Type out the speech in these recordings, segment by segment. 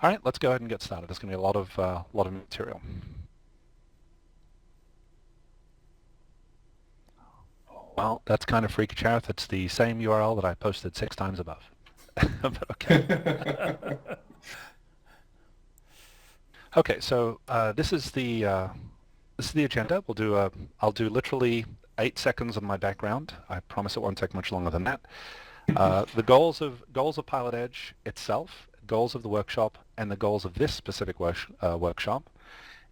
All right, let's go ahead and get started. There's going to be a lot of material. Well, that's kind of freaky, Charith. It's the same URL that I posted 6 times above. But okay. Okay, so this is the agenda. I'll do literally 8 seconds of my background. I promise it won't take much longer than that. The goals of PilotEdge itself, goals of the workshop, and the goals of this specific workshop,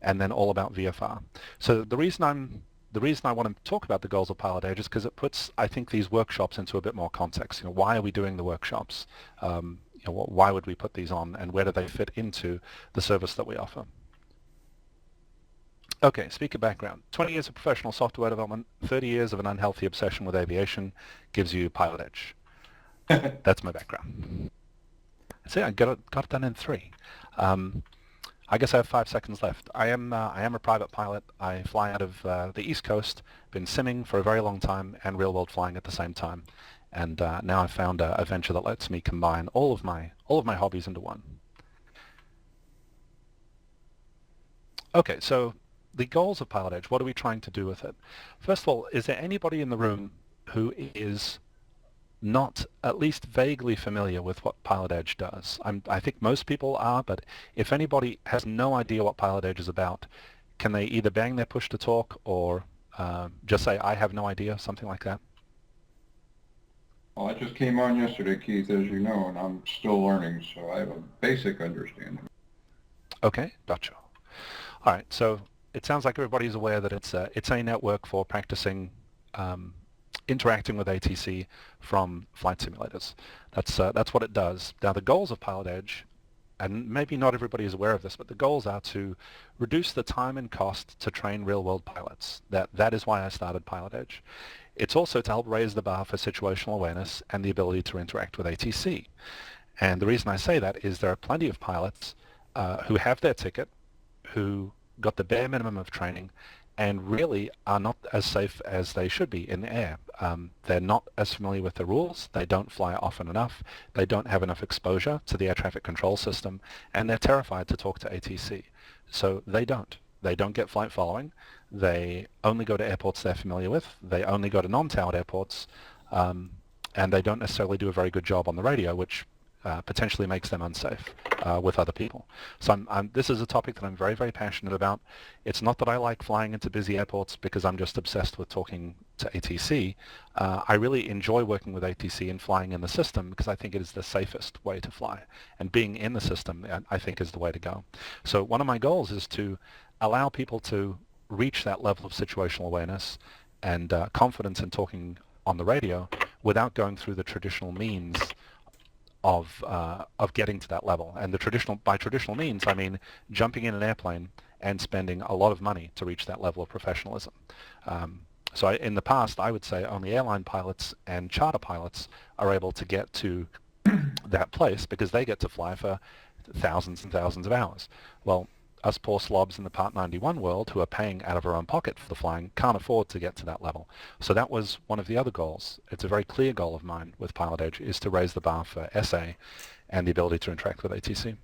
and then all about VFR. So the reason I want to talk about the goals of PilotEdge is because it puts, I think, these workshops into a bit more context. Why are we doing the workshops? Why would we put these on, and where do they fit into the service that we offer? Okay, speaker background. 20 years of professional software development, 30 years of an unhealthy obsession with aviation gives you PilotEdge. That's my background. See, I got it done in 3. I guess I have 5 seconds left. I am a private pilot. I fly out of the East Coast. Been simming for a very long time and real-world flying at the same time. And now I've found a venture that lets me combine all of my hobbies into one. Okay, so the goals of PilotEdge. What are we trying to do with it? First of all, is there anybody in the room who is not at least vaguely familiar with what PilotEdge does? I think most people are, but if anybody has no idea what PilotEdge is about, can they either bang their push to talk or just say, I have no idea, something like that? Well, I just came on yesterday, Keith, as you know, and I'm still learning, so I have a basic understanding. Okay, gotcha. All right, so it sounds like everybody's aware that it's a network for practicing interacting with ATC from flight simulators. That's what it does. Now the goals of PilotEdge, and maybe not everybody is aware of this, but the goals are to reduce the time and cost to train real-world pilots. That is why I started PilotEdge. It's also to help raise the bar for situational awareness and the ability to interact with ATC. And the reason I say that is there are plenty of pilots who have their ticket, who got the bare minimum of training, and really are not as safe as they should be in the air. They're not as familiar with the rules, they don't fly often enough, they don't have enough exposure to the air traffic control system, and they're terrified to talk to ATC. So they don't. They don't get flight following, they only go to airports they're familiar with, they only go to non-towered airports, and they don't necessarily do a very good job on the radio, which potentially makes them unsafe with other people. So this is a topic that I'm very, very passionate about. It's not that I like flying into busy airports because I'm just obsessed with talking to ATC. I really enjoy working with ATC and flying in the system because I think it is the safest way to fly. And being in the system, I think, is the way to go. So one of my goals is to allow people to reach that level of situational awareness and confidence in talking on the radio without going through the traditional means of getting to that level. And by traditional means, I mean jumping in an airplane and spending a lot of money to reach that level of professionalism. So in the past, I would say only airline pilots and charter pilots are able to get to that place because they get to fly for thousands and thousands of hours. Well, us poor slobs in the Part 91 world who are paying out of our own pocket for the flying can't afford to get to that level. So that was one of the other goals. It's a very clear goal of mine with PilotEdge is to raise the bar for SA and the ability to interact with ATC.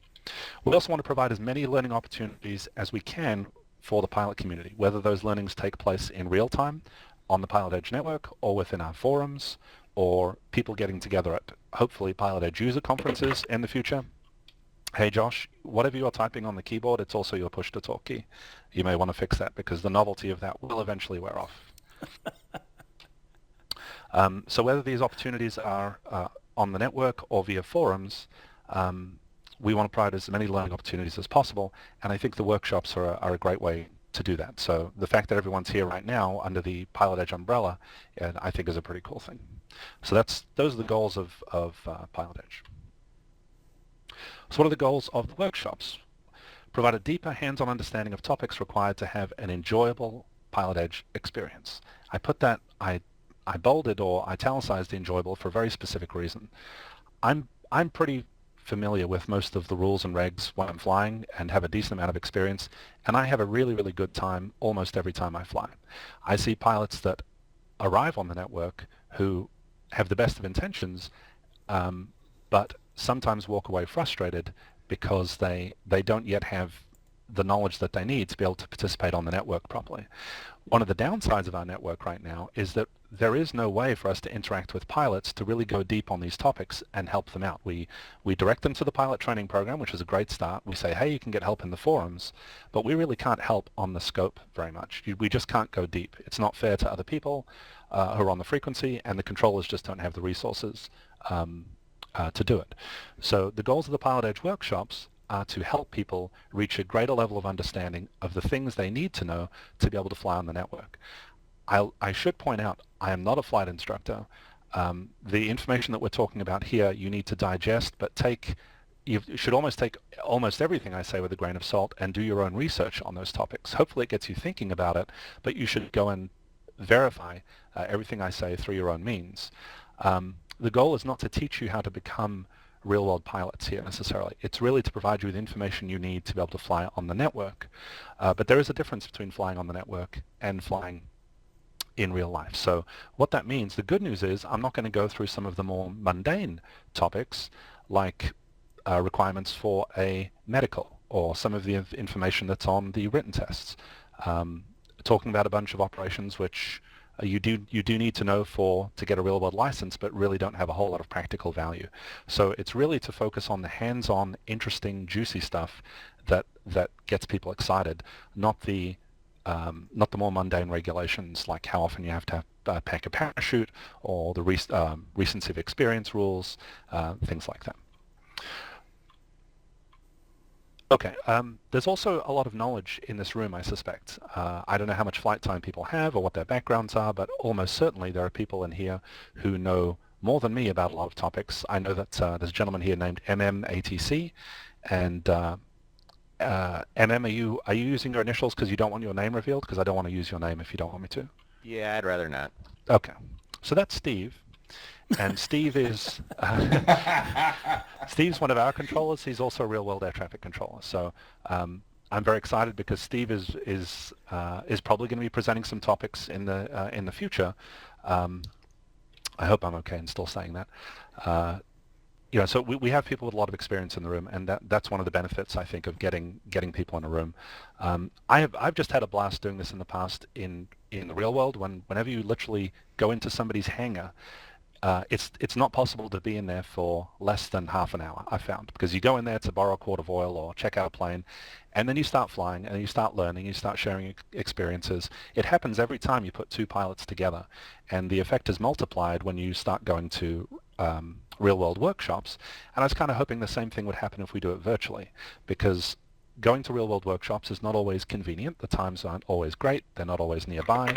We also want to provide as many learning opportunities as we can for the pilot community, whether those learnings take place in real time on the PilotEdge network or within our forums or people getting together at hopefully PilotEdge user conferences in the future. Hey Josh, whatever you're typing on the keyboard, it's also your push-to-talk key. You may want to fix that because the novelty of that will eventually wear off. So whether these opportunities are on the network or via forums, we want to provide as many learning opportunities as possible, and I think the workshops are a great way to do that. So the fact that everyone's here right now under the PilotEdge umbrella, I think is a pretty cool thing. So those are the goals of PilotEdge. So what are the goals of the workshops? Provide a deeper hands-on understanding of topics required to have an enjoyable PilotEdge experience. I put that, I bolded or italicized enjoyable for a very specific reason. I'm pretty familiar with most of the rules and regs when I'm flying and have a decent amount of experience, and I have a really, really good time almost every time I fly. I see pilots that arrive on the network who have the best of intentions, but sometimes walk away frustrated because they don't yet have the knowledge that they need to be able to participate on the network properly. One of the downsides of our network right now is that there is no way for us to interact with pilots to really go deep on these topics and help them out. We direct them to the pilot training program, which is a great start. We say, hey, you can get help in the forums, but we really can't help on the scope very much. We just can't go deep. It's not fair to other people who are on the frequency, and the controllers just don't have the resources to do it. So the goals of the PilotEdge workshops are to help people reach a greater level of understanding of the things they need to know to be able to fly on the network. I should point out, I am not a flight instructor. The information that we're talking about here you need to digest, but you should almost take almost everything I say with a grain of salt and do your own research on those topics. Hopefully it gets you thinking about it, but you should go and verify everything I say through your own means. The goal is not to teach you how to become real-world pilots here necessarily. It's really to provide you with information you need to be able to fly on the network. But there is a difference between flying on the network and flying in real life. So what that means, the good news is I'm not going to go through some of the more mundane topics like requirements for a medical or some of the information that's on the written tests. Talking about a bunch of operations which you do need to know to get a real-world license, but really don't have a whole lot of practical value. So it's really to focus on the hands-on, interesting, juicy stuff that gets people excited, not the more mundane regulations like how often you have to pack a parachute or the recency of experience rules, things like that. Okay, there's also a lot of knowledge in this room, I suspect. I don't know how much flight time people have or what their backgrounds are, but almost certainly there are people in here who know more than me about a lot of topics. I know that there's a gentleman here named MMATC, and MM, are you using your initials because you don't want your name revealed? Because I don't want to use your name if you don't want me to. Yeah, I'd rather not. Okay, so that's Steve. And Steve is Steve's one of our controllers. He's also a real-world air traffic controller. So I'm very excited because Steve is probably going to be presenting some topics in the future. I hope I'm okay in still saying that. So we have people with a lot of experience in the room, and that's one of the benefits I think of getting people in a room. I've just had a blast doing this in the past in the real world. Whenever you literally go into somebody's hangar. It's not possible to be in there for less than half an hour, I found, because you go in there to borrow a quart of oil or check out a plane, and then you start flying and you start learning, you start sharing experiences. It happens every time you put two pilots together, and the effect is multiplied when you start going to real-world workshops. And I was kind of hoping the same thing would happen if we do it virtually, because going to real-world workshops is not always convenient. The times aren't always great. They're not always nearby.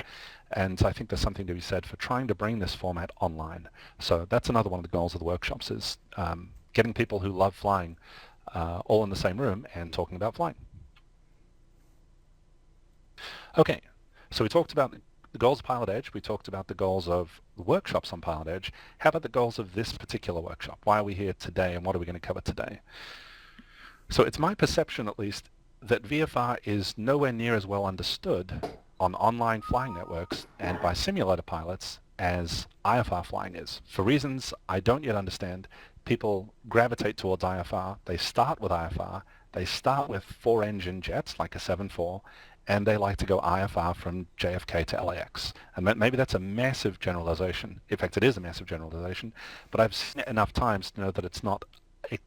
And I think there's something to be said for trying to bring this format online. So that's another one of the goals of the workshops is getting people who love flying all in the same room and talking about flying. Okay, so we talked about the goals of PilotEdge. We talked about the goals of the workshops on PilotEdge. How about the goals of this particular workshop? Why are we here today and what are we going to cover today? So it's my perception, at least, that VFR is nowhere near as well understood on online flying networks and by simulator pilots as IFR flying is. For reasons I don't yet understand, people gravitate towards IFR. They start with IFR. They start with four-engine jets like a 747, and they like to go IFR from JFK to LAX. And maybe that's a massive generalization. In fact, it is a massive generalization, but I've seen it enough times to know that it's not.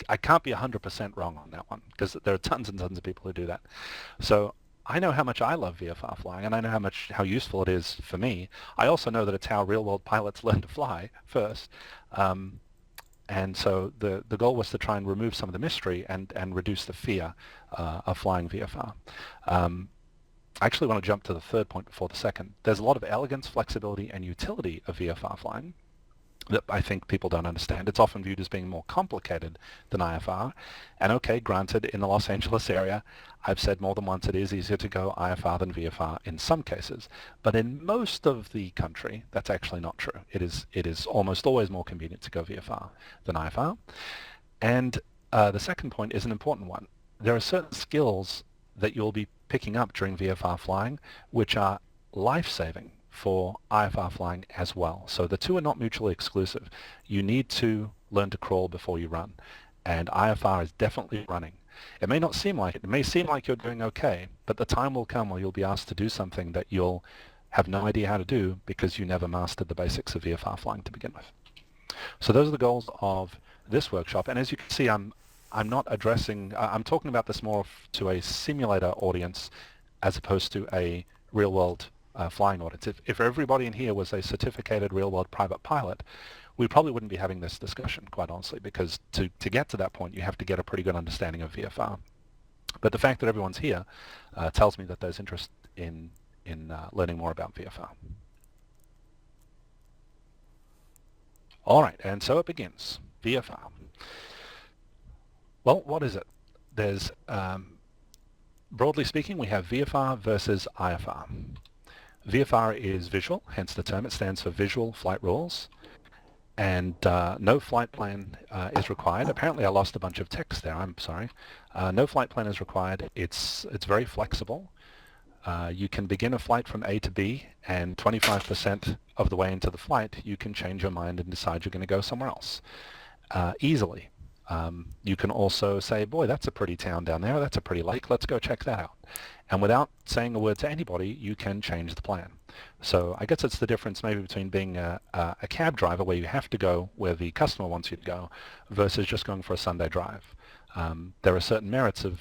I can't be 100% wrong on that one because there are tons and tons of people who do that. So I know how much I love VFR flying, and I know how useful it is for me. I also know that it's how real-world pilots learn to fly first. And so the goal was to try and remove some of the mystery and reduce the fear of flying VFR. I actually want to jump to the third point before the second. There's a lot of elegance, flexibility, and utility of VFR flying that I think people don't understand. It's often viewed as being more complicated than IFR. And okay, granted, in the Los Angeles area, I've said more than once it is easier to go IFR than VFR in some cases. But in most of the country, that's actually not true. It is almost always more convenient to go VFR than IFR. And the second point is an important one. There are certain skills that you'll be picking up during VFR flying which are life-saving for IFR flying as well. So the two are not mutually exclusive. You need to learn to crawl before you run. and IFR is definitely running. It may not seem like it. It may seem like you're doing okay, but the time will come where you'll be asked to do something that you'll have no idea how to do because you never mastered the basics of VFR flying to begin with. So those are the goals of this workshop. And as you can see, I'm not addressing, I'm talking about this more to a simulator audience as opposed to a real-world flying audience. If everybody in here was a certificated real-world private pilot, we probably wouldn't be having this discussion, quite honestly, because to get to that point, you have to get a pretty good understanding of VFR. But the fact that everyone's here tells me that there's interest in learning more about VFR. All right, and so it begins. VFR. Well, what is it? There's, broadly speaking, we have VFR versus IFR. VFR is visual, hence the term. It stands for Visual Flight Rules. And no flight plan is required. Apparently I lost a bunch of text there, I'm sorry. No flight plan is required. It's very flexible. You can begin a flight from A to B, and 25% of the way into the flight, you can change your mind and decide you're going to go somewhere else easily. You can also say, boy, that's a pretty town down there, that's a pretty lake, let's go check that out. And without saying a word to anybody, you can change the plan. So I guess it's the difference maybe between being a cab driver where you have to go where the customer wants you to go versus just going for a Sunday drive. There are certain merits of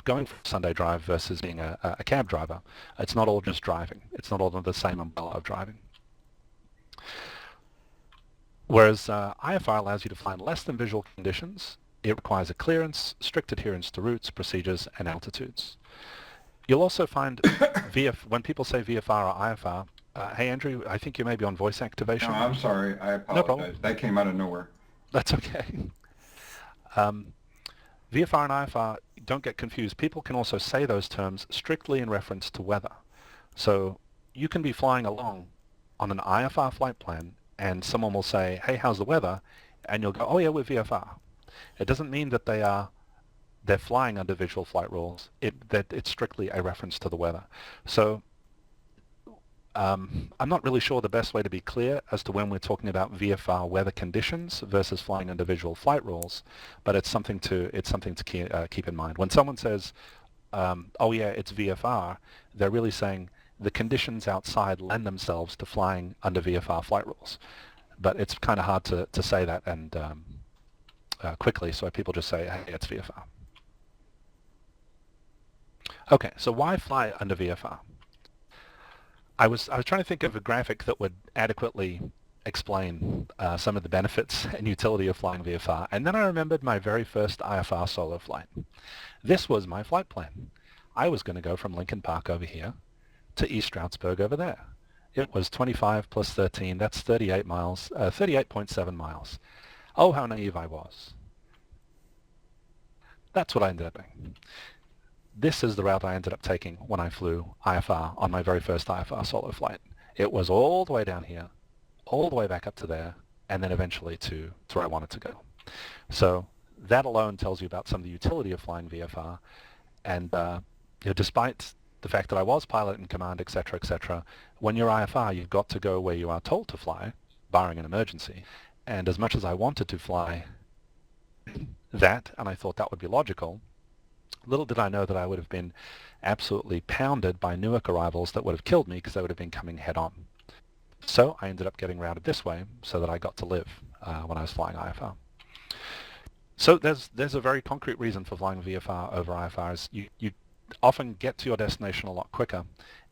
going for a Sunday drive versus being a cab driver. It's not all just driving. It's not all under the same umbrella of driving. Whereas IFR allows you to fly in less than visual conditions. It requires a clearance, strict adherence to routes, procedures, and altitudes. You'll also find when people say VFR or IFR, hey Andrew, I think you may be on voice activation. No, I'm sorry. I apologize. No problem. That came out of nowhere. That's okay. VFR and IFR, don't get confused. People can also say those terms strictly in reference to weather. So you can be flying along on an IFR flight plan and someone will say, hey, how's the weather? And you'll go, oh yeah, we're VFR. It doesn't mean that they're flying under visual flight rules. That it's strictly a reference to the weather. So I'm not really sure the best way to be clear as to when we're talking about VFR weather conditions versus flying under visual flight rules, but it's something to keep in mind. When someone says, oh yeah, it's VFR, they're really saying the conditions outside lend themselves to flying under VFR flight rules. But it's kind of hard to say that and quickly, so people just say, hey, it's VFR. Okay, so why fly under VFR? I was trying to think of a graphic that would adequately explain some of the benefits and utility of flying VFR, and then I remembered my very first IFR solo flight. This was my flight plan. I was going to go from Lincoln Park over here to East Stroudsburg over there. It was 25 plus 13, that's 38 miles, 38.7 miles. Oh, how naive I was. That's what I ended up doing. This is the route I ended up taking when I flew IFR on my very first IFR solo flight. It was all the way down here, all the way back up to there, and then eventually to where I wanted to go. So that alone tells you about some of the utility of flying VFR. And despite the fact that I was pilot in command, etc., when you're IFR, you've got to go where you are told to fly, barring an emergency. And as much as I wanted to fly that, and I thought that would be logical, little did I know that I would have been absolutely pounded by Newark arrivals that would have killed me because they would have been coming head on. So I ended up getting routed this way so that I got to live when I was flying IFR. So there's a very concrete reason for flying VFR over IFR is you often get to your destination a lot quicker.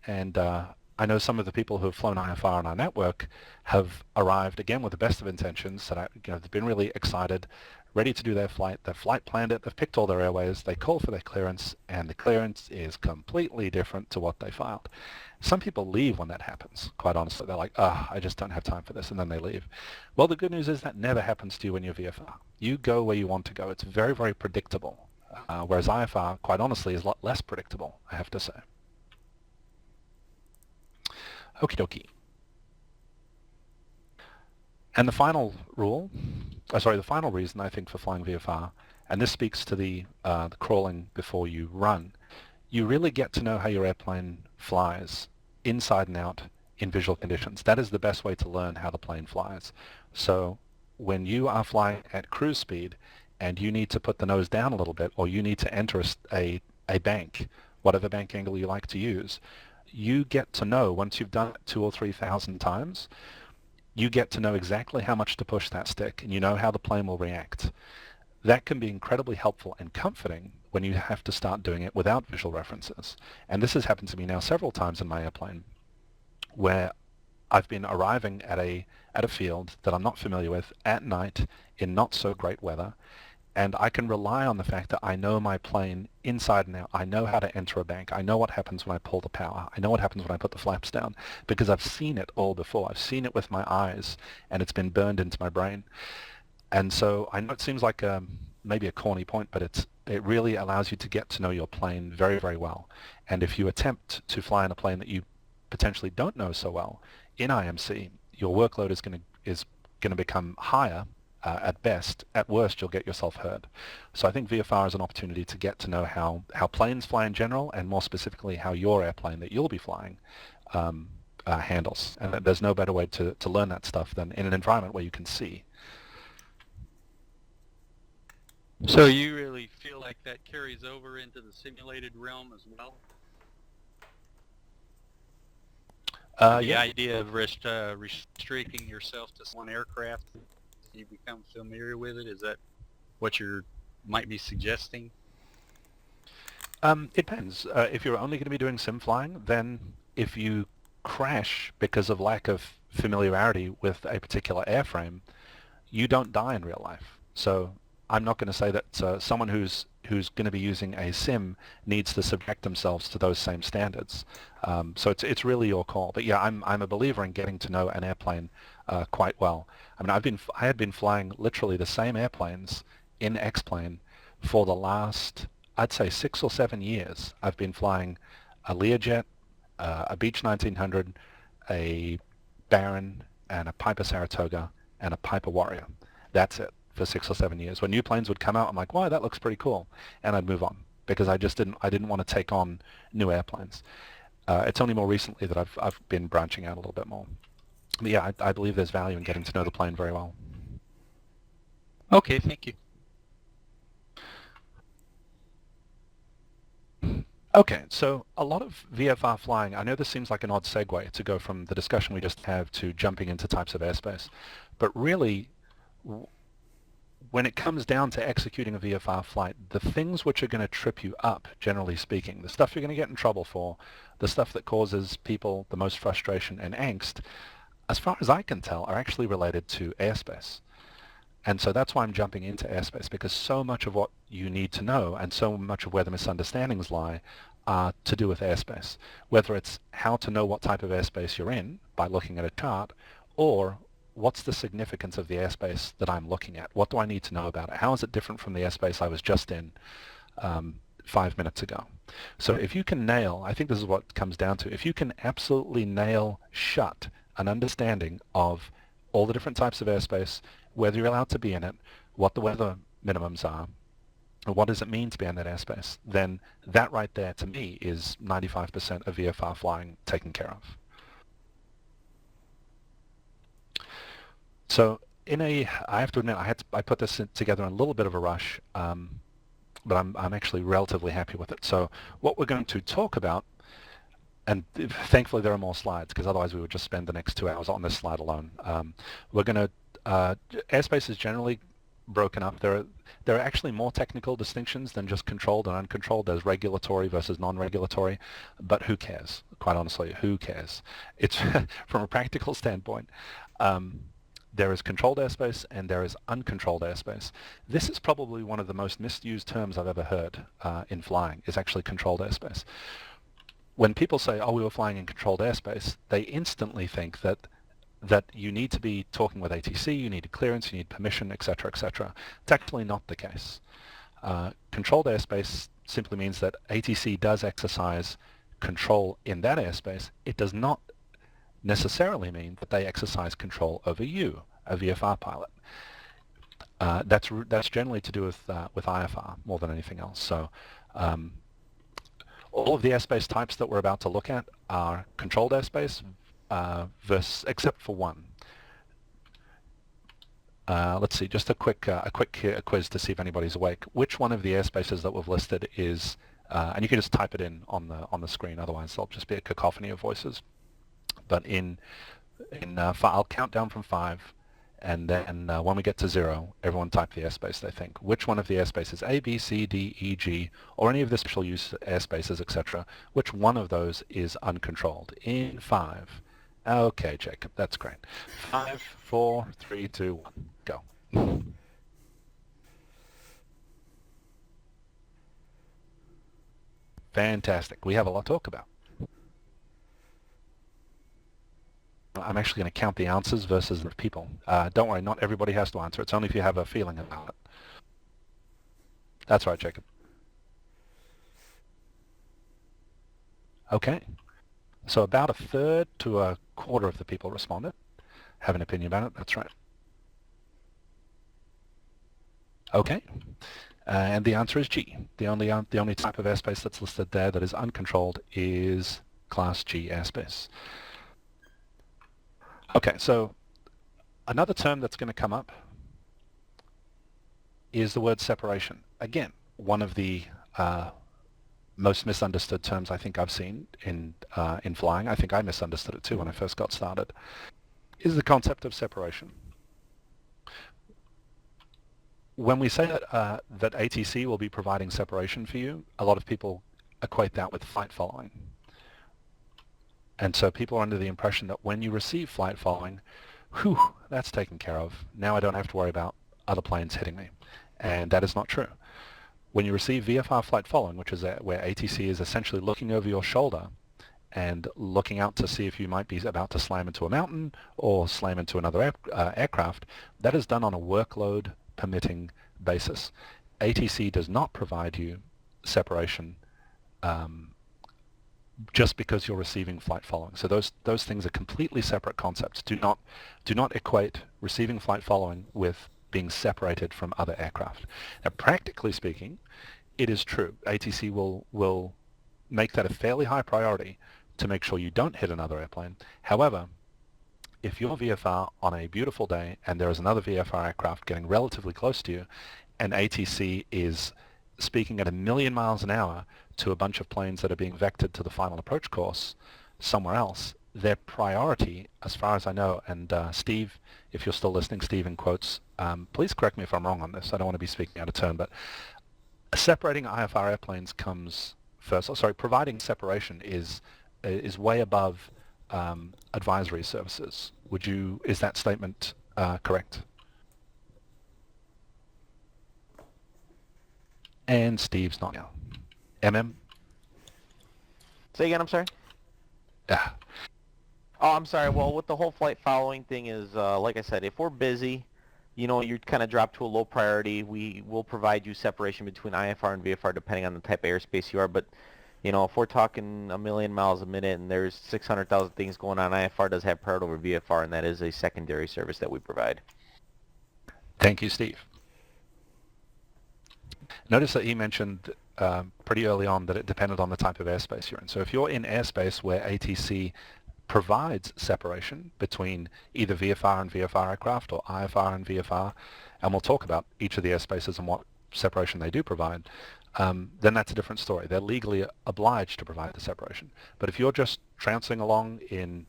And I know some of the people who have flown IFR on our network have arrived again with the best of intentions, that they've been really excited, ready to do their flight. They've flight planned it. They've picked all their airways. They call for their clearance, and the clearance is completely different to what they filed. Some people leave when that happens, quite honestly. They're like, I just don't have time for this, and then they leave. Well, the good news is that never happens to you when you're VFR. You go where you want to go. It's very, very predictable, whereas IFR, quite honestly, is a lot less predictable, I have to say. Okie dokie. And the final reason I think for flying VFR, and this speaks to the crawling before you run, you really get to know how your airplane flies inside and out in visual conditions. That is the best way to learn how the plane flies. So when you are flying at cruise speed, and you need to put the nose down a little bit, or you need to enter a bank, whatever bank angle you like to use, you get to know, once you've done it 2,000 or 3,000 times, you get to know exactly how much to push that stick, and you know how the plane will react. That can be incredibly helpful and comforting when you have to start doing it without visual references. And this has happened to me now several times in my airplane, where I've been arriving at a field that I'm not familiar with at night in not so great weather, and I can rely on the fact that I know my plane inside and out. I know how to enter a bank. I know what happens when I pull the power. I know what happens when I put the flaps down, because I've seen it all before. I've seen it with my eyes, and it's been burned into my brain. And so I know it seems like maybe a corny point, but it really allows you to get to know your plane very, very well. And if you attempt to fly in a plane that you potentially don't know so well in IMC, your workload is going to become higher at best. At worst, you'll get yourself hurt. So I think VFR is an opportunity to get to know how planes fly in general, and more specifically how your airplane that you'll be flying handles. And there's no better way to learn that stuff than in an environment where you can see. So you really feel like that carries over into the simulated realm as well? The idea of restricting yourself to one aircraft, you become familiar with it, is that what you might be suggesting? It depends. If you're only going to be doing sim flying, then if you crash because of lack of familiarity with a particular airframe, you don't die in real life. So I'm not going to say that someone who's going to be using a sim needs to subject themselves to those same standards. So it's really your call. But yeah, I'm a believer in getting to know an airplane quite well. I mean, I had been flying literally the same airplanes in X-plane for the last, I'd say, 6 or 7 years. I've been flying a Learjet, a Beech 1900, a Baron, and a Piper Saratoga, and a Piper Warrior. That's it for 6 or 7 years. When new planes would come out, I'm like, wow, that looks pretty cool, and I'd move on because I didn't want to take on new airplanes. It's only more recently that I've been branching out a little bit more. But yeah, I believe there's value in getting to know the plane very well. Okay, thank you. Okay, so a lot of VFR flying, I know this seems like an odd segue to go from the discussion we just had to jumping into types of airspace, but really, when it comes down to executing a VFR flight, the things which are going to trip you up, generally speaking, the stuff you're going to get in trouble for, the stuff that causes people the most frustration and angst, as far as I can tell, are actually related to airspace. And so that's why I'm jumping into airspace, because so much of what you need to know and so much of where the misunderstandings lie are to do with airspace. Whether it's how to know what type of airspace you're in by looking at a chart, or what's the significance of the airspace that I'm looking at? What do I need to know about it? How is it different from the airspace I was just in 5 minutes ago? So if you can nail, I think this is what it comes down to, if you can absolutely nail shut an understanding of all the different types of airspace, whether you're allowed to be in it, what the weather minimums are, and what does it mean to be in that airspace, then that right there to me is 95% of VFR flying taken care of. So I have to admit, I put this together in a little bit of a rush, but I'm actually relatively happy with it. So what we're going to talk about, and thankfully there are more slides, because otherwise we would just spend the next 2 hours on this slide alone. We're going to airspace is generally broken up. There are actually more technical distinctions than just controlled and uncontrolled. There's regulatory versus non-regulatory, but who cares? Quite honestly, who cares? It's from a practical standpoint. There is controlled airspace and there is uncontrolled airspace. This is probably one of the most misused terms I've ever heard in flying, is actually controlled airspace. When people say, oh, we were flying in controlled airspace, they instantly think that you need to be talking with ATC, you need clearance, you need permission, etc., etc. It's actually not the case. Controlled airspace simply means that ATC does exercise control in that airspace. It does not necessarily mean that they exercise control over you, a VFR pilot. That's generally to do with IFR more than anything else. So all of the airspace types that we're about to look at are controlled airspace, except for one. let's see, just a quick quiz to see if anybody's awake. Which one of the airspaces that we've listed is, and you can just type it in on the screen, otherwise there'll just be a cacophony of voices. But I'll count down from 5, and then when we get to 0, everyone type the airspace they think. Which one of the airspaces, A, B, C, D, E, G, or any of the special use airspaces, etc., which one of those is uncontrolled? In 5. Okay, Jacob, that's great. 5, 4, 3, 2, 1, go. Fantastic. We have a lot to talk about. I'm actually going to count the answers versus the people. Don't worry, not everybody has to answer. It's only if you have a feeling about it. That's right, Jacob. Okay. So about a third to a quarter of the people responded. Have an opinion about it. That's right. Okay. And the answer is G. The only type of airspace that's listed there that is uncontrolled is Class G airspace. Okay, so another term that's going to come up is the word separation. Again, one of the most misunderstood terms I think I've seen in flying. I think I misunderstood it too when I first got started, is the concept of separation. When we say that ATC will be providing separation for you, a lot of people equate that with flight following. And so people are under the impression that when you receive flight following, whew, that's taken care of. Now I don't have to worry about other planes hitting me. And that is not true. When you receive VFR flight following, which is where ATC is essentially looking over your shoulder and looking out to see if you might be about to slam into a mountain or slam into another aircraft, that is done on a workload permitting basis. ATC does not provide you separation just because you're receiving flight following. So those things are completely separate concepts. Do not equate receiving flight following with being separated from other aircraft. Now, practically speaking, it is true. ATC will make that a fairly high priority to make sure you don't hit another airplane. However, if you're VFR on a beautiful day and there is another VFR aircraft getting relatively close to you, and ATC is speaking at 1,000,000 miles an hour to a bunch of planes that are being vectored to the final approach course somewhere else, their priority, as far as I know, and Steve, if you're still listening, Steve in quotes, please correct me if I'm wrong on this. I don't want to be speaking out of turn, but separating IFR airplanes comes first. Sorry, providing separation is way above advisory services. Is that statement correct? And Steve's not now. MM? Say again, I'm sorry? Yeah. Oh, I'm sorry. Well, with the whole flight following thing is, like I said, if we're busy, you kind of drop to a low priority. We will provide you separation between IFR and VFR depending on the type of airspace you are. But, if we're talking 1,000,000 miles a minute and there's 600,000 things going on, IFR does have priority over VFR, and that is a secondary service that we provide. Thank you, Steve. Notice that he mentioned pretty early on that it depended on the type of airspace you're in. So if you're in airspace where ATC provides separation between either VFR and VFR aircraft or IFR and VFR, and we'll talk about each of the airspaces and what separation they do provide, then that's a different story. They're legally obliged to provide the separation. But if you're just trouncing along in,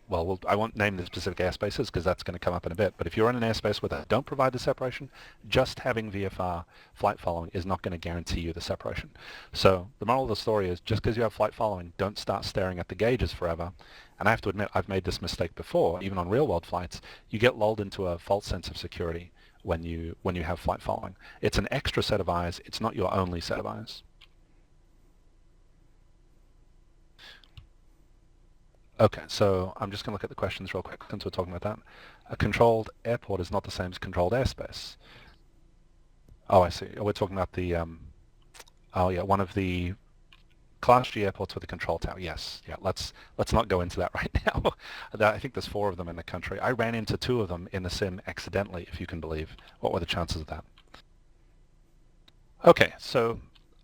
well, I won't name the specific airspaces because that's going to come up in a bit, but if you're in an airspace where they don't provide the separation, just having VFR flight following is not going to guarantee you the separation. So the moral of the story is just because you have flight following, don't start staring at the gauges forever. And I have to admit, I've made this mistake before, even on real-world flights. You get lulled into a false sense of security when you have flight following. It's an extra set of eyes. It's not your only set of eyes. Okay, so I'm just going to look at the questions real quick since we're talking about that. A controlled airport is not the same as controlled airspace. Oh, I see. We're talking about the, one of the Class G airports with a control tower. Yes, yeah, let's not go into that right now. I think there's 4 of them in the country. I ran into 2 of them in the sim accidentally, if you can believe. What were the chances of that? Okay, so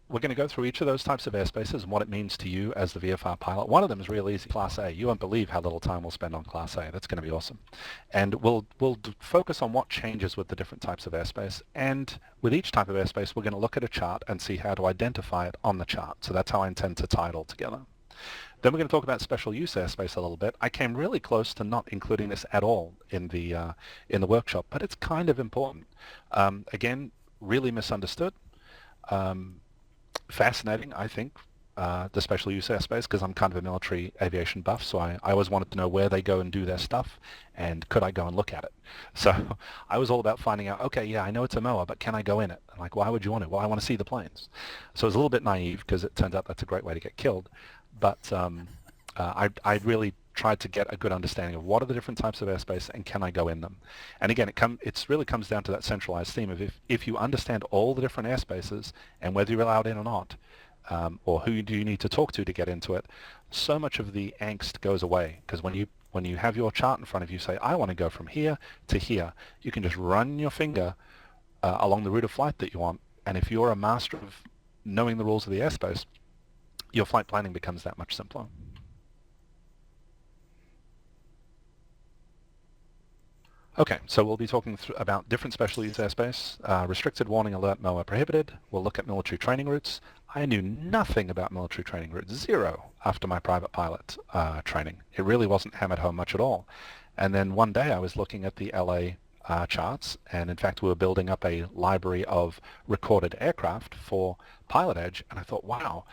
we're going to go through each of those types of airspaces and what it means to you as the VFR pilot. One of them is real easy, Class A. You won't believe how little time we'll spend on Class A. That's going to be awesome. And we'll focus on what changes with the different types of airspace. And with each type of airspace, we're going to look at a chart and see how to identify it on the chart. So that's how I intend to tie it all together. Then we're going to talk about special use airspace a little bit. I came really close to not including this at all in the workshop, but it's kind of important. Again, really misunderstood. Fascinating, I think, the special use airspace, because I'm kind of a military aviation buff, so I always wanted to know where they go and do their stuff, and could I go and look at it. So I was all about finding out, okay, yeah, I know it's a MOA, but can I go in it? I'm like, why would you want to? Well, I want to see the planes. So it was a little bit naive, because it turns out that's a great way to get killed. But I really tried to get a good understanding of what are the different types of airspace and can I go in them. And again, it really comes down to that centralized theme of if you understand all the different airspaces and whether you're allowed in or not, or who do you need to talk to get into it, so much of the angst goes away. Because when you have your chart in front of you, say, I want to go from here to here, you can just run your finger along the route of flight that you want. And if you're a master of knowing the rules of the airspace, your flight planning becomes that much simpler. Okay, so we'll be talking about different special use airspace, restricted, warning, alert, MOA, prohibited. We'll look at military training routes. I knew nothing about military training routes, zero, after my private pilot training. It really wasn't hammered home much at all. And then one day I was looking at the LA charts, and in fact we were building up a library of recorded aircraft for PilotEdge, and I thought, wow,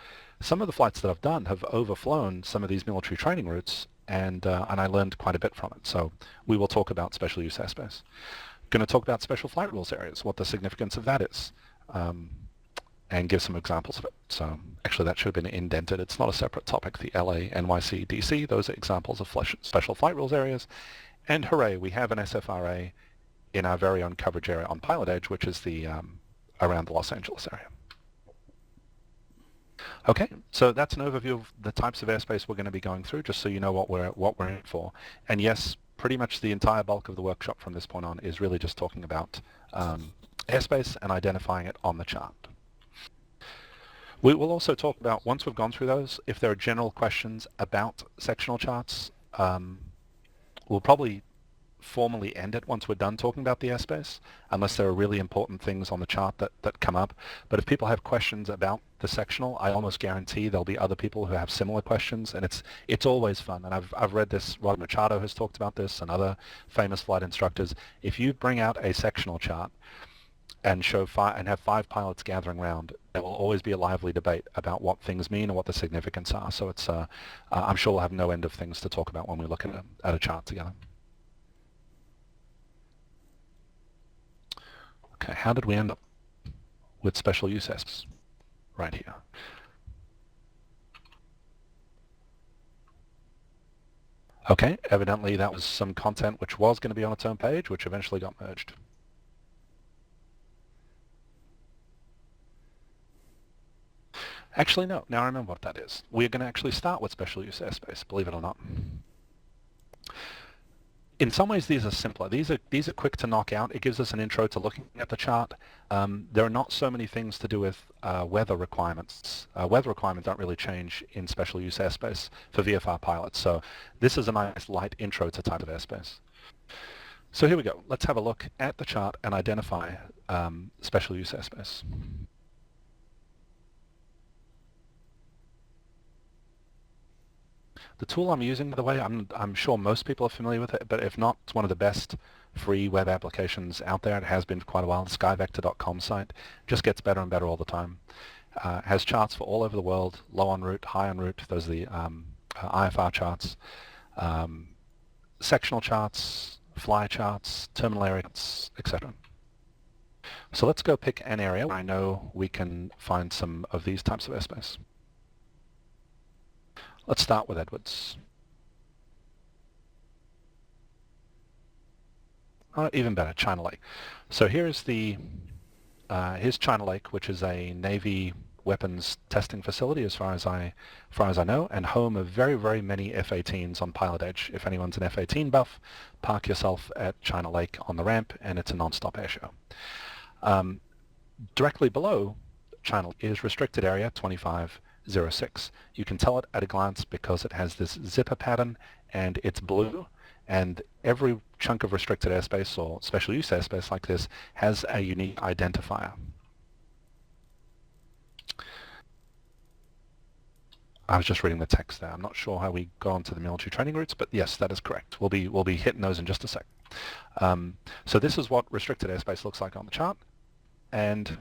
some of the flights that I've done have overflown some of these military training routes, and I learned quite a bit from it. So we will talk about special use airspace. Going to talk about special flight rules areas, what the significance of that is, and give some examples of it. So actually that should have been indented. It's not a separate topic. The LA, NYC, DC, those are examples of special flight rules areas. And hooray, we have an SFRA in our very own coverage area on PilotEdge, which is the around the Los Angeles area. Okay, so that's an overview of the types of airspace we're going to be going through, just so you know what we're in for. And yes, pretty much the entire bulk of the workshop from this point on is really just talking about airspace and identifying it on the chart. We will also talk about, once we've gone through those, if there are general questions about sectional charts, we'll probably formally end it once we're done talking about the airspace, unless there are really important things on the chart that come up. But if people have questions about the sectional, I almost guarantee there'll be other people who have similar questions, and it's always fun. And I've read this, Rod Machado has talked about this, and other famous flight instructors. If you bring out a sectional chart and have 5 pilots gathering around, there will always be a lively debate about what things mean and what the significance are. So it's I'm sure we'll have no end of things to talk about when we look at a chart together. Okay, how did we end up with special use airspace? Right here. Okay, evidently that was some content which was going to be on its own page, which eventually got merged. Actually, no. Now I remember what that is. We're going to actually start with special use airspace, believe it or not. In some ways, these are simpler. These are quick to knock out. It gives us an intro to looking at the chart. There are not so many things to do with weather requirements. Weather requirements don't really change in special use airspace for VFR pilots. So this is a nice light intro to type of airspace. So here we go. Let's have a look at the chart and identify special use airspace. The tool I'm using, by the way, I'm sure most people are familiar with it, but if not, it's one of the best free web applications out there. It has been for quite a while. The skyvector.com site just gets better and better all the time. Has charts for all over the world, low en route, high en route. Those are the IFR charts, sectional charts, fly charts, terminal area charts, etc. So let's go pick an area where I know we can find some of these types of airspace. Let's start with Edwards. Even better, China Lake. So here's here's China Lake, which is a Navy weapons testing facility as far as I know, and home of very, very many F-18s on PilotEdge. If anyone's an F-18 buff, park yourself at China Lake on the ramp, and it's a non-stop air show. Directly below channel is restricted area 2506. You can tell it at a glance because it has this zipper pattern and it's blue, and every chunk of restricted airspace or special use airspace like this has a unique identifier. I was just reading the text there. I'm not sure how we got onto the military training routes, but yes, that is correct. We'll be hitting those in just a sec. So this is what restricted airspace looks like on the chart. And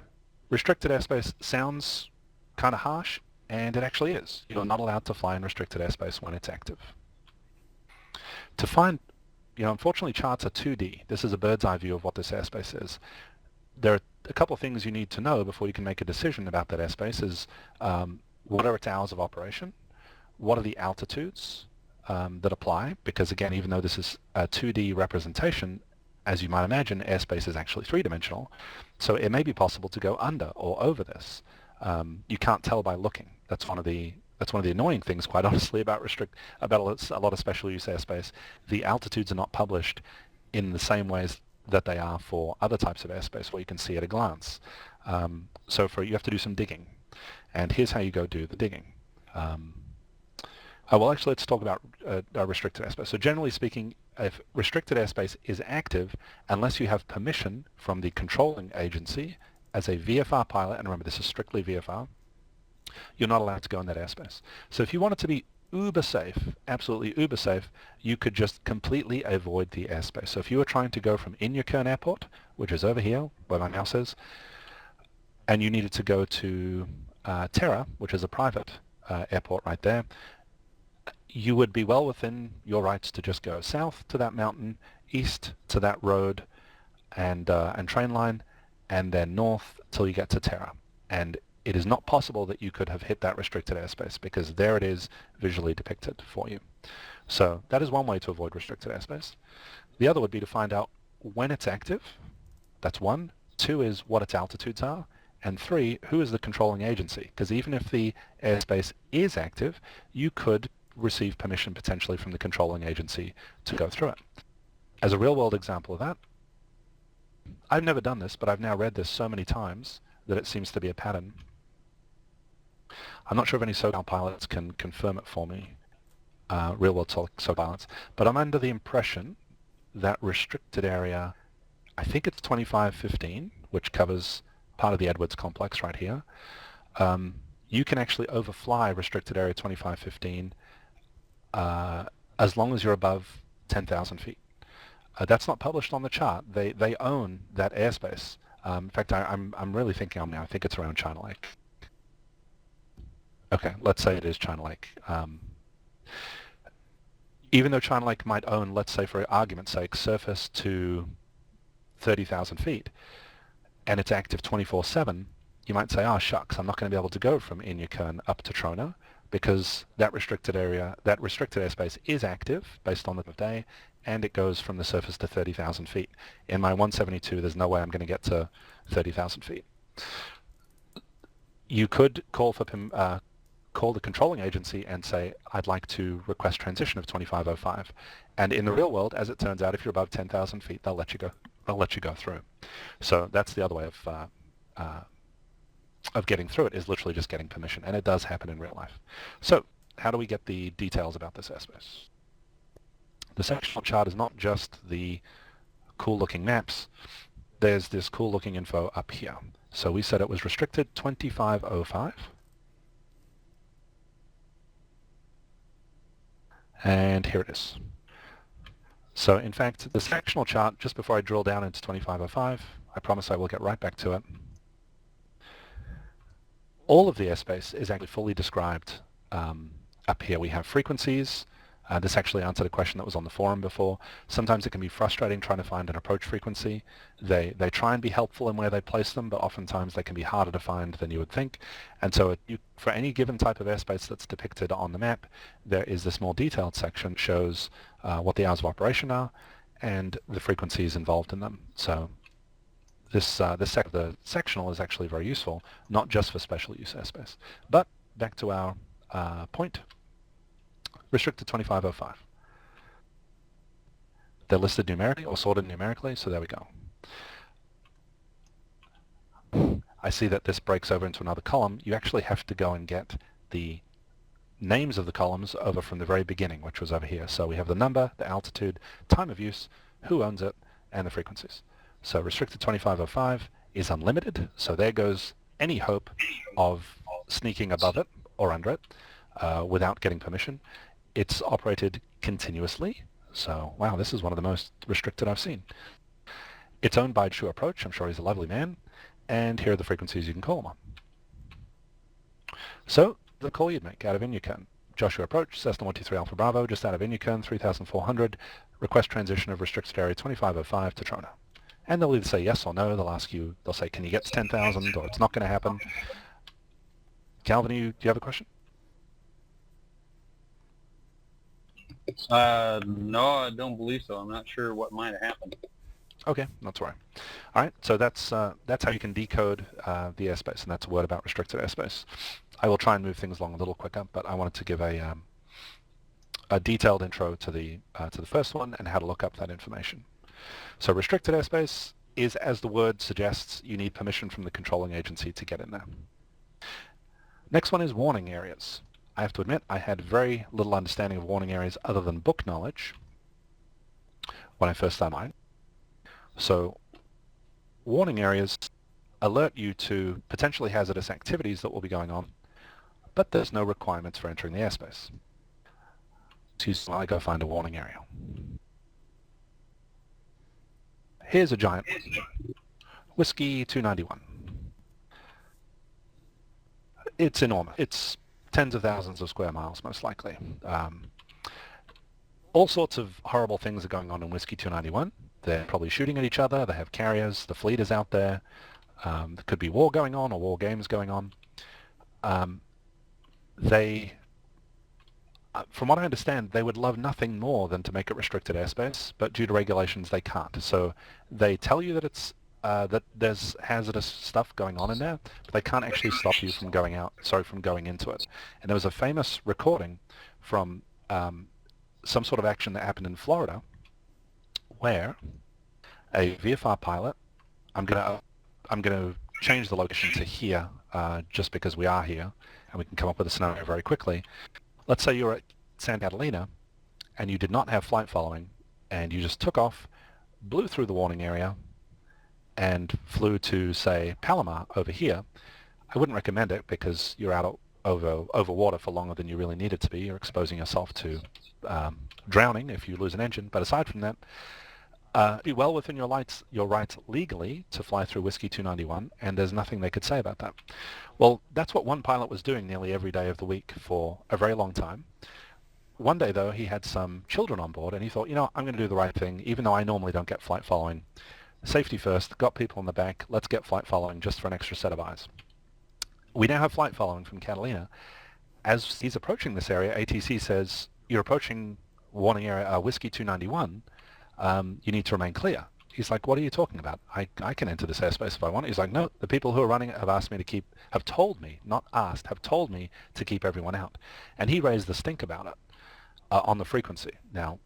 restricted airspace sounds kind of harsh, and it actually is. You're not allowed to fly in restricted airspace when it's active. To find, unfortunately charts are 2D. This is a bird's eye view of what this airspace is. There are a couple of things you need to know before you can make a decision about that airspace is what are its hours of operation? What are the altitudes that apply? Because again, even though this is a 2D representation, as you might imagine, airspace is actually three-dimensional. So it may be possible to go under or over this. You can't tell by looking. That's one of the annoying things, quite honestly, about a lot of special use airspace. The altitudes are not published in the same ways that they are for other types of airspace where you can see at a glance. So you have to do some digging. And here's how you go do the digging. Well, actually, let's talk about restricted airspace. So generally speaking, if restricted airspace is active, unless you have permission from the controlling agency as a VFR pilot, and remember this is strictly VFR, you're not allowed to go in that airspace. So if you want it to be uber safe, absolutely uber safe, you could just completely avoid the airspace. So if you were trying to go from Inyakern Airport, which is over here, where my mouse is, and you needed to go to Terra, which is a private airport right there, you would be well within your rights to just go south to that mountain, east to that road and train line, and then north till you get to Terra. And it is not possible that you could have hit that restricted airspace because there it is visually depicted for you. So that is one way to avoid restricted airspace. The other would be to find out when it's active. That's one. Two is what its altitudes are. And three, who is the controlling agency? Because even if the airspace is active, you could receive permission potentially from the controlling agency to go through it. As a real-world example of that, I've never done this, but I've now read this so many times that it seems to be a pattern. I'm not sure if any SoCal pilots can confirm it for me, real-world SoCal pilots, but I'm under the impression that restricted area, I think it's 2515, which covers part of the Edwards complex right here. You can actually overfly restricted area 2515 as long as you're above 10,000 feet. That's not published on the chart. They own that airspace. In fact, I'm really thinking on now. I think it's around China Lake. Okay, let's say it is China Lake. Even though China Lake might own, let's say for argument's sake, surface to 30,000 feet, and it's active 24/7, you might say, oh shucks, I'm not going to be able to go from Inyakern up to Trona because that restricted airspace is active based on the time of day, and it goes from the surface to 30,000 feet. In my 172, there's no way I'm going to get to 30,000 feet. You could call the controlling agency and say, I'd like to request transition of 2505. And in the real world, as it turns out, if you're above 10,000 feet, they'll let you go. They'll let you go through. So that's the other way of getting through it, is literally just getting permission, and it does happen in real life. So how do we get the details about this airspace? The sectional chart is not just the cool-looking maps. There's this cool-looking info up here. So we said it was restricted 2505. And here it is. So in fact, the sectional chart, just before I drill down into 2505, I promise I will get right back to it. All of the airspace is actually fully described up here. We have frequencies. This actually answered a question that was on the forum before. Sometimes it can be frustrating trying to find an approach frequency. They try and be helpful in where they place them, but oftentimes they can be harder to find than you would think. And so for any given type of airspace that's depicted on the map, there is this more detailed section that shows what the hours of operation are and the frequencies involved in them. So the sectional is actually very useful, not just for special use airspace. But back to our point. Restricted 2505. They're listed numerically or sorted numerically, so there we go. I see that this breaks over into another column. You actually have to go and get the names of the columns over from the very beginning, which was over here. So we have the number, the altitude, time of use, who owns it, and the frequencies. So restricted 2505 is unlimited, so there goes any hope of sneaking above it or under it without getting permission. It's operated continuously, so wow, this is one of the most restricted I've seen. It's owned by True Approach. I'm sure he's a lovely man. And here are the frequencies you can call him on. So the call you'd make out of Inyukern. Joshua Approach, Cessna 123 Alpha Bravo, just out of Inyukern, 3,400. Request transition of restricted area 2505 to Trona. And they'll either say yes or no. They'll ask you, they'll say, can you get to 10,000, or it's not going to happen. Calvin, do you have a question? No, I don't believe so. I'm not sure what might have happened. Okay, not to worry. All right, so that's how you can decode the airspace, and that's a word about restricted airspace. I will try and move things along a little quicker, but I wanted to give a detailed intro to the first one and how to look up that information. So restricted airspace is, as the word suggests, you need permission from the controlling agency to get in there. Next one is warning areas. I have to admit, I had very little understanding of warning areas other than book knowledge when I first started mine. So warning areas alert you to potentially hazardous activities that will be going on, but there's no requirements for entering the airspace. So I go find a warning area. Here's a giant one. Whiskey 291. It's enormous. It's tens of thousands of square miles, most likely. All sorts of horrible things are going on in Whiskey 291. They're probably shooting at each other. They have carriers. The fleet is out there. There could be war going on or war games going on. From what I understand, they would love nothing more than to make it restricted airspace, but due to regulations, they can't. So they tell you that it's that there's hazardous stuff going on in there, but they can't actually stop you from going into it. And there was a famous recording from some sort of action that happened in Florida, where a VFR pilot, I'm gonna change the location to here, just because we are here, and we can come up with a scenario very quickly. Let's say you're at Santa Catalina, and you did not have flight following, and you just took off, blew through the warning area, and flew to, say, Palomar over here. I wouldn't recommend it because you're out over water for longer than you really need it to be. You're exposing yourself to drowning if you lose an engine. But aside from that, be well within your rights legally to fly through Whiskey 291, and there's nothing they could say about that. Well, that's what one pilot was doing nearly every day of the week for a very long time. One day, though, he had some children on board, and he thought, you know, I'm going to do the right thing, even though I normally don't get flight following. Safety first, got people in the back, let's get flight following just for an extra set of eyes. We now have flight following from Catalina. As he's approaching this area, ATC says, you're approaching warning area Whiskey 291, you need to remain clear. He's like, what are you talking about? I can enter this airspace if I want. He's like, no, the people who are running it have told me, not asked, have told me to keep everyone out. And he raised the stink about it on the frequency. Now,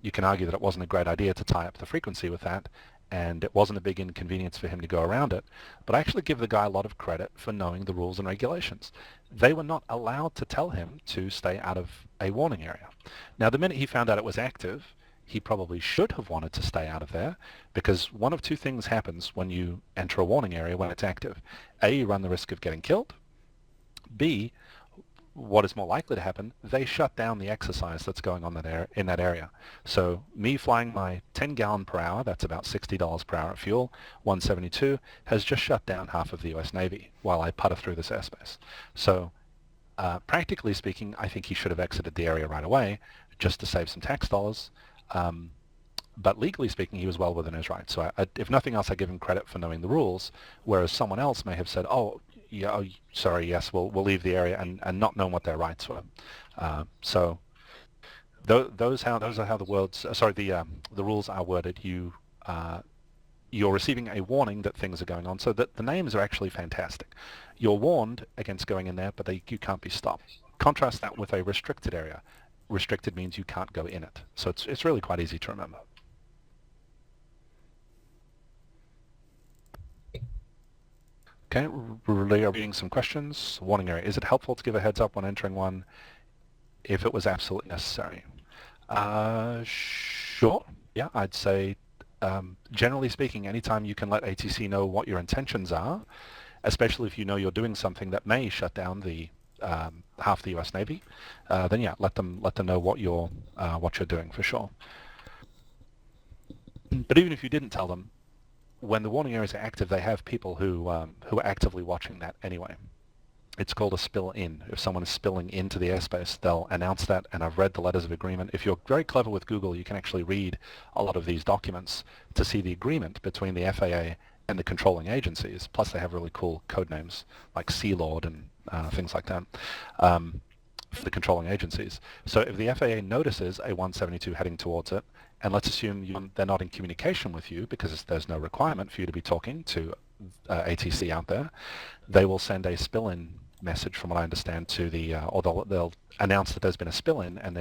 you can argue that it wasn't a great idea to tie up the frequency with that, and it wasn't a big inconvenience for him to go around it, but I actually give the guy a lot of credit for knowing the rules and regulations. They were not allowed to tell him to stay out of a warning area. Now, the minute he found out it was active, he probably should have wanted to stay out of there, because one of two things happens when you enter a warning area when it's active. A, you run the risk of getting killed. B, what is more likely to happen, they shut down the exercise that's going on in that area. So me flying my 10 gallon per hour, that's about $60 per hour of fuel, 172, has just shut down half of the US Navy while I putter through this airspace. So practically speaking, I think he should have exited the area right away just to save some tax dollars. But legally speaking, he was well within his rights. So if nothing else, I give him credit for knowing the rules, whereas someone else may have said, oh, yeah, oh, sorry, yes, we'll leave the area, and not knowing what their rights were. So those are how the rules are worded. You're receiving a warning that things are going on, so that the names are actually fantastic. You're warned against going in there, but you can't be stopped. Contrast that with a restricted area. Restricted means you can't go in it. So it's really quite easy to remember. Okay, reading some questions. Warning area. Is it helpful to give a heads up when entering one if it was absolutely necessary? Sure. Yeah, I'd say generally speaking, anytime you can let ATC know what your intentions are, especially if you know you're doing something that may shut down the half the U.S. Navy, then yeah, let them know what you're doing for sure. But even if you didn't tell them, when the warning areas are active, they have people who are actively watching that anyway. It's called a spill in. If someone is spilling into the airspace, they'll announce that, and I've read the letters of agreement. If you're very clever with Google, you can actually read a lot of these documents to see the agreement between the FAA and the controlling agencies. Plus, they have really cool code names like Sea Lord and things like that for the controlling agencies. So if the FAA notices a 172 heading towards it, and let's assume they're not in communication with you because there's no requirement for you to be talking to ATC out there, they will send a spill-in message, from what I understand, to the, or they'll announce that there's been a spill-in, and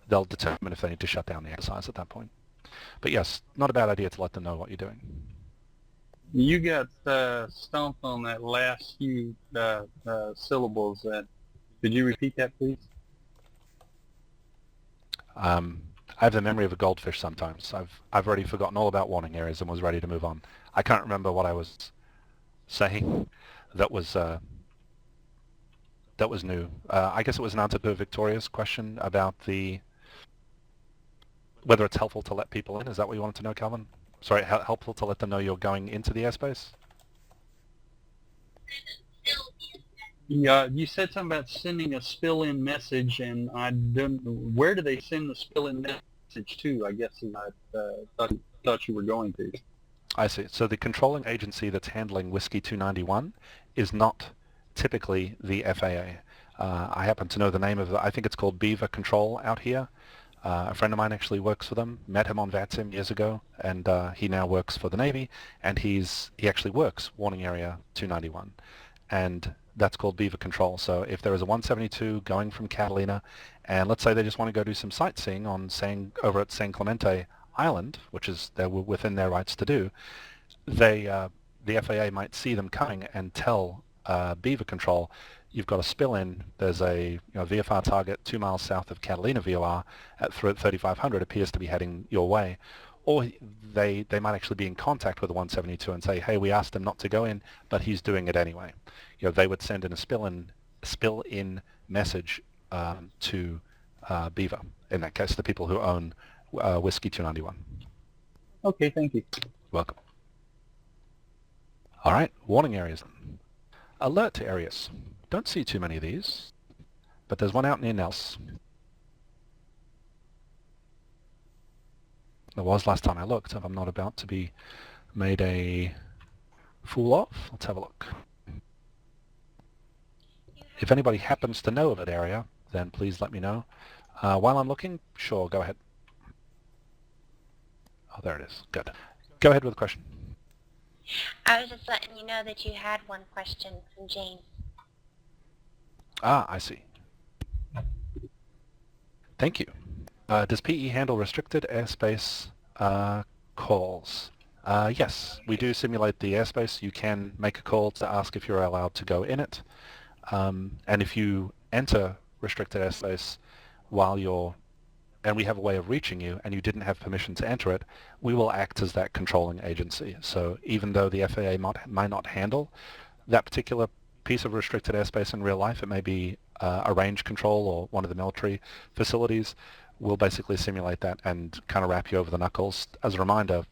they'll determine if they need to shut down the exercise at that point. But yes, not a bad idea to let them know what you're doing. You got stumped on that last few syllables. Could you repeat that, please? I have the memory of a goldfish sometimes. I've already forgotten all about warning areas and was ready to move on. I can't remember what I was saying that was new. I guess it was an answer to Victoria's question about whether it's helpful to let people in. Is that what you wanted to know, Calvin? Sorry, helpful to let them know you're going into the airspace? Yeah, you said something about sending a spill-in message, and I don't. Where do they send the spill-in message to? I guess I thought you were going to. I see. So the controlling agency that's handling Whiskey 291 is not typically the FAA. I happen to know the name of I think it's called Beaver Control out here. A friend of mine actually works for them. Met him on VATSIM years ago, and he now works for the Navy, and he actually works Warning Area 291. And that's called Beaver Control. So if there is a 172 going from Catalina, and let's say they just want to go do some sightseeing over at San Clemente Island, which is they're within their rights to do, the FAA might see them coming and tell Beaver Control, you've got a spill in. There's a VFR target 2 miles south of Catalina VOR at 3500 appears to be heading your way. Or they might actually be in contact with the 172 and say, hey, we asked him not to go in, but he's doing it anyway. They would send in a spill-in message to Beaver, in that case, the people who own Whiskey 291. Okay, thank you. Welcome. All right, warning areas. Alert areas. Don't see too many of these, but there's one out near Nels. There was last time I looked, if I'm not about to be made a fool of. Let's have a look. If anybody happens to know of that area, then please let me know. While I'm looking, sure, go ahead. Oh, there it is. Good. Go ahead with the question. I was just letting you know that you had one question from Jane. Ah, I see. Thank you. Does PE handle restricted airspace calls? Yes, we do simulate the airspace. You can make a call to ask if you're allowed to go in it. And if you enter restricted airspace and we have a way of reaching you and you didn't have permission to enter it, we will act as that controlling agency. So even though the FAA might not handle that particular piece of restricted airspace in real life, it may be a range control or one of the military facilities, we'll basically simulate that and kind of wrap you over the knuckles as a reminder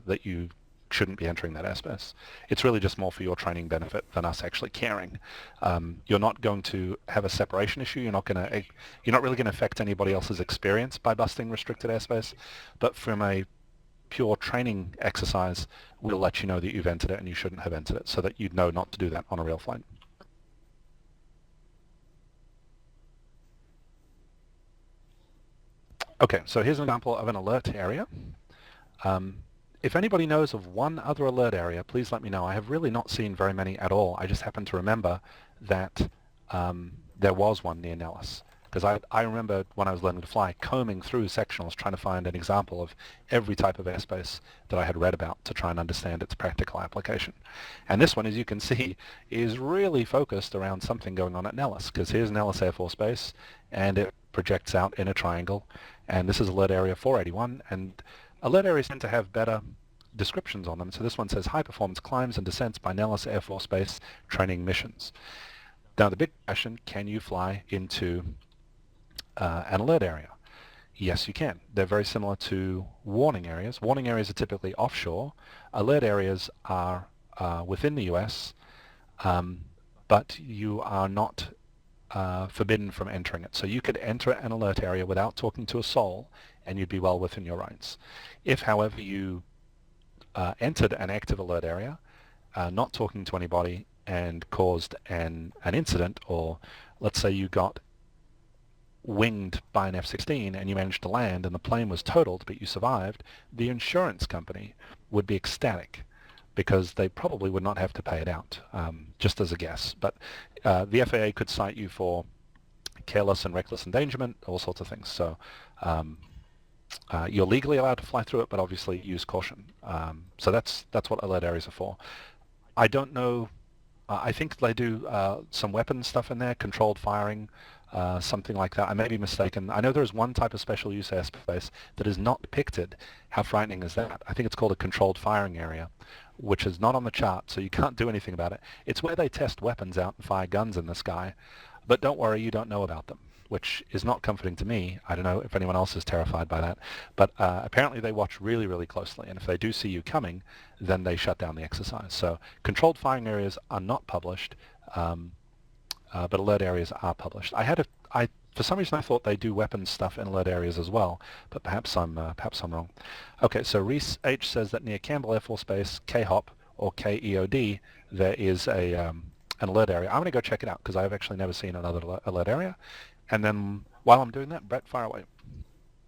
that you shouldn't be entering that airspace. It's really just more for your training benefit than us actually caring. You're not going to have a separation issue. You're not really going to affect anybody else's experience by busting restricted airspace. But from a pure training exercise, we'll let you know that you've entered it and you shouldn't have entered it, so that you'd know not to do that on a real flight. Okay, so here's an example of an alert area. If anybody knows of one other alert area, please let me know. I have really not seen very many at all. I just happen to remember that there was one near Nellis. because I remember when I was learning to fly, combing through sectionals trying to find an example of every type of airspace that I had read about to try and understand its practical application. And this one, as you can see, is really focused around something going on at Nellis, because here's Nellis Air Force Base, and it projects out in a triangle, and this is alert area 481, and alert areas tend to have better descriptions on them. So this one says high performance climbs and descents by Nellis Air Force Base training missions. Now the big question, can you fly into an alert area? Yes, you can. They're very similar to warning areas. Warning areas are typically offshore. Alert areas are within the US, but you are not forbidden from entering it. So you could enter an alert area without talking to a soul, and you'd be well within your rights. If, however, you entered an active alert area, not talking to anybody, and caused an incident, or let's say you got winged by an F-16 and you managed to land and the plane was totaled but you survived, the insurance company would be ecstatic because they probably would not have to pay it out, just as a guess. But the FAA could cite you for careless and reckless endangerment, all sorts of things. So you're legally allowed to fly through it, but obviously use caution. So that's what alert areas are for. I don't know. I think they do some weapons stuff in there, controlled firing, something like that. I may be mistaken. I know there is one type of special use airspace that is not depicted. How frightening is that? I think it's called a controlled firing area, which is not on the chart, so you can't do anything about it. It's where they test weapons out and fire guns in the sky. But don't worry, you don't know about them, which is not comforting to me. I don't know if anyone else is terrified by that. But apparently they watch really, really closely. And if they do see you coming, then they shut down the exercise. So controlled firing areas are not published, but alert areas are published. For some reason I thought they do weapons stuff in alert areas as well, but perhaps I'm wrong. Okay, so Reese H says that near Campbell Air Force Base, KHOP or KEOD, there is an alert area. I'm going to go check it out because I've actually never seen another alert area. And then while I'm doing that, Brett, fire away.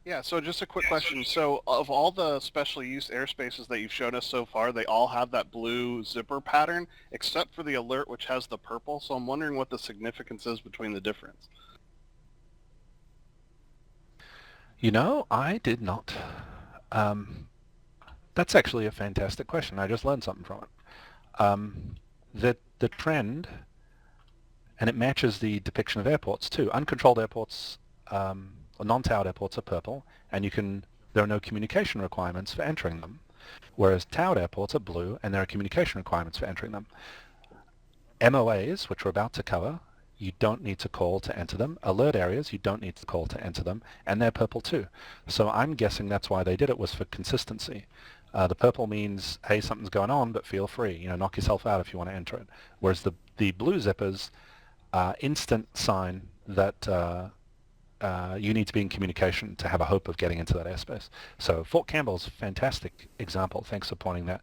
Yeah, so just a quick question. So of all the special use airspaces that you've shown us so far, they all have that blue zipper pattern, except for the alert, which has the purple. So I'm wondering what the significance is between the difference. You know, I did not. That's actually a fantastic question. I just learned something from it. The trend, and it matches the depiction of airports too. Uncontrolled airports, or non-towered airports are purple, and there are no communication requirements for entering them. Whereas towered airports are blue, and there are communication requirements for entering them. MOAs, which we're about to cover, you don't need to call to enter them. Alert areas, you don't need to call to enter them, and they're purple too. So I'm guessing that's why they did it, was for consistency. The purple means, hey, something's going on, but feel free. Knock yourself out if you want to enter it. Whereas the blue zippers, instant sign that you need to be in communication to have a hope of getting into that airspace. So Fort Campbell's a fantastic example. Thanks for pointing that.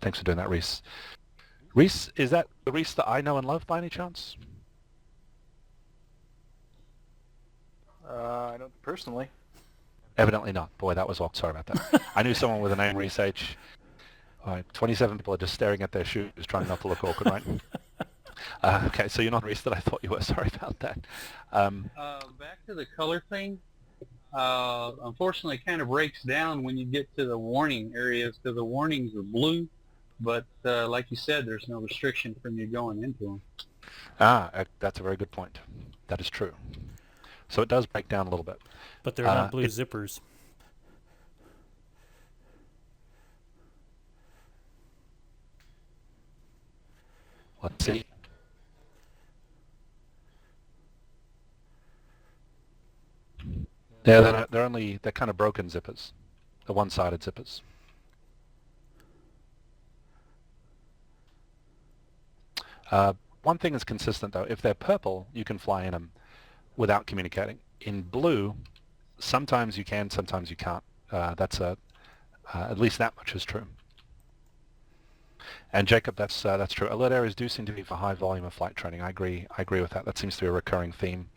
Thanks for doing that, Reese. Reese, is that the Reese that I know and love by any chance? I don't personally. Evidently not. Boy, that was awkward. Sorry about that. I knew someone with a name Reese H. All right, 27 people are just staring at their shoes, trying not to look awkward, right? Okay, so you're not Reese that I thought you were. Sorry about that. Back to the color thing. Unfortunately, it kind of breaks down when you get to the warning areas, because the warnings are blue, but like you said, there's no restriction from you going into them. That's a very good point. That is true. So it does break down a little bit. But they're not blue zippers. Let's see. Yeah, they're kind of broken zippers. The one-sided zippers. One thing is consistent though. If they're purple, you can fly in them without communicating. In blue, sometimes you can, sometimes you can't. At least that much is true. And Jacob, that's true. Alert areas do seem to be for high volume of flight training. I agree with that. That seems to be a recurring theme.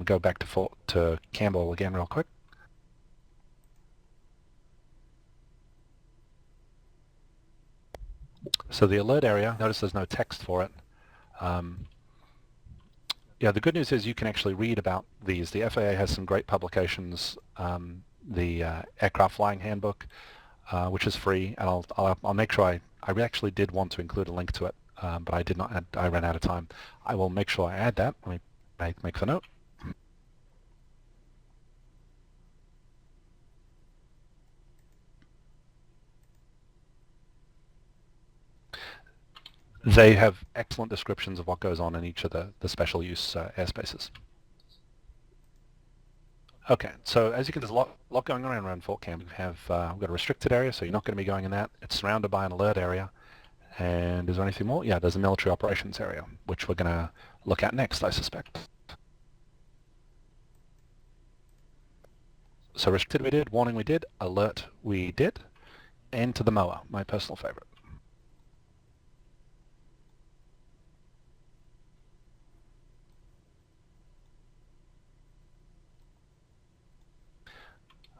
Go back to Campbell again real quick. So the alert area, notice there's no text for it. Yeah, the good news is you can actually read about these. The FAA has some great publications. The Aircraft Flying Handbook, which is free, and I'll make sure I actually did want to include a link to it, but I did not. I ran out of time. I will make sure I add that. Let me make the note. They have excellent descriptions of what goes on in each of the special use airspaces. Okay, so as you can, there's a lot going on around Fort Camp. We've got a restricted area, so you're not going to be going in that. It's surrounded by an alert area. And is there anything more? Yeah, there's a military operations area, which we're going to look at next, I suspect. So restricted we did, warning we did, alert we did, and to the MOA, my personal favorite.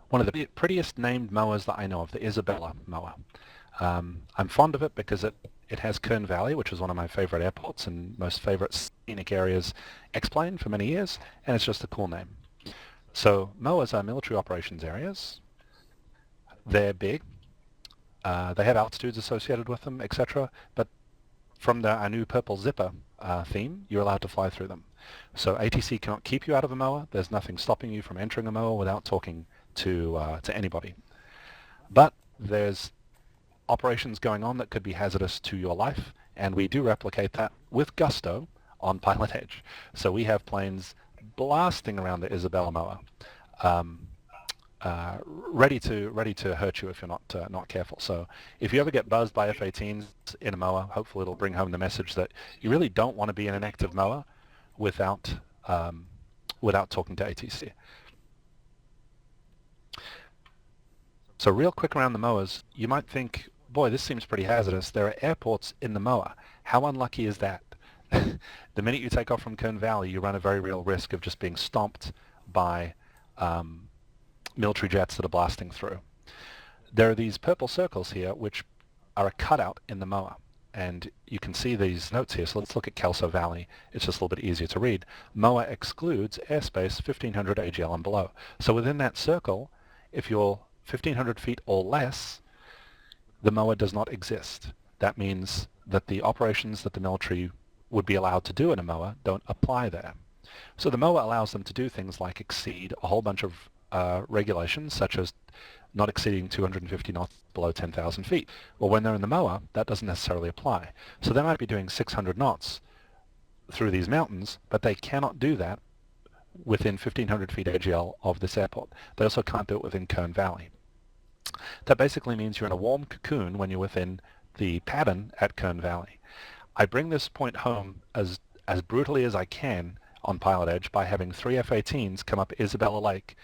One of the prettiest named MOAs that I know of, the Isabella MOA. I'm fond of it because it has Kern Valley, which is one of my favorite airports and most favorite scenic areas explained for many years, and it's just a cool name. So MOAs are military operations areas. They're big. They have altitudes associated with them, etc. But from our new purple zipper theme, you're allowed to fly through them. So ATC cannot keep you out of a MOA. There's nothing stopping you from entering a MOA without talking to anybody. But there's operations going on that could be hazardous to your life, and we do replicate that with gusto on PilotEdge. So we have planes blasting around the Isabella MOA, ready to hurt you if you're not careful. So if you ever get buzzed by F-18s in a MOA, hopefully it'll bring home the message that you really don't want to be in an active MOA without talking to ATC. So real quick around the MOAs, you might think, boy, this seems pretty hazardous. There are airports in the MOA. How unlucky is that? The minute you take off from Kern Valley, you run a very real risk of just being stomped by military jets that are blasting through. There are these purple circles here, which are a cutout in the MOA. And you can see these notes here. So let's look at Kelso Valley. It's just a little bit easier to read. MOA excludes airspace 1500 AGL and below. So within that circle, if you're 1500 feet or less, the MOA does not exist. That means that the operations that the military would be allowed to do in a MOA don't apply there. So the MOA allows them to do things like exceed a whole bunch of regulations, such as not exceeding 250 knots below 10,000 feet. Well, when they're in the MOA, that doesn't necessarily apply. So they might be doing 600 knots through these mountains, but they cannot do that within 1500 feet AGL of this airport. They also can't do it within Kern Valley. That basically means you're in a warm cocoon when you're within the pattern at Kern Valley. I bring this point home as brutally as I can on PilotEdge by having 3 F-18s come up Isabella Lake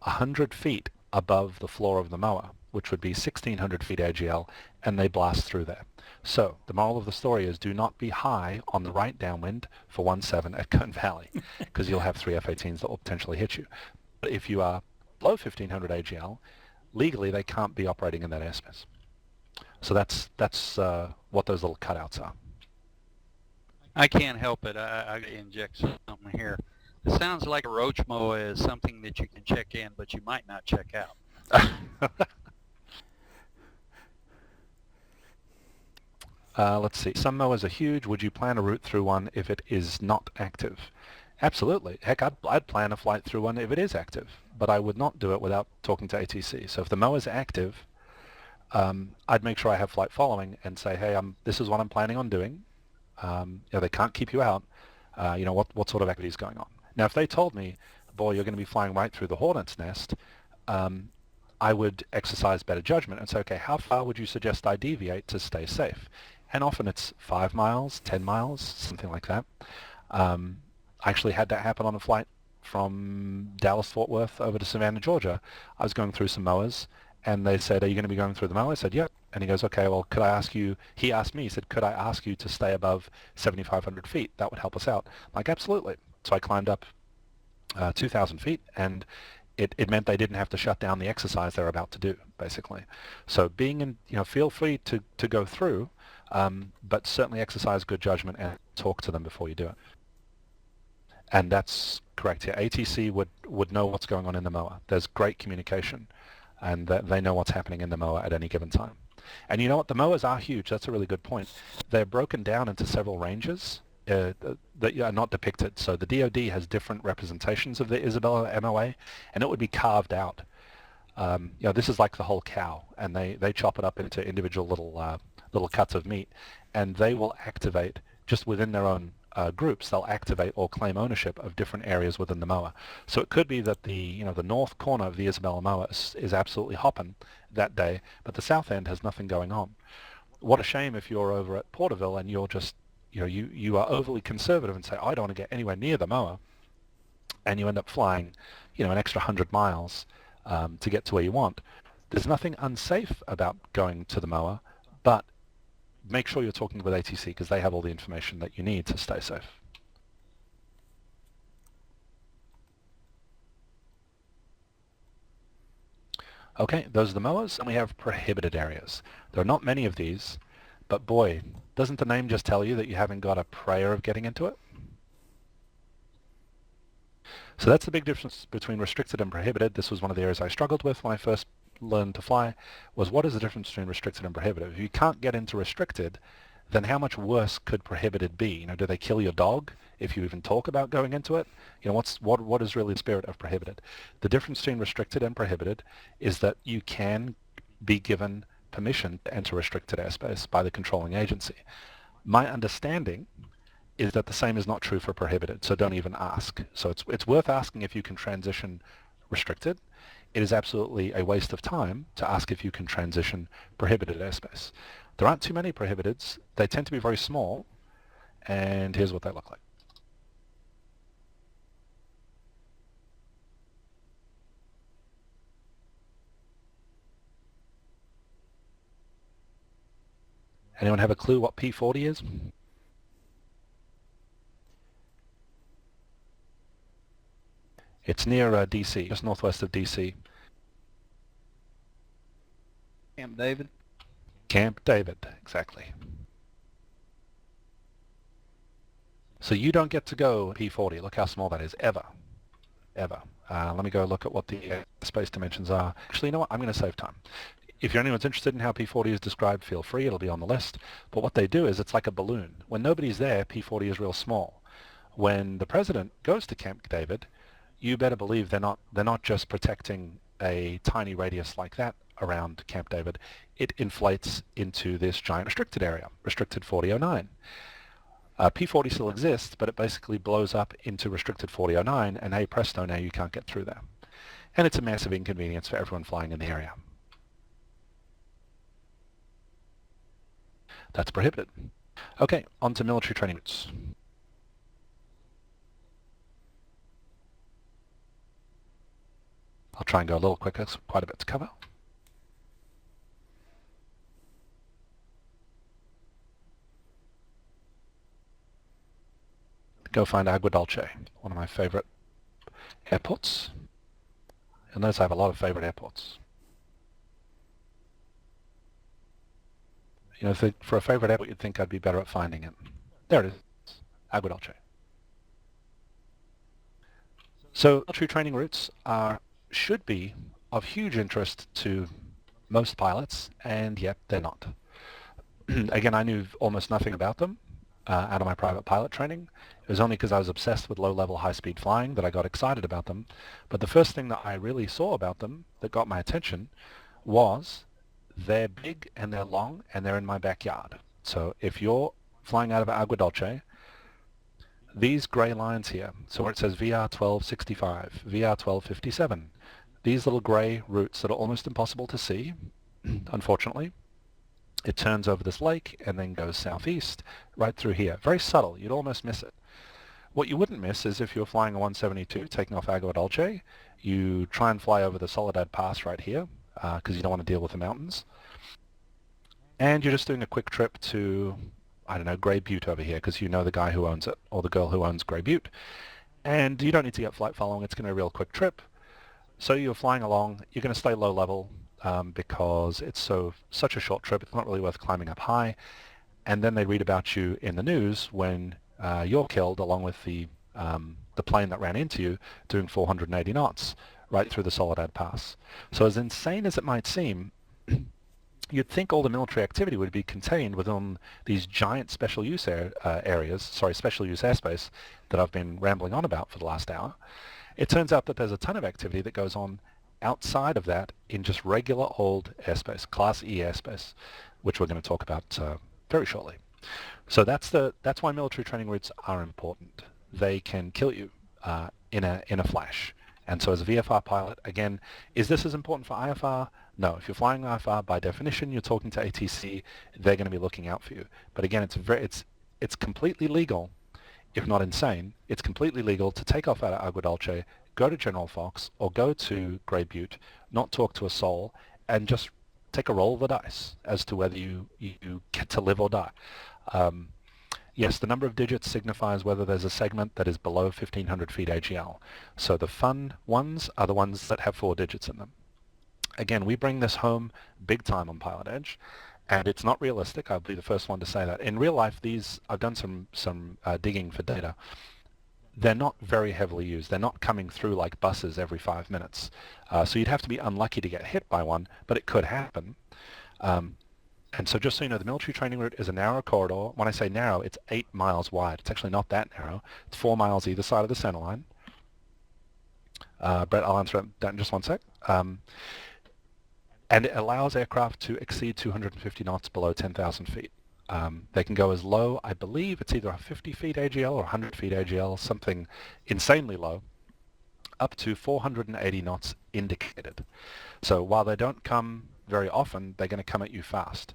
100 feet above the floor of the MOA, which would be 1600 feet AGL, and they blast through there. So the moral of the story is do not be high on the right downwind for 17 at Kern Valley, because you'll have 3 F-18s that will potentially hit you. But if you are below 1500 AGL, legally they can't be operating in that airspace. So that's what those little cutouts are. I can't help it. I inject something here. It sounds like a roach MOA is something that you can check in, but you might not check out. Let's see. Some MOAs are huge. Would you plan a route through one if it is not active? Absolutely. Heck, I'd plan a flight through one if it is active, but I would not do it without talking to ATC. So if the MOA is active, I'd make sure I have flight following and say, hey, this is what I'm planning on doing. They can't keep you out. What sort of activity is going on? Now, if they told me, boy, you're going to be flying right through the hornet's nest, I would exercise better judgment and say, okay, how far would you suggest I deviate to stay safe? And often it's 5 miles, 10 miles, something like that. I actually had that happen on a flight from Dallas-Fort Worth over to Savannah, Georgia. I was going through some MOAs, and they said, are you going to be going through the MOA? I said, yep. And he goes, okay, well, could I ask you, he asked me, he said, could I ask you to stay above 7,500 feet? That would help us out. I'm like, absolutely. So I climbed up 2,000 feet, and it meant they didn't have to shut down the exercise they were about to do, basically. So being in, feel free to go through, but certainly exercise good judgment and talk to them before you do it. And that's correct here. ATC would know what's going on in the MOA. There's great communication, and they know what's happening in the MOA at any given time. And you know what? The MOAs are huge. That's a really good point. They're broken down into several ranges that are not depicted. So the DoD has different representations of the Isabella MOA, and it would be carved out. This is like the whole cow, and they chop it up into individual little cuts of meat, and they will activate just within their own groups. They'll activate or claim ownership of different areas within the MOA. So it could be that the north corner of the Isabella MOA is absolutely hopping that day, but the south end has nothing going on. What a shame if you're over at Porterville and you're just you are overly conservative and say, I don't want to get anywhere near the MOA, and you end up flying an extra 100 miles to get to where you want. There's nothing unsafe about going to the MOA, but make sure you're talking with ATC because they have all the information that you need to stay safe. Okay, those are the MOAs, and we have prohibited areas. There are not many of these, but boy, doesn't the name just tell you that you haven't got a prayer of getting into it? So that's the big difference between restricted and prohibited. This was one of the areas I struggled with when I first learned to fly, was what is the difference between restricted and prohibited? If you can't get into restricted, then how much worse could prohibited be? Do they kill your dog if you even talk about going into it? What is really the spirit of prohibited? The difference between restricted and prohibited is that you can be given permission to enter restricted airspace by the controlling agency. My understanding is that the same is not true for prohibited, so don't even ask. So it's worth asking if you can transition restricted. It is absolutely a waste of time to ask if you can transition prohibited airspace. There aren't too many prohibiteds. They tend to be very small, and here's what they look like. Anyone have a clue what P40 is? It's near DC, just northwest of DC. Camp David? Camp David, exactly. So you don't get to go P40. Look how small that is, ever. Let me go look at what the space dimensions are. Actually, you know what? I'm going to save time. If anyone's interested in how P40 is described, feel free. It'll be on the list. But what they do is it's like a balloon. When nobody's there, P40 is real small. When the president goes to Camp David, you better believe they're not just protecting a tiny radius like that around Camp David. It inflates into this giant restricted area, restricted 4009. P40 still exists, but it basically blows up into restricted 4009, and hey presto, now you can't get through there. And it's a massive inconvenience for everyone flying in the area. That's prohibited. Okay, on to military training routes. I'll try and go a little quicker, so quite a bit to cover. Go find Agua Dulce, one of my favorite airports. And notice I have a lot of favorite airports. For a favorite airport, you'd think I'd be better at finding it. There it is, Agua Dulce. So military training routes should be of huge interest to most pilots, and yet they're not. Again, I knew almost nothing about them out of my private pilot training. It was only because I was obsessed with low-level high-speed flying that I got excited about them. But the first thing that I really saw about them that got my attention was they're big and they're long and they're in my backyard. So if you're flying out of Agua Dulce, these gray lines here, so where it says VR 1265, VR 1257, these little gray routes that are almost impossible to see, unfortunately, it turns over this lake and then goes southeast right through here. Very subtle. You'd almost miss it. What you wouldn't miss is if you're flying a 172 taking off Agua Dulce, you try and fly over the Soledad Pass right here because you don't want to deal with the mountains. And you're just doing a quick trip to, I don't know, Grey Butte over here because you know the guy who owns it or the girl who owns Grey Butte. And you don't need to get flight following. It's going to be a real quick trip. So you're flying along. You're going to stay low level because it's such a short trip. It's not really worth climbing up high. And then they read about you in the news when you're killed along with the the plane that ran into you doing 480 knots right through the Soledad Pass. So as insane as it might seem, you'd think all the military activity would be contained within these giant special use special use airspace that I've been rambling on about for the last hour. It turns out that there's a ton of activity that goes on outside of that in just regular old airspace, Class E airspace, which we're going to talk about very shortly. So that's why military training routes are important. They can kill you in a flash. And so as a VFR pilot, again, is this as important for IFR? No. If you're flying IFR, by definition, you're talking to ATC. They're going to be looking out for you. But again, it's completely legal, if not insane. It's completely legal to take off out of Agua Dulce, go to General Fox, or go to Grey Butte, not talk to a soul, and just take a roll of the dice as to whether you get to live or die. Yes, the number of digits signifies whether there's a segment that is below 1,500 feet AGL. So the fun ones are the ones that have 4 digits in them. Again, we bring this home big time on PilotEdge, and it's not realistic. I'll be the first one to say that. In real life, I've done some digging for data. They're not very heavily used. They're not coming through like buses every 5 minutes. So you'd have to be unlucky to get hit by one, but it could happen. And so just so you know, the military training route is a narrow corridor. When I say narrow, it's 8 miles wide. It's actually not that narrow. It's 4 miles either side of the center line. Brett, I'll answer that in just one sec. And it allows aircraft to exceed 250 knots below 10,000 feet. They can go as low, I believe it's either 50 feet AGL or 100 feet AGL, something insanely low, up to 480 knots indicated. So while they don't come very often, they're going to come at you fast.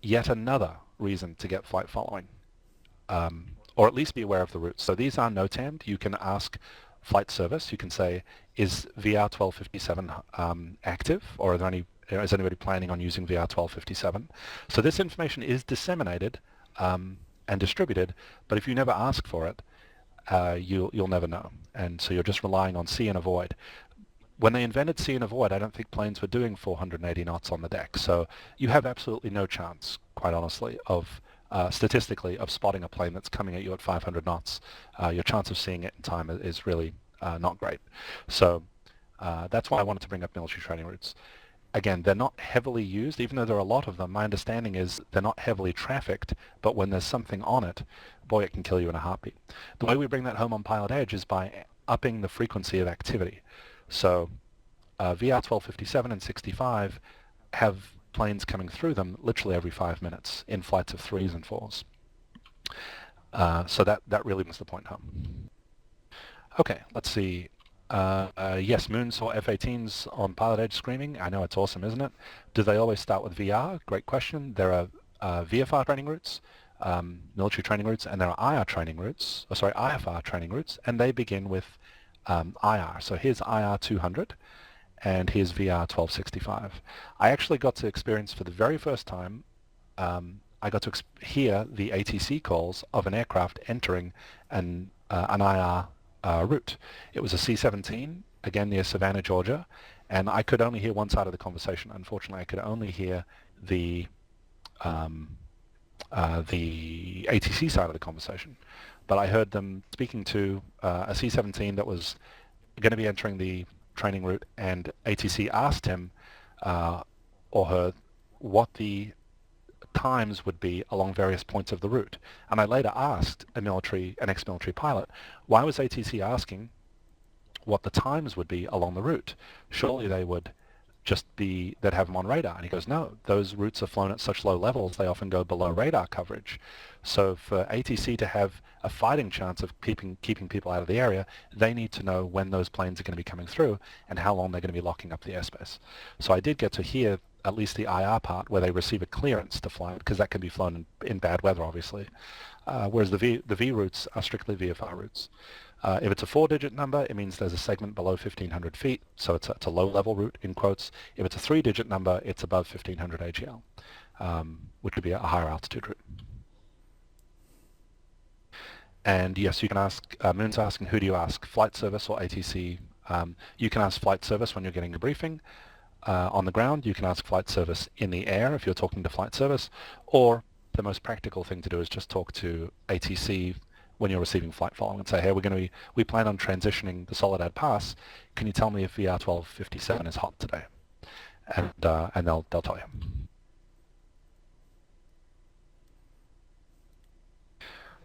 Yet another reason to get flight following, or at least be aware of the routes. So these are NOTAM'd. You can ask flight service. You can say, is VR 1257 active, or is anybody planning on using VR 1257? So this information is disseminated and distributed, but if you never ask for it, you'll never know. And so you're just relying on see and avoid. When they invented see and avoid, I don't think planes were doing 480 knots on the deck. So you have absolutely no chance, quite honestly, of statistically, of spotting a plane that's coming at you at 500 knots. Your chance of seeing it in time is really not great. So that's why I wanted to bring up military training routes. Again, they're not heavily used, even though there are a lot of them. My understanding is they're not heavily trafficked, but when there's something on it, boy, it can kill you in a heartbeat. The way we bring that home on PilotEdge is by upping the frequency of activity. So VR 1257 and 65 have planes coming through them literally every 5 minutes in flights of 3s and 4s. So that really brings the point home. Okay, let's see. Yes, Moon saw F-18s on PilotEdge screaming. I know, it's awesome, isn't it? Do they always start with VR? Great question. There are VFR training routes, military training routes, and there are IR training routes, IFR training routes, and they begin with IR. So here's IR 200, and here's VR 1265. I actually got to experience for the very first time, I got to hear the ATC calls of an aircraft entering an IR route. It was a C-17, again near Savannah, Georgia, and I could only hear one side of the conversation. Unfortunately, I could only hear the ATC side of the conversation. But I heard them speaking to a C-17 that was going to be entering the training route, and ATC asked him or her what the times would be along various points of the route. And I later asked an ex-military pilot, why was ATC asking what the times would be along the route? Surely they would just they'd have them on radar. And he goes, no, those routes are flown at such low levels, they often go below radar coverage. So for ATC to have a fighting chance of keeping people out of the area, they need to know when those planes are going to be coming through and how long they're going to be locking up the airspace. So I did get to hear at least the IR part where they receive a clearance to fly, because that can be flown in bad weather, obviously. Whereas the V routes are strictly VFR routes. If it's a 4-digit number, it means there's a segment below 1,500 feet, so it's a low-level route, in quotes. If it's a 3-digit number, it's above 1,500 AGL, which would be a higher altitude route. And yes, you can ask, Moon's asking, who do you ask, flight service or ATC? You can ask flight service when you're getting a briefing on the ground. You can ask flight service in the air if you're talking to flight service, or the most practical thing to do is just talk to ATC when you're receiving flight following and say, hey, we plan on transitioning the Soledad Pass. Can you tell me if VR 1257 is hot today? And they'll tell you.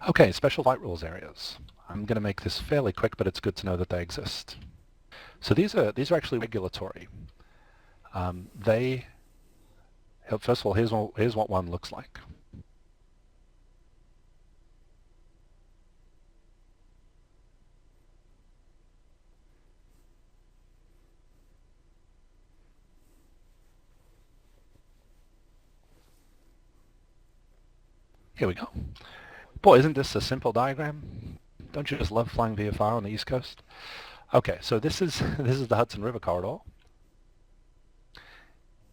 Okay, special flight rules areas. I'm going to make this fairly quick, but it's good to know that they exist. So these are actually regulatory. First of all, here's what one looks like. Here we go. Boy, isn't this a simple diagram? Don't you just love flying VFR on the East Coast? Okay, so this is the Hudson River corridor.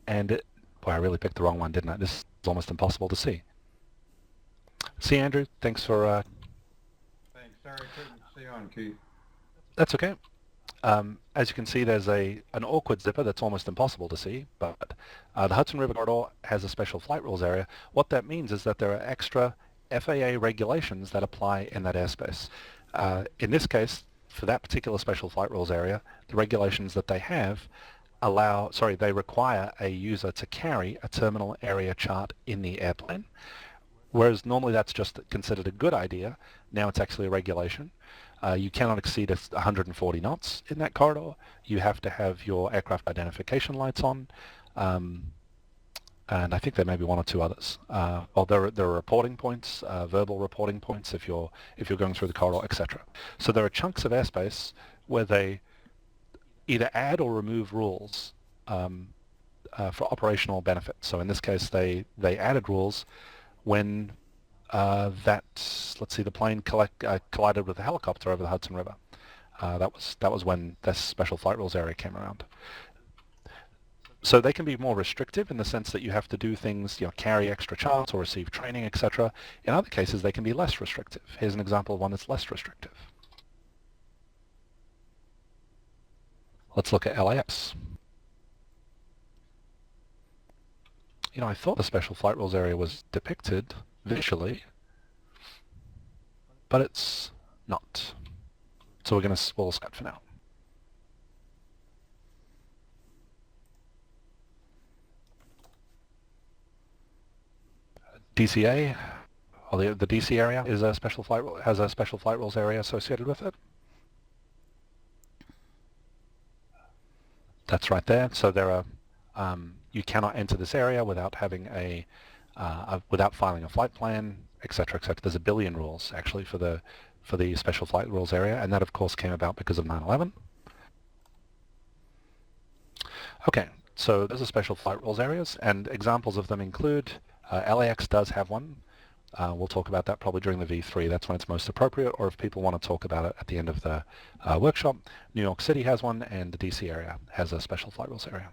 And boy, I really picked the wrong one, didn't I? This is almost impossible to see. See, Andrew, thanks for... Thanks. Sorry I couldn't stay on, Keith. That's okay. As you can see, there's an awkward zipper that's almost impossible to see, but the Hudson River corridor has a special flight rules area. What that means is that there are extra FAA regulations that apply in that airspace. In this case, for that particular special flight rules area, the regulations that they have they require a user to carry a terminal area chart in the airplane, whereas normally that's just considered a good idea. Now it's actually a regulation. You cannot exceed 140 knots in that corridor. You have to have your aircraft identification lights on, and I think there may be one or two others. There are reporting points, verbal reporting points if you're going through the corridor, etc. So there are chunks of airspace where they either add or remove rules for operational benefit. So in this case, they added rules when the plane collided with a helicopter over the Hudson River. That was when this special flight rules area came around. So they can be more restrictive in the sense that you have to do things, carry extra charts or receive training, etc. In other cases, they can be less restrictive. Here's an example of one that's less restrictive. Let's look at LAX. I thought the special flight rules area was depicted visually, but it's not. So we'll scout for now. DCA, or the DC area has a special flight rules area associated with it. That's right there. So there are you cannot enter this area without having without filing a flight plan, etc., etc. There's a billion rules actually for the special flight rules area, and that of course came about because of 9/11. Okay, so those are special flight rules areas, and examples of them include LAX does have one. We'll talk about that probably during the V3. That's when it's most appropriate, or if people want to talk about it at the end of the workshop. New York City has one, and the DC area has a special flight rules area.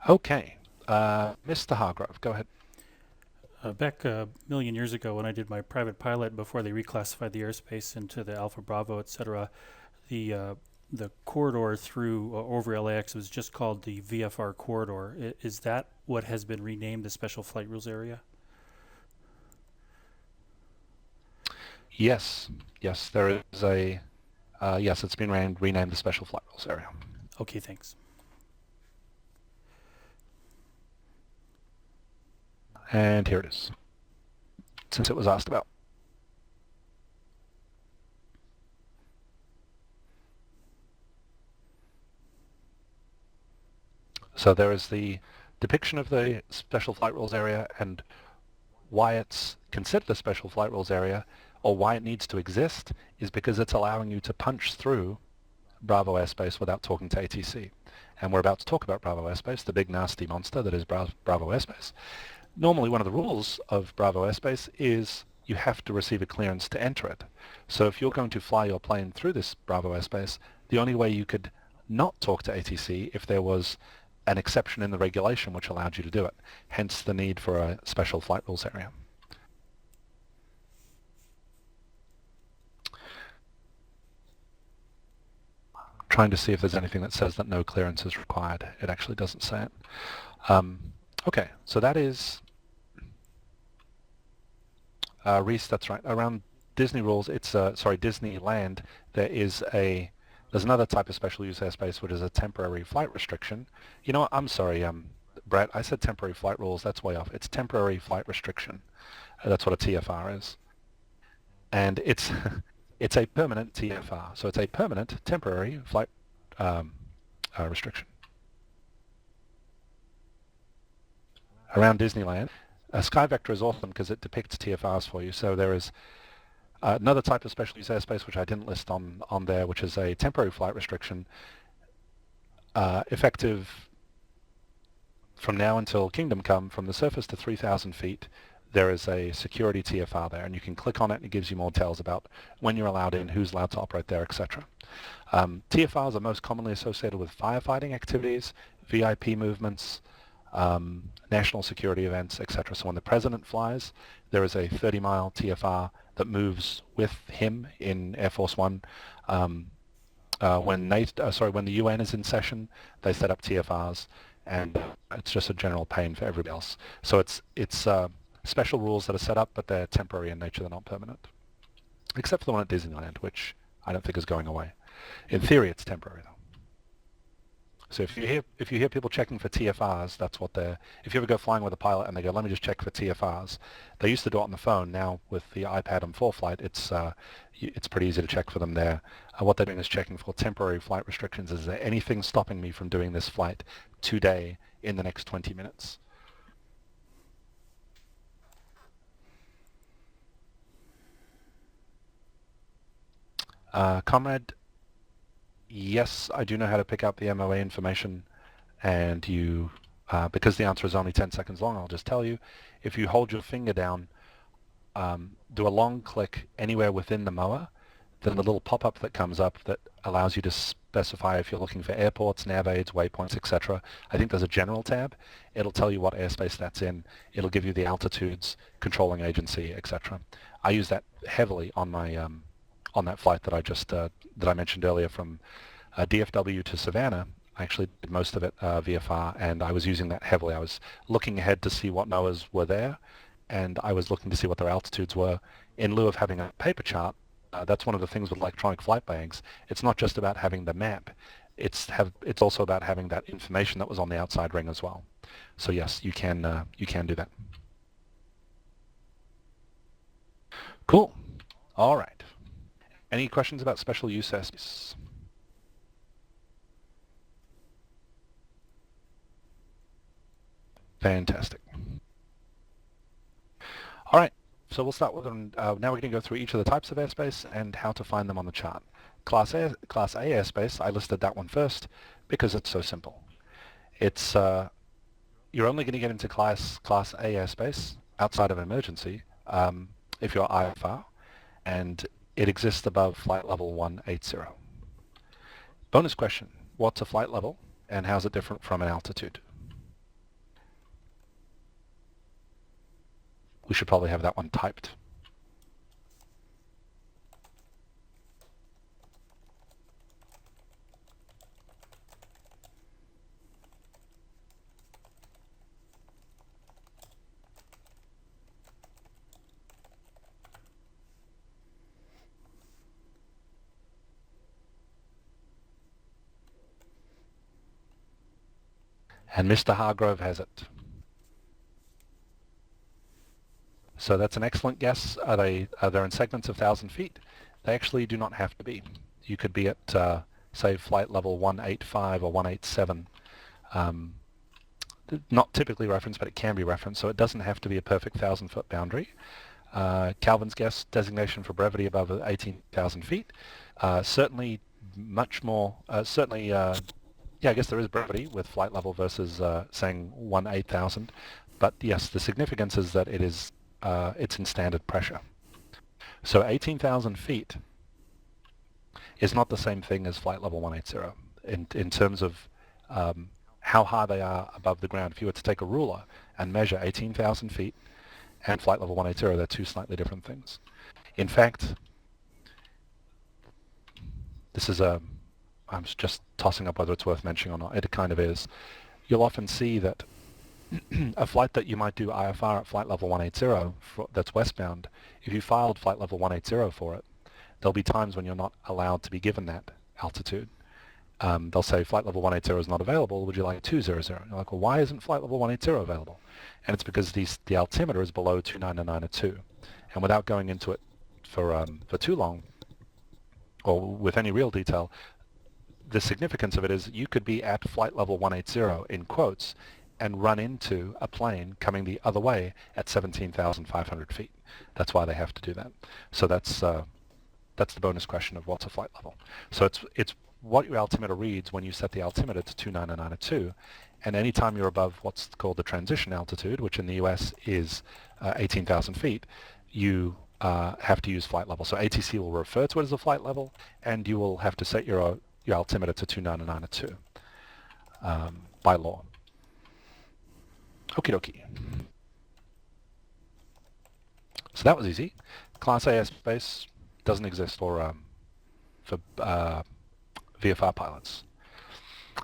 Okay, Mr. Hargrove, go ahead. Back a million years ago when I did my private pilot, before they reclassified the airspace into the Alpha Bravo, etc., the corridor through over LAX was just called the VFR corridor. Is that what has been renamed the Special Flight Rules Area? Yes, there is a yes, it's been renamed the Special Flight Rules Area. Okay, thanks. And here it is, since it was asked about. So there is the depiction of the Special Flight Rules Area and why it's considered a Special Flight Rules Area, or why it needs to exist, is because it's allowing you to punch through Bravo airspace without talking to ATC. And we're about to talk about Bravo airspace, the big nasty monster that is Bravo airspace. Normally one of the rules of Bravo airspace is you have to receive a clearance to enter it. So if you're going to fly your plane through this Bravo airspace, the only way you could not talk to ATC if there was an exception in the regulation which allowed you to do it, hence the need for a Special Flight Rules Area. Trying to see if there's anything that says that no clearance is required. It actually doesn't say it. Okay, so that is Reese, that's right, around Disney rules, it's Disneyland. There's another type of special use airspace, which is a temporary flight restriction. You know what? I'm sorry, Brett. I said temporary flight rules. That's way off. It's temporary flight restriction. That's what a TFR is, and it's it's a permanent TFR. So it's a permanent temporary flight restriction around Disneyland. SkyVector is awesome because it depicts TFRs for you. So there is another type of special use airspace which I didn't list on there, which is a temporary flight restriction, effective from now until Kingdom Come. From the surface to 3,000 feet, there is a security TFR there, and you can click on it and it gives you more details about when you're allowed in, who's allowed to operate there, etc. TFRs are most commonly associated with firefighting activities, VIP movements, national security events, etc. So when the president flies, there is a 30-mile TFR that moves with him in Air Force One. When the UN is in session, they set up TFRs, and it's just a general pain for everybody else. So it's special rules that are set up, but they're temporary in nature; they're not permanent, except for the one at Disneyland, which I don't think is going away. In theory, it's temporary though. So if you hear people checking for TFRs, that's what they're. If you ever go flying with a pilot and they go, "Let me just check for TFRs," they used to do it on the phone. Now with the iPad and ForeFlight, it's pretty easy to check for them there. What they're doing is checking for temporary flight restrictions. Is there anything stopping me from doing this flight today in the next 20 minutes? Comrade, yes, I do know how to pick up the MOA information, and because the answer is only 10 seconds long, I'll just tell you. If you hold your finger down, do a long click anywhere within the MOA, then the little pop-up that comes up that allows you to specify if you're looking for airports, nav aids, waypoints, etc. I think there's a general tab. It'll tell you what airspace that's in. It'll give you the altitudes, controlling agency, etc. I use that heavily on my on that flight that I mentioned earlier from DFW to Savannah. I actually did most of it VFR, and I was using that heavily. I was looking ahead to see what NOAAs were there, and I was looking to see what their altitudes were. In lieu of having a paper chart, that's one of the things with electronic flight bags. It's not just about having the map. It's also about having that information that was on the outside ring as well. So yes, you can do that. Cool. All right. Any questions about special use airspace? Fantastic. All right, so we'll start with them. Now we're going to go through each of the types of airspace and how to find them on the chart. Class A airspace, I listed that one first because it's so simple. It's you're only going to get into Class A airspace outside of emergency if you're IFR, and it exists above flight level 180. Bonus question, what's a flight level and how's it different from an altitude? We should probably have that one typed. And Mr. Hargrove has it. So that's an excellent guess. Are they in segments of 1,000 feet? They actually do not have to be. You could be at, say, flight level 185 or 187. Not typically referenced, but it can be referenced, so it doesn't have to be a perfect 1,000-foot boundary. Calvin's guess, designation for brevity above 18,000 feet. Certainly much more, yeah, I guess there is brevity with flight level versus saying 8,000. But yes, the significance is that it's in standard pressure. So 18,000 feet is not the same thing as flight level 180 in terms of how high they are above the ground. If you were to take a ruler and measure 18,000 feet and flight level 180, they're two slightly different things. In fact, this is I'm just tossing up whether it's worth mentioning or not. It kind of is. You'll often see that a flight that you might do IFR at flight level 180 that's westbound, if you filed flight level 180 for it, there'll be times when you're not allowed to be given that altitude. They'll say flight level 180 is not available, would you like 200? You're like, well, why isn't flight level 180 available? And it's because the altimeter is below 29902. And without going into it for too long, or with any real detail, the significance of it is you could be at flight level 180 in quotes and run into a plane coming the other way at 17,500 feet. That's why they have to do that. So that's the bonus question of what's a flight level. So it's what your altimeter reads when you set the altimeter to 29902, and anytime you're above what's called the transition altitude, which in the US is 18,000 feet, you have to use flight level. So ATC will refer to it as a flight level, and you will have to set your altimeter to 29902 by law. Okie dokie. So that was easy. Class A airspace doesn't exist for VFR pilots.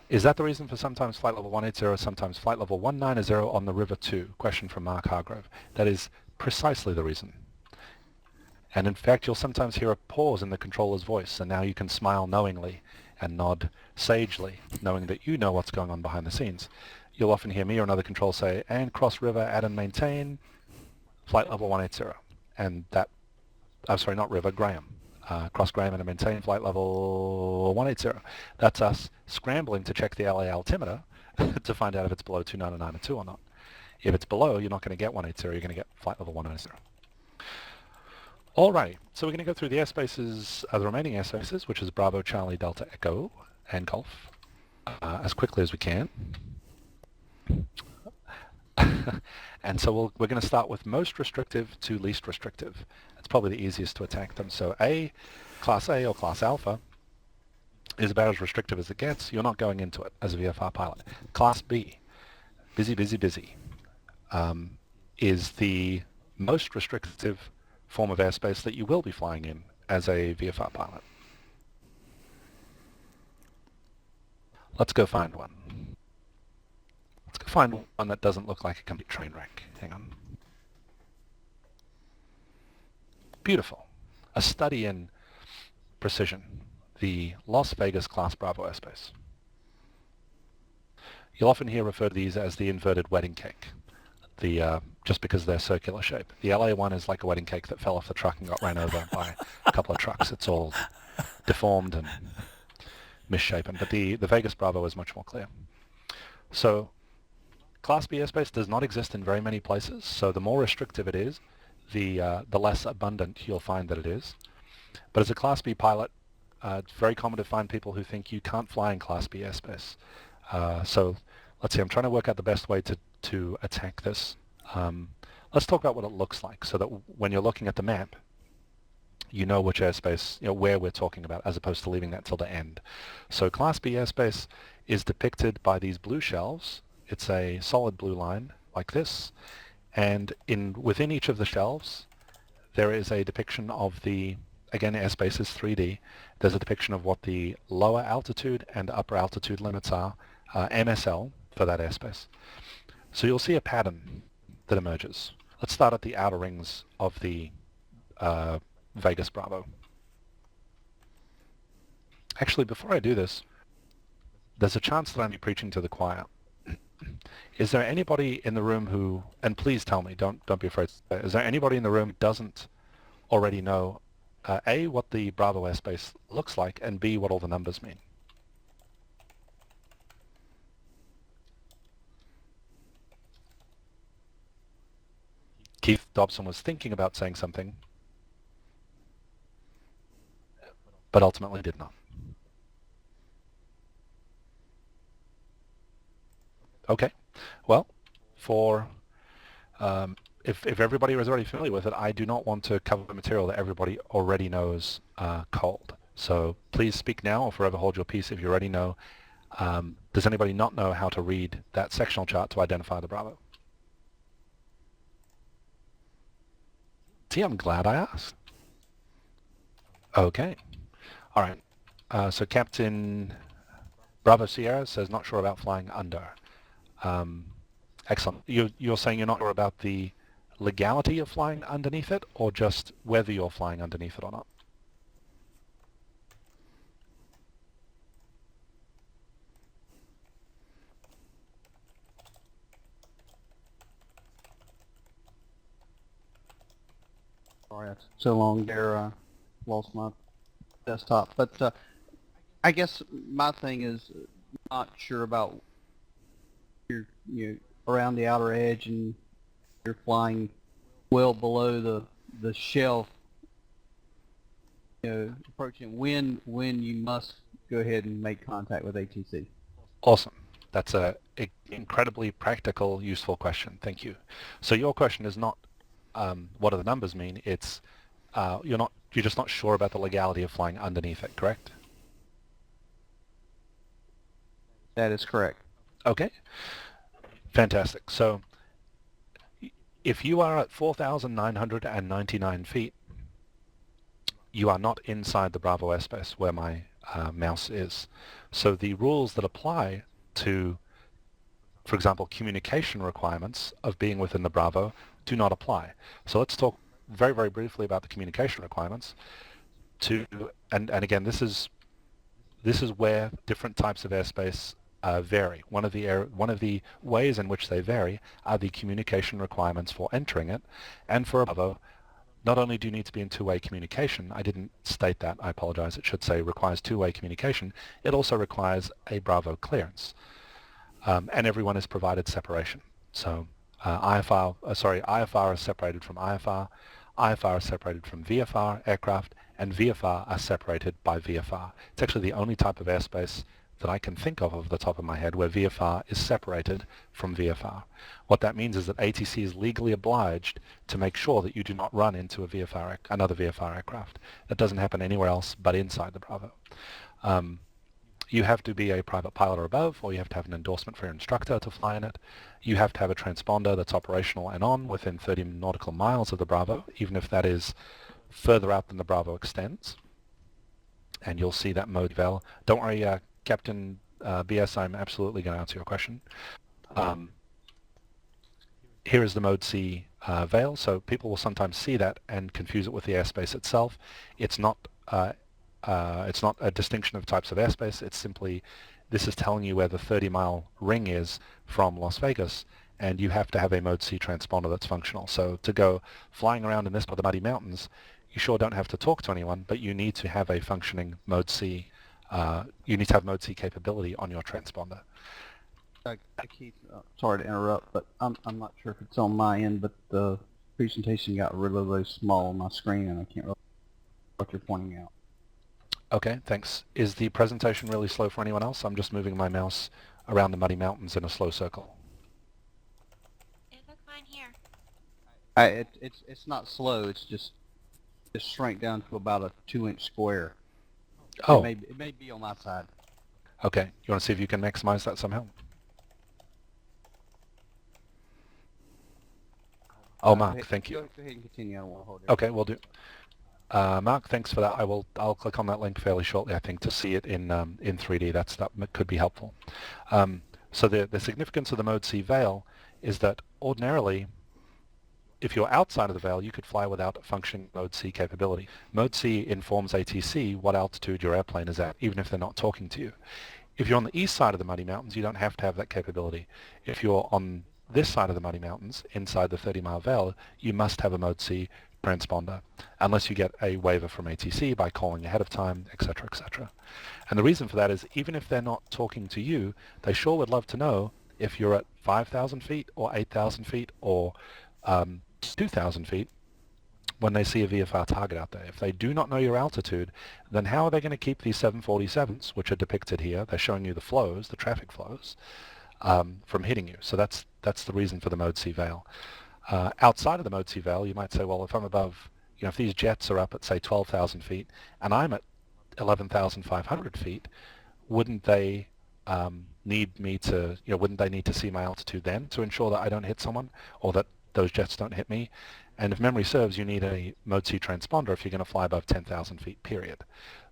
Is that the reason for sometimes flight level 180, sometimes flight level 190 on the River 2? Question from Mark Hargrove. That is precisely the reason. And in fact, you'll sometimes hear a pause in the controller's voice, and now you can smile knowingly and nod sagely, knowing that you know what's going on behind the scenes. You'll often hear me or another control say, and cross river, add and maintain, flight level 180. And that, I'm sorry, not river, Graham. Cross Graham and maintain flight level 180. That's us scrambling to check the LA altimeter to find out if it's below 29902 or not. If it's below, you're not going to get 180, you're going to get flight level 190. Alright, so we're going to go through the airspaces, the remaining airspaces, which is Bravo, Charlie, Delta, Echo, and Golf, as quickly as we can. And so we're going to start with most restrictive to least restrictive. It's probably the easiest to attack them. So Class A or Class Alpha is about as restrictive as it gets. You're not going into it as a VFR pilot. Class B, busy, is the most restrictive form of airspace that you will be flying in as a VFR pilot. Let's go find one. Let's go find one that doesn't look like a complete train wreck. Hang on. Beautiful. A study in precision. The Las Vegas Class Bravo airspace. You'll often hear referred to these as the inverted wedding cake. Just because they're circular shape. The LA one is like a wedding cake that fell off the truck and got ran over by a couple of trucks. It's all deformed and misshapen. But the Vegas Bravo is much more clear. So Class B airspace does not exist in very many places. So the more restrictive it is, the less abundant you'll find that it is. But as a Class B pilot, it's very common to find people who think you can't fly in Class B airspace. So let's see, I'm trying to work out the best way to attack this. Let's talk about what it looks like so that when you're looking at the map, you know which airspace, where we're talking about, as opposed to leaving that till the end. So Class B airspace is depicted by these blue shelves. It's a solid blue line like this, and within each of the shelves, there is a depiction of again, airspace is 3D. There's a depiction of what the lower altitude and upper altitude limits are, MSL for that airspace. So you'll see a pattern that emerges. Let's start at the outer rings of the Vegas Bravo. Actually, before I do this, there's a chance that I'm preaching to the choir. Is there anybody in the room who, and please tell me, don't be afraid, is there anybody in the room who doesn't already know, A, what the Bravo airspace looks like, and B, what all the numbers mean? Keith Dobson was thinking about saying something, but ultimately did not. Okay, well, if everybody is already familiar with it, I do not want to cover material that everybody already knows cold. So please speak now or forever hold your peace if you already know. Does anybody not know how to read that sectional chart to identify the Bravo? See, I'm glad I asked. Okay. All right. So Captain Bravo Sierra says not sure about flying under. Excellent. You're saying you're not sure about the legality of flying underneath it, or just whether you're flying underneath it or not? Sorry, it's so long there, lost my desktop. But I guess my thing is not sure about you're around the outer edge and you're flying well below the shelf, approaching when you must go ahead and make contact with ATC. Awesome. That's a incredibly practical, useful question. Thank you. So your question is not what do the numbers mean? It's you're just not sure about the legality of flying underneath it, correct? That is correct. Okay. Fantastic. So if you are at 4,999 feet, you are not inside the Bravo airspace where my mouse is. So the rules that apply to, for example, communication requirements of being within the Bravo do not apply. So let's talk very, very briefly about the communication requirements. And again, this is where different types of airspace vary. One of the ways in which they vary are the communication requirements for entering it, and for a Bravo. Not only do you need to be in two-way communication, I didn't state that, I apologize, it should say requires two-way communication, it also requires a Bravo clearance. And everyone is provided separation. So IFR is separated from IFR, IFR is separated from VFR aircraft, and VFR are separated by VFR. It's actually the only type of airspace that I can think of the top of my head where VFR is separated from VFR. What that means is that ATC is legally obliged to make sure that you do not run into another VFR aircraft. That doesn't happen anywhere else but inside the Bravo. You have to be a private pilot or above, or you have to have an endorsement for your instructor to fly in it. You have to have a transponder that's operational and on within 30 nautical miles of the Bravo, even if that is further out than the Bravo extends. And you'll see that mode val. Don't worry, Captain BS, I'm absolutely going to answer your question. Here is the Mode C veil, so people will sometimes see that and confuse it with the airspace itself. It's not a distinction of types of airspace. It's simply, this is telling you where the 30-mile ring is from Las Vegas, and you have to have a Mode C transponder that's functional. So to go flying around in this part of the Muddy Mountains, you sure don't have to talk to anyone, but you need to have a functioning Mode C. You need to have Mode C capability on your transponder. Keith, sorry to interrupt, but I'm not sure if it's on my end, but the presentation got really small on my screen, and I can't really what you're pointing out. Okay, thanks. Is the presentation really slow for anyone else? I'm just moving my mouse around the Muddy Mountains in a slow circle. It looks fine here. It's not slow. It's just shrank down to about a 2-inch square. Oh. It may be on my side. Okay. You want to see if you can maximize that somehow? Oh, Mark, thank you. Go ahead and continue. I don't want to hold it. Okay, we'll do. Mark, thanks for that. I'll click on that link fairly shortly, I think, to see it in 3D. That could be helpful. So the significance of the Mode C veil is that ordinarily, if you're outside of the veil, you could fly without functioning Mode C capability. Mode C informs ATC what altitude your airplane is at, even if they're not talking to you. If you're on the east side of the Muddy Mountains, you don't have to have that capability. If you're on this side of the Muddy Mountains, inside the 30-mile veil, you must have a Mode C transponder, unless you get a waiver from ATC by calling ahead of time, etc., etc. And the reason for that is even if they're not talking to you, they sure would love to know if you're at 5,000 feet or 8,000 feet or 2,000 feet when they see a VFR target out there. If they do not know your altitude, then how are they going to keep these 747s, which are depicted here, they're showing you the flows, the traffic flows, from hitting you? So that's the reason for the Mode C veil. Outside of the Mode C veil, you might say, well, if I'm above, if these jets are up at, say, 12,000 feet, and I'm at 11,500 feet, wouldn't they need me to, wouldn't they need to see my altitude then to ensure that I don't hit someone, or that those jets don't hit me? And if memory serves, you need a Mode C transponder if you're going to fly above 10,000 feet, period.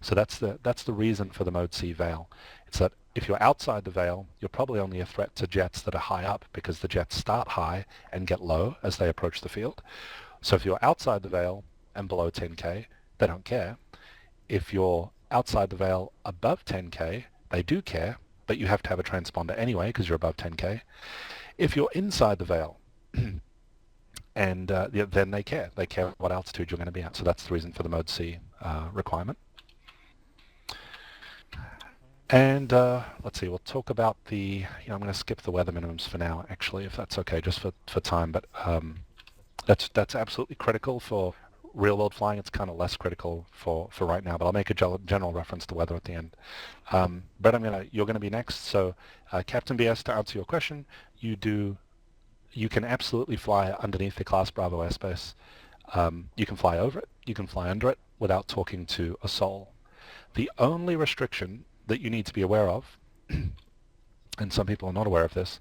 So that's the reason for the Mode C veil. It's that if you're outside the veil, you're probably only a threat to jets that are high up because the jets start high and get low as they approach the field. So if you're outside the veil and below 10K, they don't care. If you're outside the veil above 10K, they do care, but you have to have a transponder anyway because you're above 10K. If you're inside the veil, and then they care. They care what altitude you're going to be at. So that's the reason for the Mode C requirement. And let's see, we'll talk about the, I'm going to skip the weather minimums for now, actually, if that's okay, just for time. But that's absolutely critical for real-world flying. It's kind of less critical for right now, but I'll make a general reference to weather at the end. Brett, you're going to be next. So Captain BS, to answer your question, you can absolutely fly underneath the Class Bravo airspace. You can fly over it, you can fly under it without talking to a soul. The only restriction that you need to be aware of, and some people are not aware of this,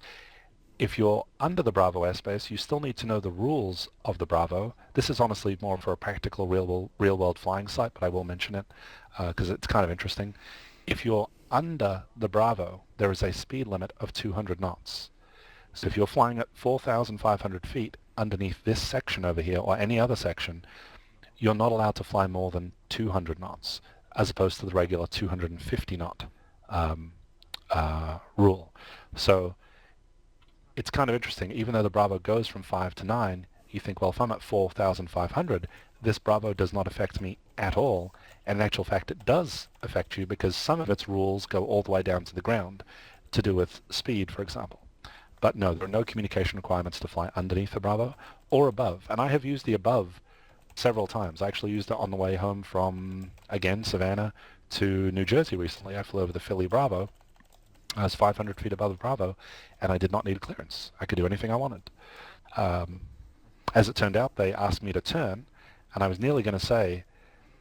if you're under the Bravo airspace, you still need to know the rules of the Bravo. This is honestly more for a practical real-world flying site, but I will mention it because it's kind of interesting. If you're under the Bravo, there is a speed limit of 200 knots. So if you're flying at 4,500 feet underneath this section over here or any other section, you're not allowed to fly more than 200 knots as opposed to the regular 250 knot rule. So it's kind of interesting. Even though the Bravo goes from 5 to 9, you think, well, if I'm at 4,500, this Bravo does not affect me at all. And in actual fact, it does affect you because some of its rules go all the way down to the ground to do with speed, for example. But no, there are no communication requirements to fly underneath the Bravo or above. And I have used the above several times. I actually used it on the way home from, again, Savannah to New Jersey recently. I flew over the Philly Bravo. I was 500 feet above the Bravo, and I did not need clearance. I could do anything I wanted. As it turned out, they asked me to turn, and I was nearly going to say,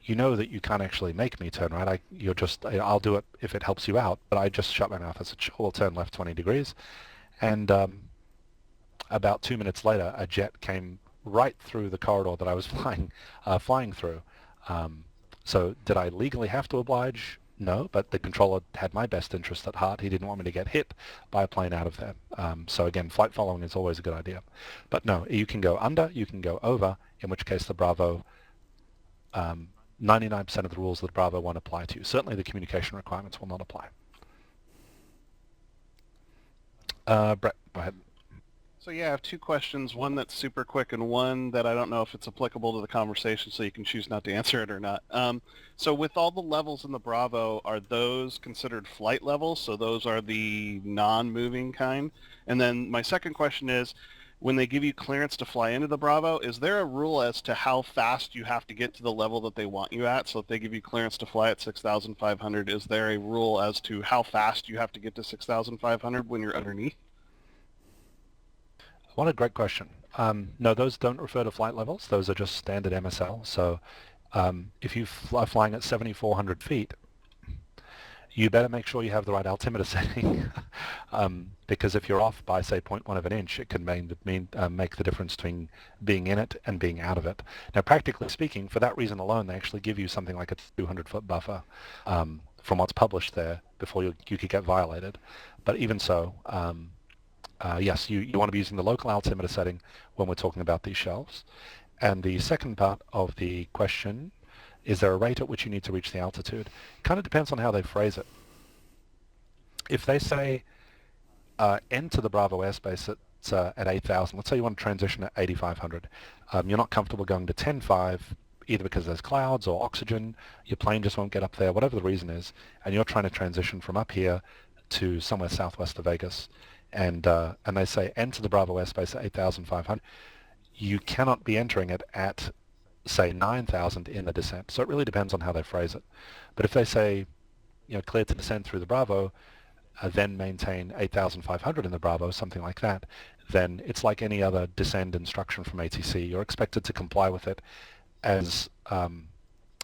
you know that you can't actually make me turn, right? I'll do it if it helps you out. But I just shut my mouth. I said, sure, we'll turn left 20 degrees. And about 2 minutes later, a jet came right through the corridor that I was flying through. So did I legally have to oblige? No, but the controller had my best interest at heart. He didn't want me to get hit by a plane out of there. So again, flight following is always a good idea. But no, you can go under, you can go over, in which case the Bravo, 99% of the rules of the Bravo won't apply to you. Certainly the communication requirements will not apply. Brett, go ahead. So yeah, I have two questions, one that's super quick and one that I don't know if it's applicable to the conversation, so you can choose not to answer it or not. So with all the levels in the Bravo, are those considered flight levels? So those are the non-moving kind? And then my second question is, when they give you clearance to fly into the Bravo, is there a rule as to how fast you have to get to the level that they want you at? So if they give you clearance to fly at 6,500, is there a rule as to how fast you have to get to 6,500 when you're underneath? What a great question. No, those don't refer to flight levels. Those are just standard MSL. So if you are flying at 7,400 feet, you better make sure you have the right altimeter setting because if you're off by, say, 0.1 of an inch, it can make the difference between being in it and being out of it. Now, practically speaking, for that reason alone, they actually give you something like a 200-foot buffer from what's published there before you could get violated. But even so, yes, you want to be using the local altimeter setting when we're talking about these shelves. And the second part of the question, is there a rate at which you need to reach the altitude? Kind of depends on how they phrase it. If they say enter the Bravo airspace at 8,000, let's say you want to transition at 8,500, you're not comfortable going to 10.5 either because there's clouds or oxygen, your plane just won't get up there, whatever the reason is, and you're trying to transition from up here to somewhere southwest of Vegas, and they say enter the Bravo airspace at 8,500, you cannot be entering it at, say, 9,000 in the descent. So it really depends on how they phrase it. But if they say, clear to descend through the Bravo, then maintain 8,500 in the Bravo, something like that, then it's like any other descend instruction from ATC. You're expected to comply with it as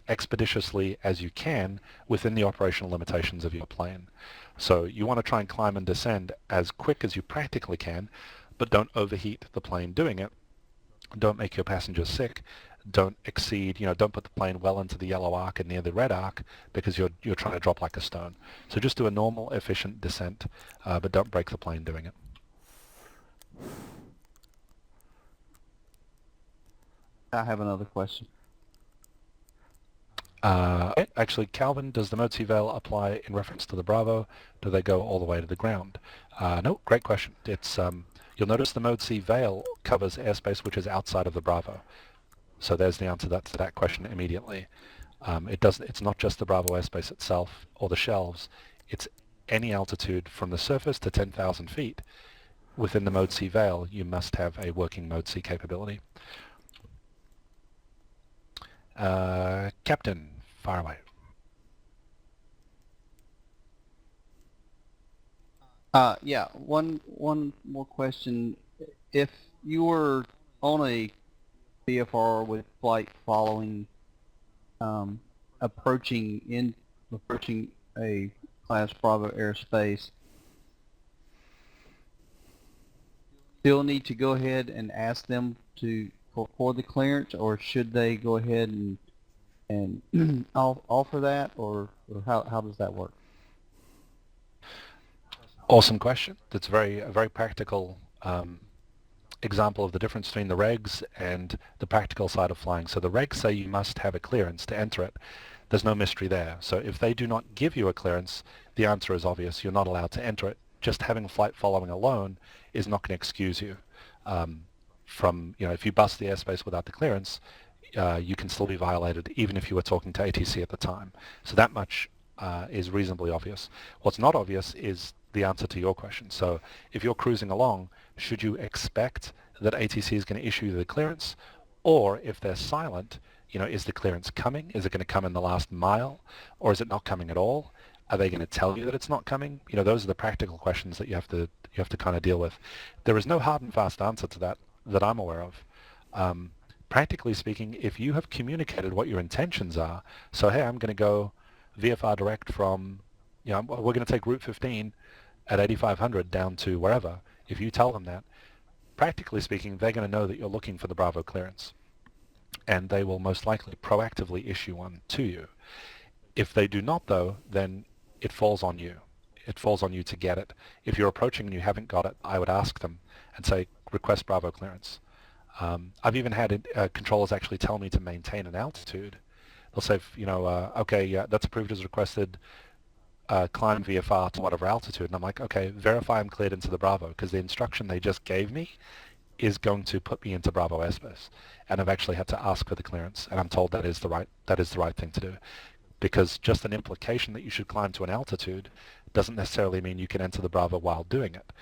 expeditiously as you can within the operational limitations of your plane. So you want to try and climb and descend as quick as you practically can, but don't overheat the plane doing it. Don't make your passengers sick. don't exceed, don't put the plane well into the yellow arc and near the red arc because you're trying to drop like a stone. So just do a normal, efficient descent, but don't break the plane doing it. I have another question. Actually, Calvin, does the mode C veil apply in reference to the Bravo? Do they go all the way to the ground? No, great question. It's you'll notice the mode C veil covers airspace which is outside of the Bravo. So there's the answer to that question immediately. It's not just the Bravo airspace itself or the shelves. It's any altitude from the surface to 10,000 feet. Within the mode C veil, you must have a working mode C capability. Captain, fire away. Yeah, one more question. If you were on a VFR with flight following, approaching a Class Bravo airspace, still need to go ahead and ask them for the clearance, or should they go ahead and offer that, or how does that work? Awesome question. That's a very practical example of the difference between the regs and the practical side of flying. So the regs say you must have a clearance to enter it. There's no mystery there. So if they do not give you a clearance, the answer is obvious. You're not allowed to enter it. Just having flight following alone is not going to excuse you from, if you bust the airspace without the clearance, you can still be violated even if you were talking to ATC at the time. So that much is reasonably obvious. What's not obvious is the answer to your question. So if you're cruising along, should you expect that ATC is going to issue the clearance? Or if they're silent, is the clearance coming? Is it going to come in the last mile? Or is it not coming at all? Are they going to tell you that it's not coming? Those are the practical questions that you have to kind of deal with. There is no hard and fast answer to that I'm aware of. Practically speaking, if you have communicated what your intentions are, so hey, I'm going to go VFR direct from, we're going to take Route 15 at 8,500 down to wherever. If you tell them that, practically speaking, they're going to know that you're looking for the Bravo clearance, and they will most likely proactively issue one to you. If they do not, though, then it falls on you. It falls on you to get it. If you're approaching and you haven't got it, I would ask them and say, request Bravo clearance. I've even had controllers actually tell me to maintain an altitude. They'll say, okay, yeah, that's approved as requested, climb VFR to whatever altitude. And I'm like, okay, verify I'm cleared into the Bravo, because the instruction they just gave me is going to put me into Bravo airspace. And I've actually had to ask for the clearance, and I'm told that is the right thing to do. Because just an implication that you should climb to an altitude doesn't necessarily mean you can enter the Bravo while doing it.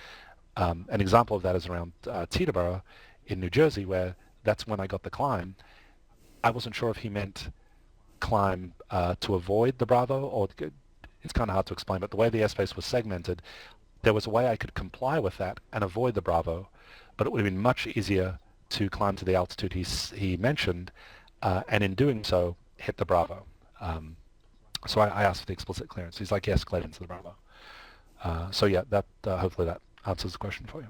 An example of that is around Teterboro in New Jersey, where that's when I got the climb. I wasn't sure if he meant climb to avoid the Bravo, or it's kind of hard to explain, but the way the airspace was segmented, there was a way I could comply with that and avoid the Bravo, but it would have been much easier to climb to the altitude he mentioned, and in doing so, hit the Bravo. So I asked for the explicit clearance. He's like, yes, cleared into the Bravo. So yeah, that hopefully that answers the question for you.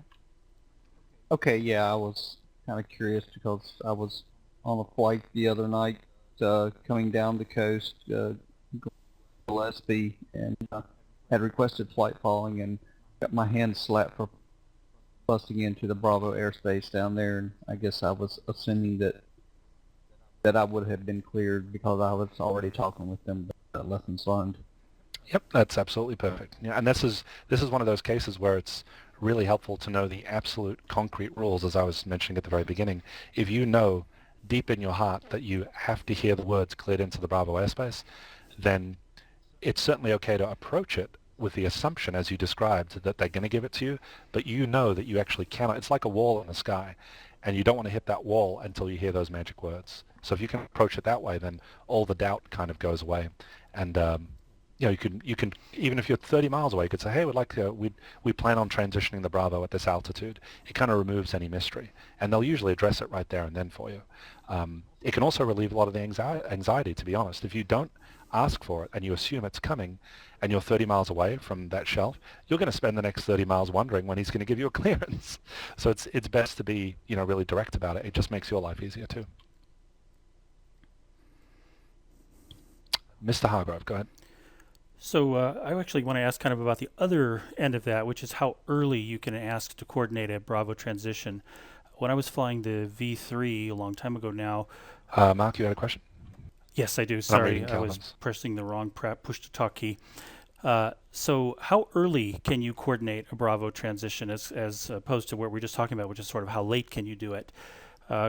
Okay, yeah, I was kind of curious because I was on a flight the other night coming down the coast, Gillespie, and had requested flight following and got my hand slapped for busting into the Bravo airspace down there, and I guess I was assuming that I would have been cleared because I was already talking with them about lessons learned. Yep, that's absolutely perfect. Yeah, and this is one of those cases where it's really helpful to know the absolute concrete rules, as I was mentioning at the very beginning. If you know deep in your heart that you have to hear the words cleared into the Bravo airspace, then it's certainly okay to approach it with the assumption, as you described, that they're going to give it to you, but you know that you actually cannot. It's like a wall in the sky, and you don't want to hit that wall until you hear those magic words. So if you can approach it that way, then all the doubt kind of goes away. And you can even if you're 30 miles away, you could say, hey, we plan on transitioning the Bravo at this altitude. It kind of removes any mystery, and they'll usually address it right there and then for you. It can also relieve a lot of the anxiety, to be honest. If you don't ask for it and you assume it's coming and you're 30 miles away from that shelf, you're going to spend the next 30 miles wondering when he's going to give you a clearance. So it's best to be really direct about it. It just makes your life easier too. Mr. Hargrove, go ahead. So I actually want to ask kind of about the other end of that, which is how early you can ask to coordinate a Bravo transition. When I was flying the V3 a long time ago now. Mark, you had a question? Yes, I do. I'm Sorry, reading I was Calvin's. pressing the wrong push-to-talk key. So how early can you coordinate a Bravo transition as opposed to what we're just talking about, which is sort of how late can you do it?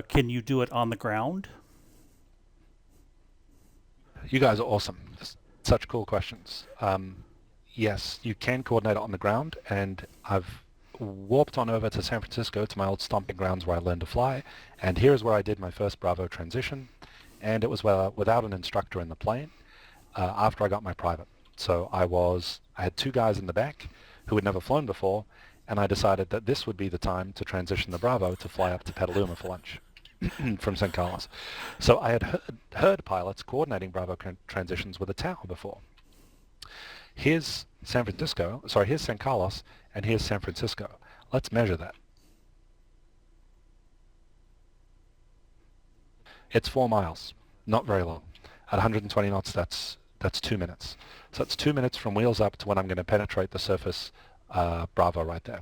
Can you do it on the ground? You guys are awesome. Such cool questions. Yes, you can coordinate it on the ground, and I've warped on over to San Francisco to my old stomping grounds where I learned to fly, and here's where I did my first Bravo transition, and it was without an instructor in the plane after I got my private. So I had two guys in the back who had never flown before, and I decided that this would be the time to transition the Bravo to fly up to Petaluma for lunch from San Carlos. So I had heard pilots coordinating Bravo transitions with a tower before. Here's San Carlos, and here's San Francisco. Let's measure that. It's 4 miles, not very long. At 120 knots, that's 2 minutes. So it's 2 minutes from wheels up to when I'm going to penetrate the surface Bravo right there.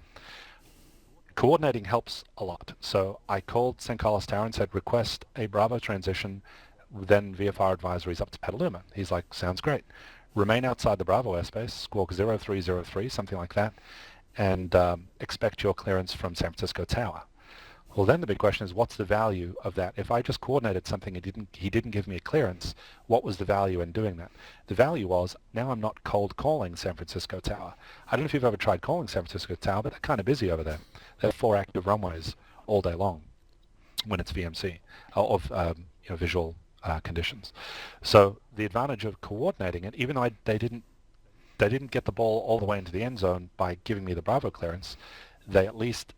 Coordinating helps a lot. So I called San Carlos Tower and said, request a Bravo transition, then VFR advisories up to Petaluma. He's like, sounds great. Remain outside the Bravo airspace, squawk 0303, something like that, and expect your clearance from San Francisco Tower. Well, then the big question is, what's the value of that? If I just coordinated something and he didn't give me a clearance, what was the value in doing that? The value was, now I'm not cold calling San Francisco Tower. I don't know if you've ever tried calling San Francisco Tower, but they're kind of busy over there. They have 4 active runways all day long when it's VMC, of visual conditions. So the advantage of coordinating it, even though they didn't get the ball all the way into the end zone by giving me the Bravo clearance, they at least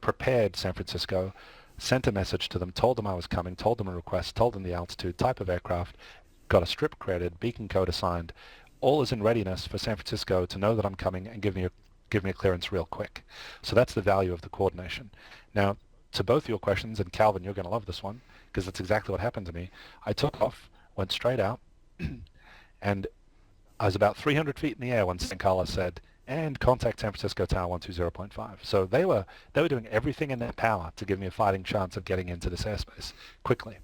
prepared San Francisco, sent a message to them, told them I was coming, told them a request, told them the altitude, type of aircraft, got a strip created, beacon code assigned. All is in readiness for San Francisco to know that I'm coming and give me a clearance real quick. So that's the value of the coordination. Now, to both your questions, and Calvin, you're going to love this one, because that's exactly what happened to me. I took off, went straight out, and I was about 300 feet in the air when San Carlos said, and contact San Francisco Tower 120.5. So they were doing everything in their power to give me a fighting chance of getting into this airspace quickly.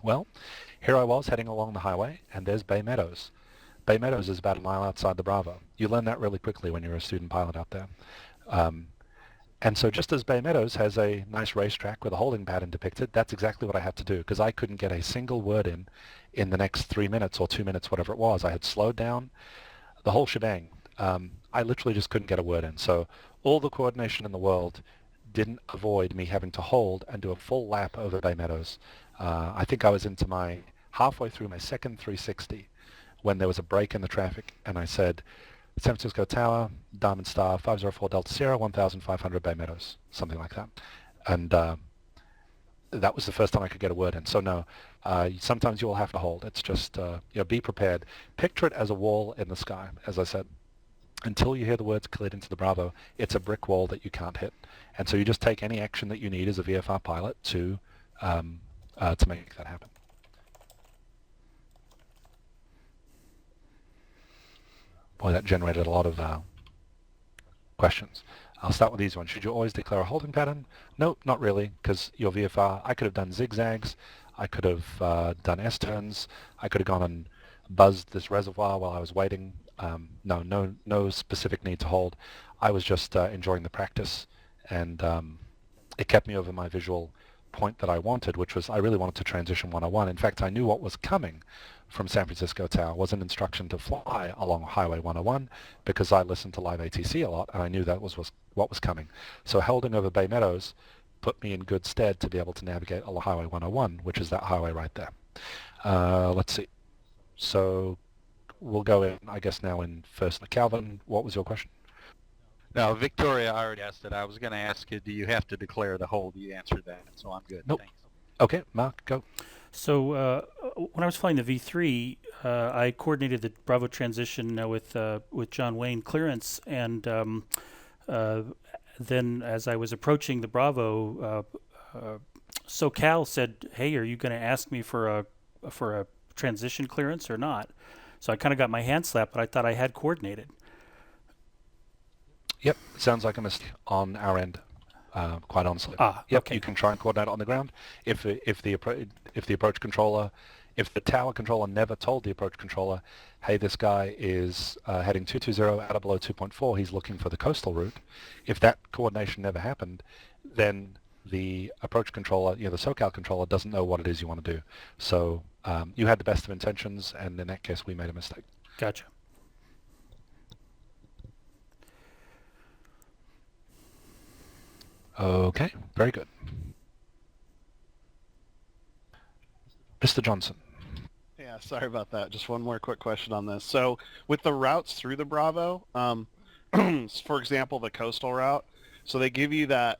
Well, here I was heading along the highway, and there's Bay Meadows. Bay Meadows is about a mile outside the Bravo. You learn that really quickly when you're a student pilot out there. And so just as Bay Meadows has a nice racetrack with a holding pattern depicted, that's exactly what I had to do, because I couldn't get a single word in the next 3 minutes or 2 minutes, whatever it was. I had slowed down the whole shebang. I literally just couldn't get a word in. So all the coordination in the world didn't avoid me having to hold and do a full lap over Bay Meadows. I think I was halfway through my second 360 when there was a break in the traffic, and I said, San Francisco Tower, Diamond Star, 504 Delta Sierra, 1,500 Bay Meadows, something like that. And that was the first time I could get a word in. So no, sometimes you will have to hold. It's just, be prepared. Picture it as a wall in the sky, as I said. Until you hear the words cleared into the Bravo, it's a brick wall that you can't hit. And so you just take any action that you need as a VFR pilot to make that happen. Boy, that generated a lot of questions. I'll start with these ones. Should you always declare a holding pattern? No, not really, because your VFR, I could have done zigzags, I could have done S-turns, I could have gone and buzzed this reservoir while I was waiting. No specific need to hold. I was just enjoying the practice, and it kept me over my visual point that I wanted, which was I really wanted to transition 101. In fact, I knew what was coming from San Francisco Tower was an instruction to fly along Highway 101 because I listened to live ATC a lot, and I knew that was what was coming. So holding over Bay Meadows put me in good stead to be able to navigate along Highway 101, which is that highway right there. Let's see. So we'll go in, I guess, now in first. Calvin, what was your question? No, Victoria already asked it. I was going to ask you, do you have to declare the hold? You answered that, so I'm good. Nope. Thanks. Okay, Mark, go. So when I was flying the V3, I coordinated the Bravo transition with John Wayne clearance, and then as I was approaching the Bravo, SoCal said, "Hey, are you going to ask me for a transition clearance or not. So I kind of got my hand slapped, but I thought I had coordinated. Yep, sounds like a mistake on our end, quite honestly. Yep, Okay. you can try and coordinate on the ground. If the approach controller, if the tower controller never told the approach controller, hey, this guy is heading 220 out of below 2.4, he's looking for the coastal route. If that coordination never happened, then the approach controller, the SoCal controller, doesn't know what it is you want to do. So you had the best of intentions, and in that case, we made a mistake. Gotcha. Okay, very good. Mr. Johnson. Yeah, sorry about that. Just one more quick question on this. So with the routes through the Bravo, for example, the coastal route, so they give you the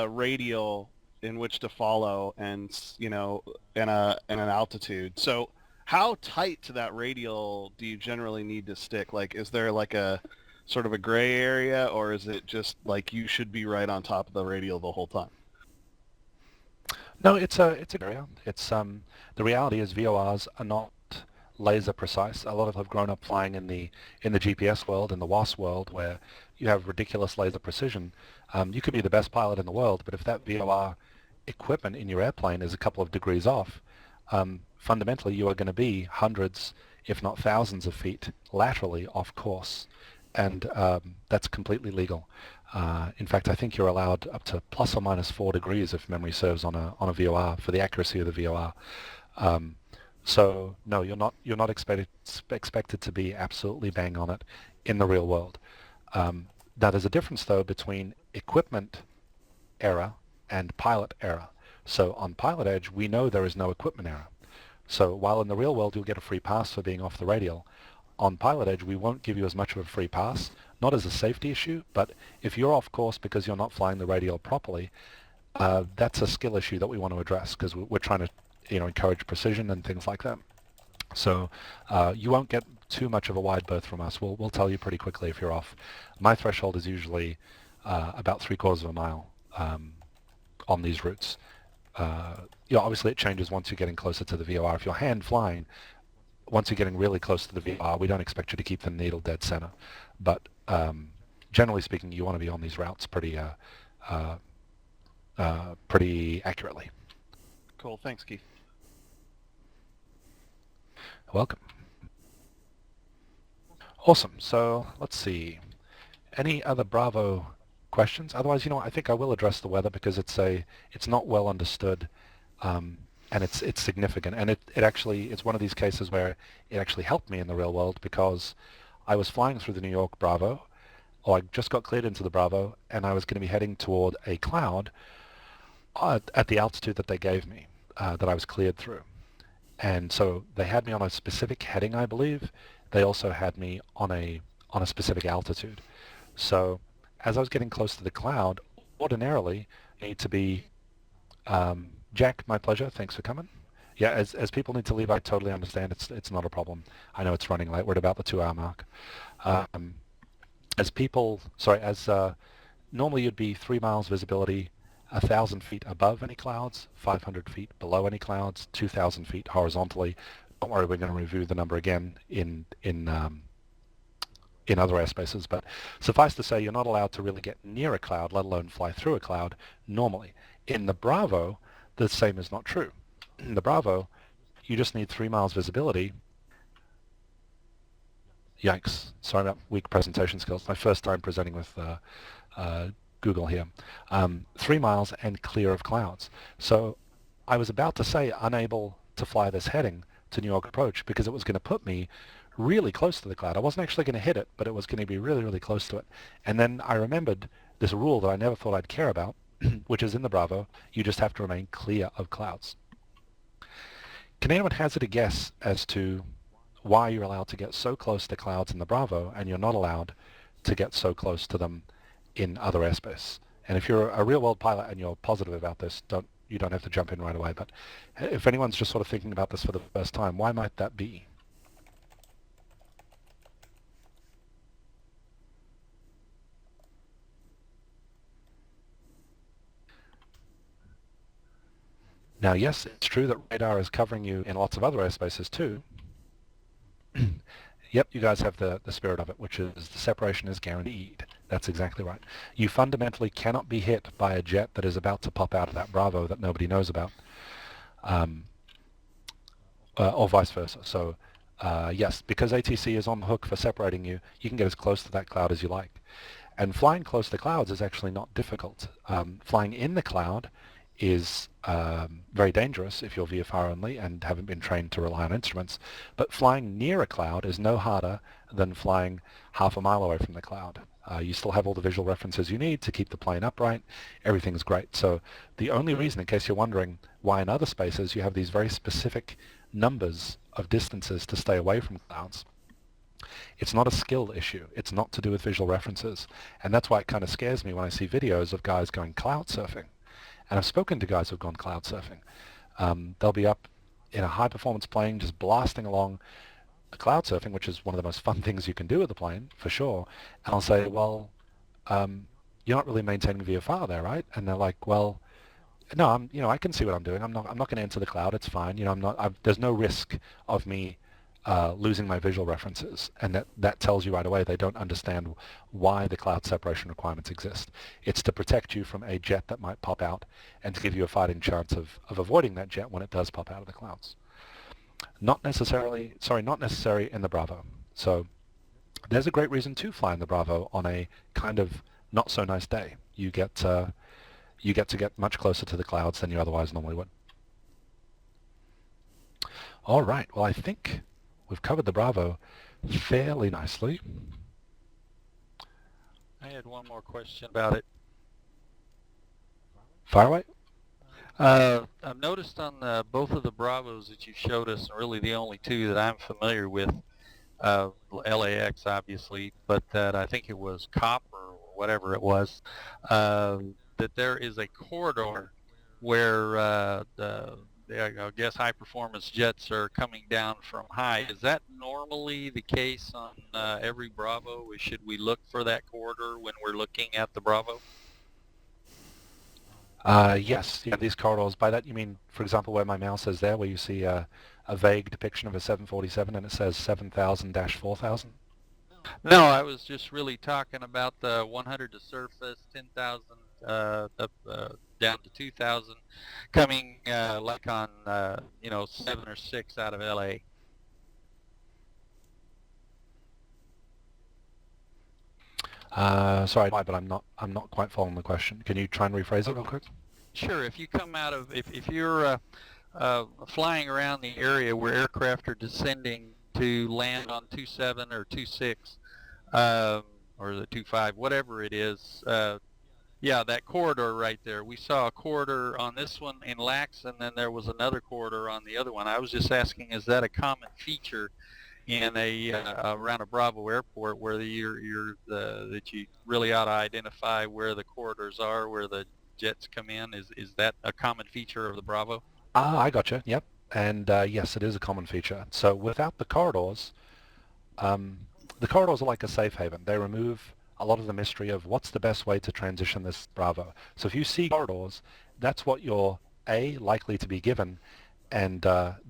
radial in which to follow and, and an altitude. So how tight to that radial do you generally need to stick? Like, is there like a sort of a gray area, or is it just like you should be right on top of the radial the whole time? No, it's a area. It's the reality is VORs are not laser precise. A lot of them have grown up flying in the GPS world, in the WAS world, where you have ridiculous laser precision. You could be the best pilot in the world, but if that VOR equipment in your airplane is a couple of degrees off, fundamentally you are going to be hundreds, if not thousands of feet laterally off course. And that's completely legal. In fact, I think you're allowed up to plus or minus 4 degrees, if memory serves, on a VOR for the accuracy of the VOR. So no, you're not expected to be absolutely bang on it in the real world. Now there's a difference though between equipment error and pilot error. So on PilotEdge, we know there is no equipment error. So while in the real world you'll get a free pass for being off the radial, on PilotEdge we won't give you as much of a free pass, not as a safety issue, but if you're off course because you're not flying the radial properly, that's a skill issue that we want to address, because we're trying to encourage precision and things like that. So you won't get too much of a wide berth from us. We'll tell you pretty quickly if you're off. My threshold is usually about 3/4 of a mile on these routes. Obviously it changes once you're getting closer to the VOR. If you're hand flying, once you're getting really close to the VOR, we don't expect you to keep the needle dead center. But generally speaking, you want to be on these routes pretty accurately. Cool. Thanks, Keith. Welcome. Awesome. So let's see. Any other Bravo questions? Otherwise, I think I will address the weather, because it's not well understood, and it's significant. And it's one of these cases where it actually helped me in the real world, because I was flying through the New York Bravo, or I just got cleared into the Bravo, and I was going to be heading toward a cloud at the altitude that they gave me, that I was cleared through. And so they had me on a specific heading, I believe. They also had me on a specific altitude. So as I was getting close to the cloud, ordinarily you need to be, Jack, my pleasure, thanks for coming. Yeah, as people need to leave, I totally understand. It's not a problem. I know it's running late. We're at about the 2-hour mark. Normally you'd be 3 miles visibility, 1,000 feet above any clouds, 500 feet below any clouds, 2,000 feet horizontally. Don't worry, we're going to review the number again in other airspaces, but suffice to say, you're not allowed to really get near a cloud, let alone fly through a cloud normally. In the Bravo, the same is not true. In the Bravo, you just need 3 miles visibility. Yikes, sorry about weak presentation skills. My first time presenting with Google here. 3 miles and clear of clouds. So I was about to say unable to fly this heading to New York approach, because it was going to put me really close to the cloud. I wasn't actually going to hit it, but it was going to be really, really close to it. And then I remembered this rule that I never thought I'd care about, which is in the Bravo, you just have to remain clear of clouds. Can anyone hazard a guess as to why you're allowed to get so close to clouds in the Bravo and you're not allowed to get so close to them in other airspace? And if you're a real-world pilot and you're positive about this, you don't have to jump in right away. But if anyone's just sort of thinking about this for the first time, why might that be? Now, yes, it's true that radar is covering you in lots of other airspaces too. Yep, you guys have the spirit of it, which is the separation is guaranteed. That's exactly right. You fundamentally cannot be hit by a jet that is about to pop out of that Bravo that nobody knows about, or vice versa. So yes, because ATC is on the hook for separating you, you can get as close to that cloud as you like. And flying close to clouds is actually not difficult. Flying in the cloud is very dangerous if you're VFR only and haven't been trained to rely on instruments. But flying near a cloud is no harder than flying half a mile away from the cloud. You still have all the visual references you need to keep the plane upright. Everything's great. So the only reason, in case you're wondering why in other spaces you have these very specific numbers of distances to stay away from clouds, it's not a skill issue. It's not to do with visual references. And that's why it kind of scares me when I see videos of guys going cloud surfing. And I've spoken to guys who've gone cloud surfing. They'll be up in a high-performance plane just blasting along cloud surfing, which is one of the most fun things you can do with the plane, for sure. And I'll say, well, you're not really maintaining VFR there, right? And they're like, well, no, I can see what I'm doing. I'm not going to enter the cloud. It's fine. There's no risk of me losing my visual references, and that tells you right away they don't understand why the cloud separation requirements exist. It's to protect you from a jet that might pop out and to give you a fighting chance of avoiding that jet when it does pop out of the clouds. Not necessary in the Bravo. So there's a great reason to fly in the Bravo on a kind of not so nice day. You get to get much closer to the clouds than you otherwise normally would. All right, well, I think we've covered the Bravo fairly nicely. I had one more question about it. Fire away. I've noticed on both of the Bravos that you showed us, and really the only two that I'm familiar with, LAX obviously, but that I think it was copper or whatever it was, that there is a corridor where I guess high-performance jets are coming down from high. Is that normally the case on every Bravo? Should we look for that corridor when we're looking at the Bravo? Yes, yeah, these corridors. By that you mean, for example, where my mouse is there, where you see a vague depiction of a 747 and it says 7,000-4,000? No, I was just really talking about the 100 to surface, 10,000 up down to 2,000, coming like on 7 or 6 out of LA. Sorry, but I'm not quite following the question. Can you try and rephrase it real quick? Sure. If you come out of if you're flying around the area where aircraft are descending to land on 27 or 26 or the 25, whatever it is, yeah, that corridor right there. We saw a corridor on this one in LAX, and then there was another corridor on the other one. I was just asking, is that a common feature in around a Bravo airport where that you really ought to identify where the corridors are, where the jets come in? Is that a common feature of the Bravo? I gotcha. Yep. And yes, it is a common feature. So without the corridors are like a safe haven. They remove a lot of the mystery of what's the best way to transition this Bravo. So if you see corridors, that's what you're A, likely to be given, and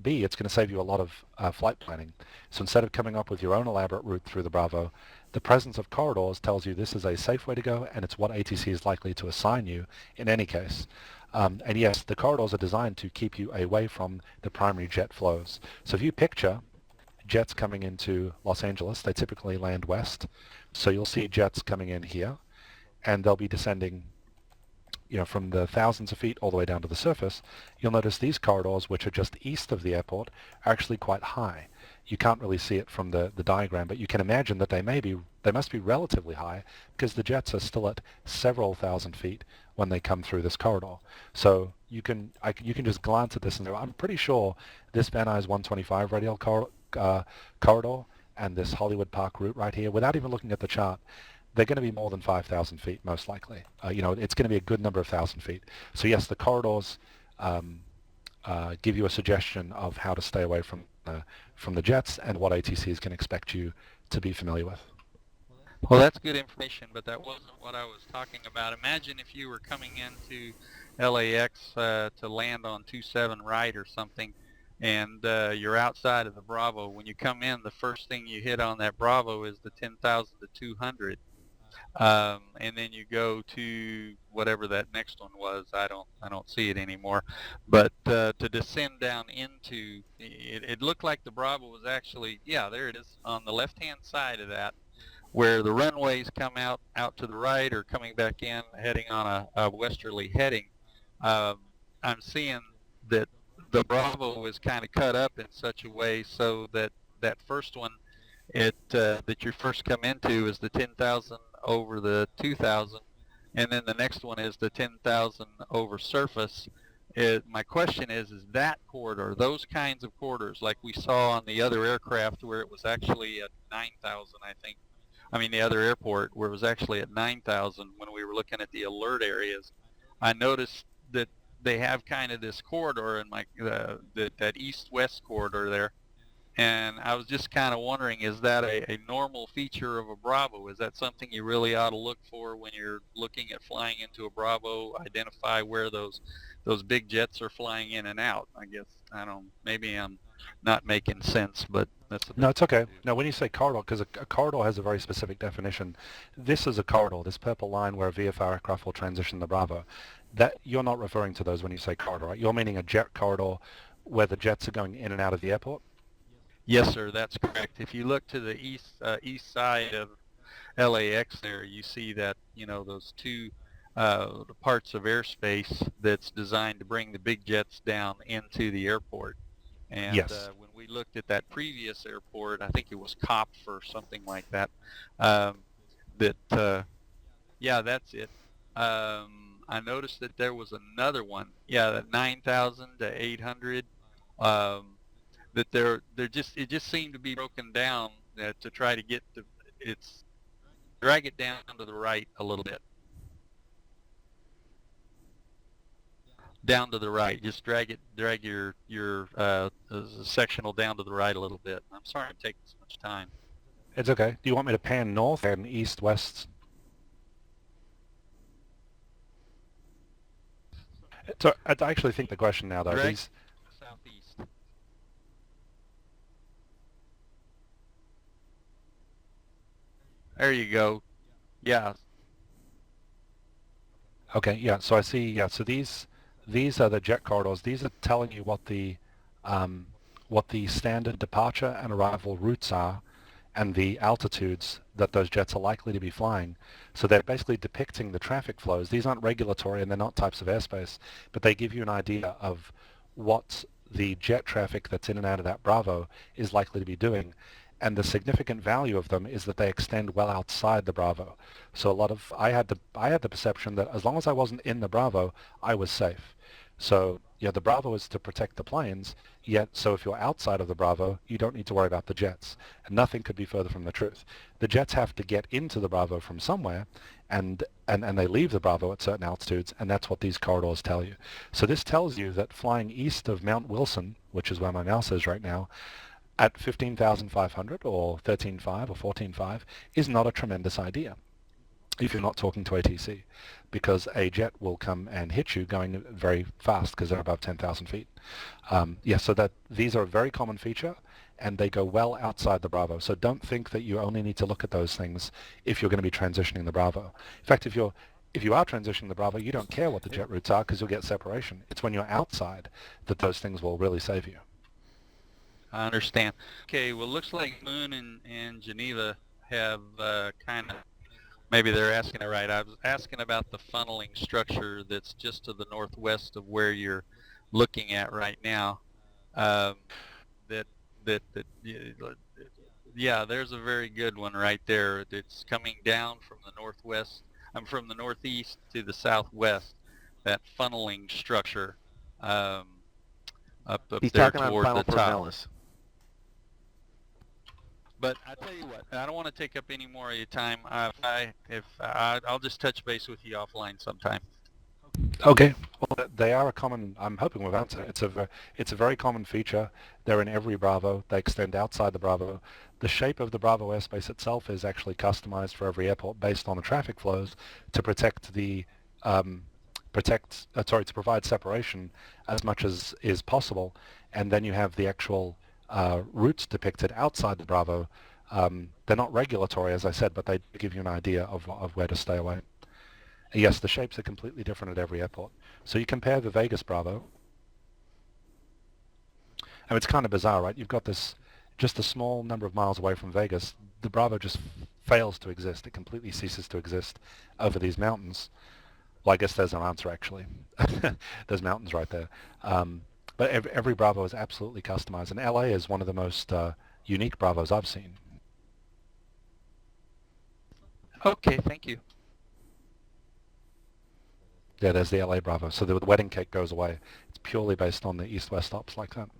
B, it's going to save you a lot of flight planning. So instead of coming up with your own elaborate route through the Bravo, the presence of corridors tells you this is a safe way to go, and it's what ATC is likely to assign you in any case. And yes, the corridors are designed to keep you away from the primary jet flows. So if you picture jets coming into Los Angeles, they typically land west. So you'll see jets coming in here, and they'll be descending from the thousands of feet all the way down to the surface. You'll notice these corridors, which are just east of the airport, are actually quite high. You can't really see it from the diagram, but you can imagine that they must be relatively high because the jets are still at several thousand feet when they come through this corridor. So you can just glance at this and go, I'm pretty sure this Van Nuys 125 radial corridor and this Hollywood Park route right here, without even looking at the chart, they're going to be more than 5,000 feet, most likely. It's going to be a good number of thousand feet. So yes, the corridors give you a suggestion of how to stay away from the jets and what ATCs can expect you to be familiar with. Well, that's good information, but that wasn't what I was talking about. Imagine if you were coming into LAX to land on 27 right or something, and you're outside of the Bravo. When you come in, the first thing you hit on that Bravo is the 10,000 to 200, and then you go to whatever that next one was. I don't see it anymore. But to descend down into it looked like the Bravo was actually, yeah, there it is on the left-hand side of that, where the runways come out to the right or coming back in, heading on a westerly heading. Um, I'm seeing that the Bravo is kind of cut up in such a way so that that first one that you first come into is the 10,000 over the 2,000, and then the next one is the 10,000 over surface. My question is that corridor, those kinds of corridors like we saw on the other aircraft where it was actually at 9,000, I think, I mean the other airport where it was actually at 9,000 when we were looking at the alert areas, I noticed that they have kind of this corridor in that east-west corridor there, and I was just kind of wondering, is that a normal feature of a Bravo? Is that something you really ought to look for when you're looking at flying into a Bravo? Identify where those big jets are flying in and out. I guess maybe I'm not making sense, but that's the No, best it's okay. I can do. No, when you say corridor, because a corridor has a very specific definition. This is a corridor, this purple line where a VFR aircraft will transition the Bravo. That you're not referring to those when you say corridor, right? You're meaning a jet corridor where the jets are going in and out of the airport? Yes, sir, that's correct. If you look to the east side of LAX there, you see that, those two parts of airspace that's designed to bring the big jets down into the airport. And Yes. when we looked at that previous airport, I think it was Kopf or something like that, yeah, that's it. I noticed that there was another one, yeah, that 9,000 to 800, that it just seemed to be broken down to try to get it's drag it down to the right a little bit. Down to the right. Just drag your sectional down to the right a little bit. I'm sorry I'm taking so much time. It's okay. Do you want me to pan north and east, west? So I actually think the question now, though, Drag these... southeast. There you go. Yeah. Okay, yeah, so I see, yeah, so these are the jet corridors. These are telling you what the standard departure and arrival routes are and the altitudes that those jets are likely to be flying. So they're basically depicting the traffic flows. These aren't regulatory and they're not types of airspace, but they give you an idea of what the jet traffic that's in and out of that Bravo is likely to be doing. And the significant value of them is that they extend well outside the Bravo. So I had the perception that as long as I wasn't in the Bravo, I was safe. So yeah, the Bravo is to protect the planes, yet so if you're outside of the Bravo, you don't need to worry about the jets. And nothing could be further from the truth. The jets have to get into the Bravo from somewhere, and they leave the Bravo at certain altitudes, and that's what these corridors tell you. So this tells you that flying east of Mount Wilson, which is where my mouse is right now, at 15,500 or 13.5 or 14.5 is not a tremendous idea if you're not talking to ATC, because a jet will come and hit you going very fast because they're above 10,000 feet. Yeah, so that these are a very common feature and they go well outside the Bravo. So don't think that you only need to look at those things if you're going to be transitioning the Bravo. In fact, if you are transitioning the Bravo, you don't care what the jet routes are because you'll get separation. It's when you're outside that those things will really save you. I understand. Okay, well, looks like Moon and Geneva have kind of, maybe they're asking it right. I was asking about the funneling structure that's just to the northwest of where you're looking at right now. Yeah, there's a very good one right there. It's coming down from the northwest. I'm from the northeast to the southwest. That funneling structure up He's there talking on toward final the top. Formellis. But I tell you what, I don't want to take up any more of your time. I'll just touch base with you offline sometime. Okay. Well, they are a common. I'm hoping we've answered. It's a very common feature. They're in every Bravo. They extend outside the Bravo. The shape of the Bravo airspace itself is actually customized for every airport based on the traffic flows to protect the to provide separation as much as is possible. And then you have the actual routes depicted outside the Bravo. They're not regulatory, as I said, but they give you an idea of where to stay away. Yes, the shapes are completely different at every airport. So you compare the Vegas Bravo, and it's kind of bizarre, right? You've got this, just a small number of miles away from Vegas, the Bravo just fails to exist. It completely ceases to exist over these mountains. Well, I guess there's an answer, actually. There's mountains right there. But every Bravo is absolutely customized, and LA is one of the most unique Bravos I've seen. Okay, thank you. Yeah, there's the LA Bravo. So the wedding cake goes away. It's purely based on the east-west stops like that.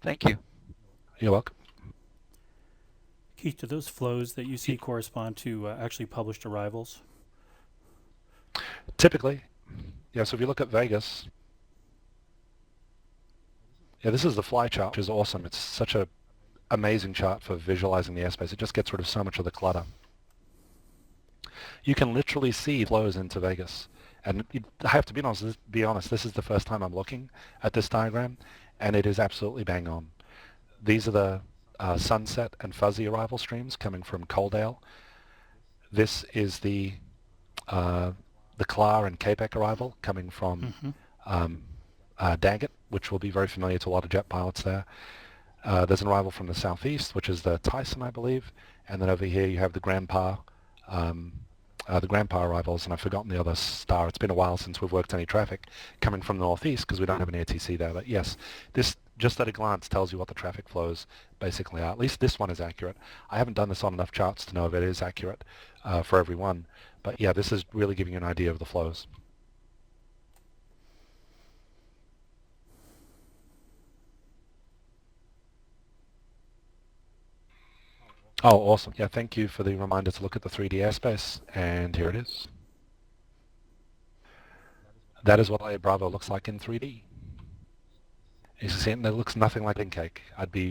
Thank you. You're welcome. Keith, do those flows that you see correspond to actually published arrivals? Typically, yeah, so if you look at Vegas, yeah, this is the fly chart, which is awesome. It's such a amazing chart for visualizing the airspace. It just gets rid of so much of the clutter. You can literally see flows into Vegas. And I have to be honest, this is the first time I'm looking at this diagram, and it is absolutely bang on. These are the sunset and fuzzy arrival streams coming from Coaldale. This is the Clar and Quebec arrival coming from Daggett, which will be very familiar to a lot of jet pilots there. There's an arrival from the southeast, which is the Tyson, I believe, and then over here you have the Grandpa arrivals, and I've forgotten the other star. It's been a while since we've worked any traffic coming from the northeast because we don't have an ATC there. But yes, this just at a glance tells you what the traffic flows basically are. At least this one is accurate. I haven't done this on enough charts to know if it is accurate for every one. But yeah, this is really giving you an idea of the flows. Oh, awesome. Yeah, thank you for the reminder to look at the 3D airspace. And here it is. That is what a Bravo looks like in 3D. You see, it looks nothing like a cake.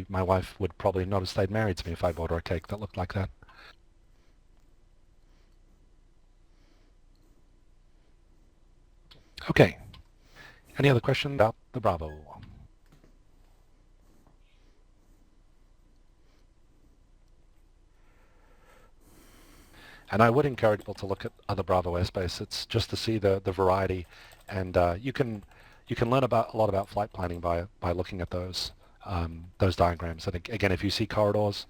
My wife would probably not have stayed married to me if I bought her a cake that looked like that. Okay. Any other questions about the Bravo? And I would encourage people to look at other Bravo airspace. It's just to see the variety, and you can learn a lot about flight planning by looking at those diagrams. And again, if you see corridors,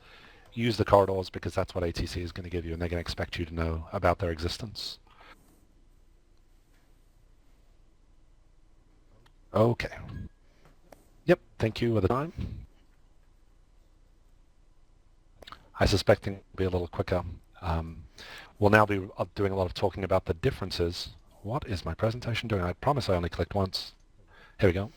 use the corridors because that's what ATC is going to give you, and they're going to expect you to know about their existence. Okay. Yep. Thank you for the time. I suspect it will be a little quicker. We'll now be doing a lot of talking about the differences. What is my presentation doing? I promise I only clicked once. Here we go.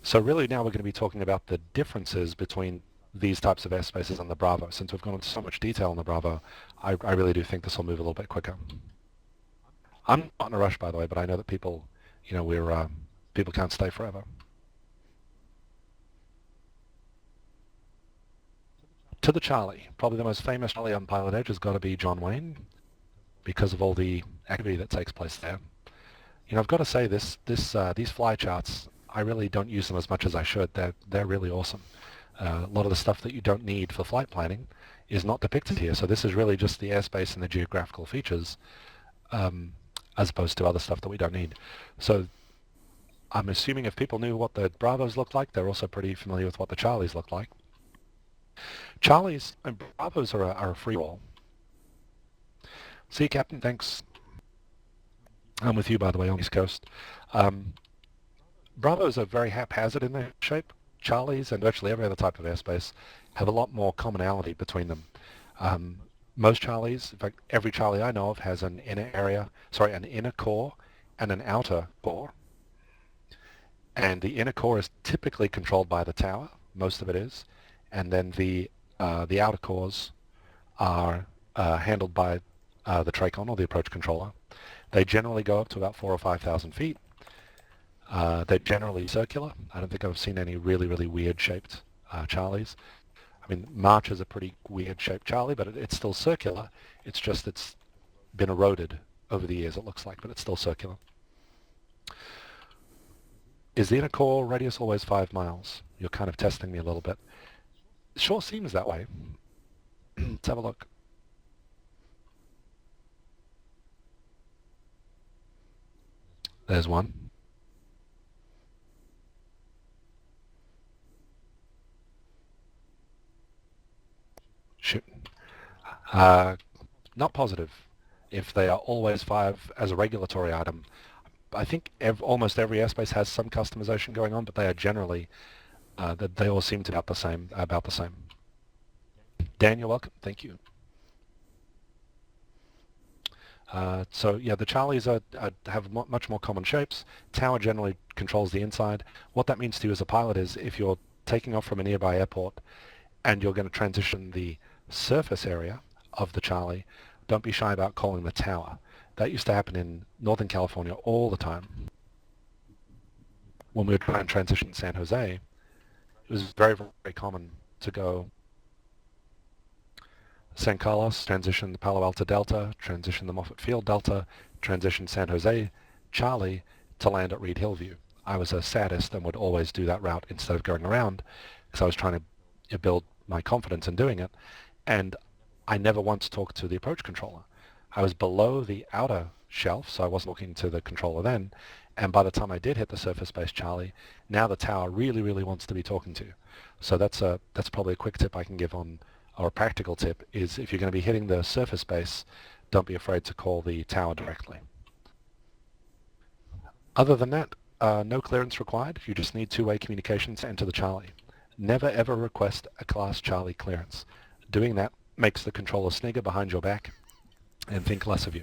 So really now we're going to be talking about the differences between these types of airspaces and the Bravo. Since we've gone into so much detail on the Bravo, I really do think this will move a little bit quicker. I'm not in a rush, by the way, but I know that people, people can't stay forever. To the Charlie, probably the most famous Charlie on PilotEdge has got to be John Wayne because of all the activity that takes place there. I've got to say these fly charts, I really don't use them as much as I should. They're really awesome. A lot of the stuff that you don't need for flight planning is not depicted here. So this is really just the airspace and the geographical features as opposed to other stuff that we don't need. So I'm assuming if people knew what the Bravos looked like, they're also pretty familiar with what the Charlies look like. Charlies and Bravos are a free roll. See, Captain, thanks. I'm with you, by the way, on the East Coast. Bravos are very haphazard in their shape. Charlies and virtually every other type of airspace have a lot more commonality between them. Most Charlies, in fact, every Charlie I know of has an inner core and an outer core. And the inner core is typically controlled by the tower. Most of it is. And then the outer cores are handled by the TRACON or the approach controller. They generally go up to about 4,000 or 5,000 feet. They're generally circular. I don't think I've seen any really, really weird shaped Charlies. I mean, March is a pretty weird shaped Charlie, but it's still circular. It's just it's been eroded over the years, it looks like, but it's still circular. Is the inner core radius always 5 miles? You're kind of testing me a little bit. It sure seems that way. Let's have a look. There's one. Shoot. Not positive. If they are always 5 as a regulatory item, I think almost every airspace has some customization going on, but they are generally, they all seem to be about the same. Dan, you're welcome. Thank you. So yeah, the Charlies have much more common shapes. Tower generally controls the inside. What that means to you as a pilot is if you're taking off from a nearby airport and you're going to transition the surface area of the Charlie, don't be shy about calling the tower. That used to happen in Northern California all the time. When we were trying to transition San Jose, it was very, very common to go San Carlos, transition the Palo Alto Delta, transition the Moffett Field Delta, transition San Jose Charlie to land at Reed Hillview. I was a sadist and would always do that route instead of going around because I was trying to build my confidence in doing it. And I never once talked to the approach controller. I was below the outer shelf, so I wasn't talking to the controller then. And by the time I did hit the surface-based Charlie, now the tower really, really wants to be talking to. So that's probably a quick tip I can give on, or a practical tip, is if you're going to be hitting the surface base, don't be afraid to call the tower directly. Other than that, no clearance required. You just need two-way communication to enter the Charlie. Never ever request a Class Charlie clearance. Doing that makes the controller snigger behind your back and think less of you.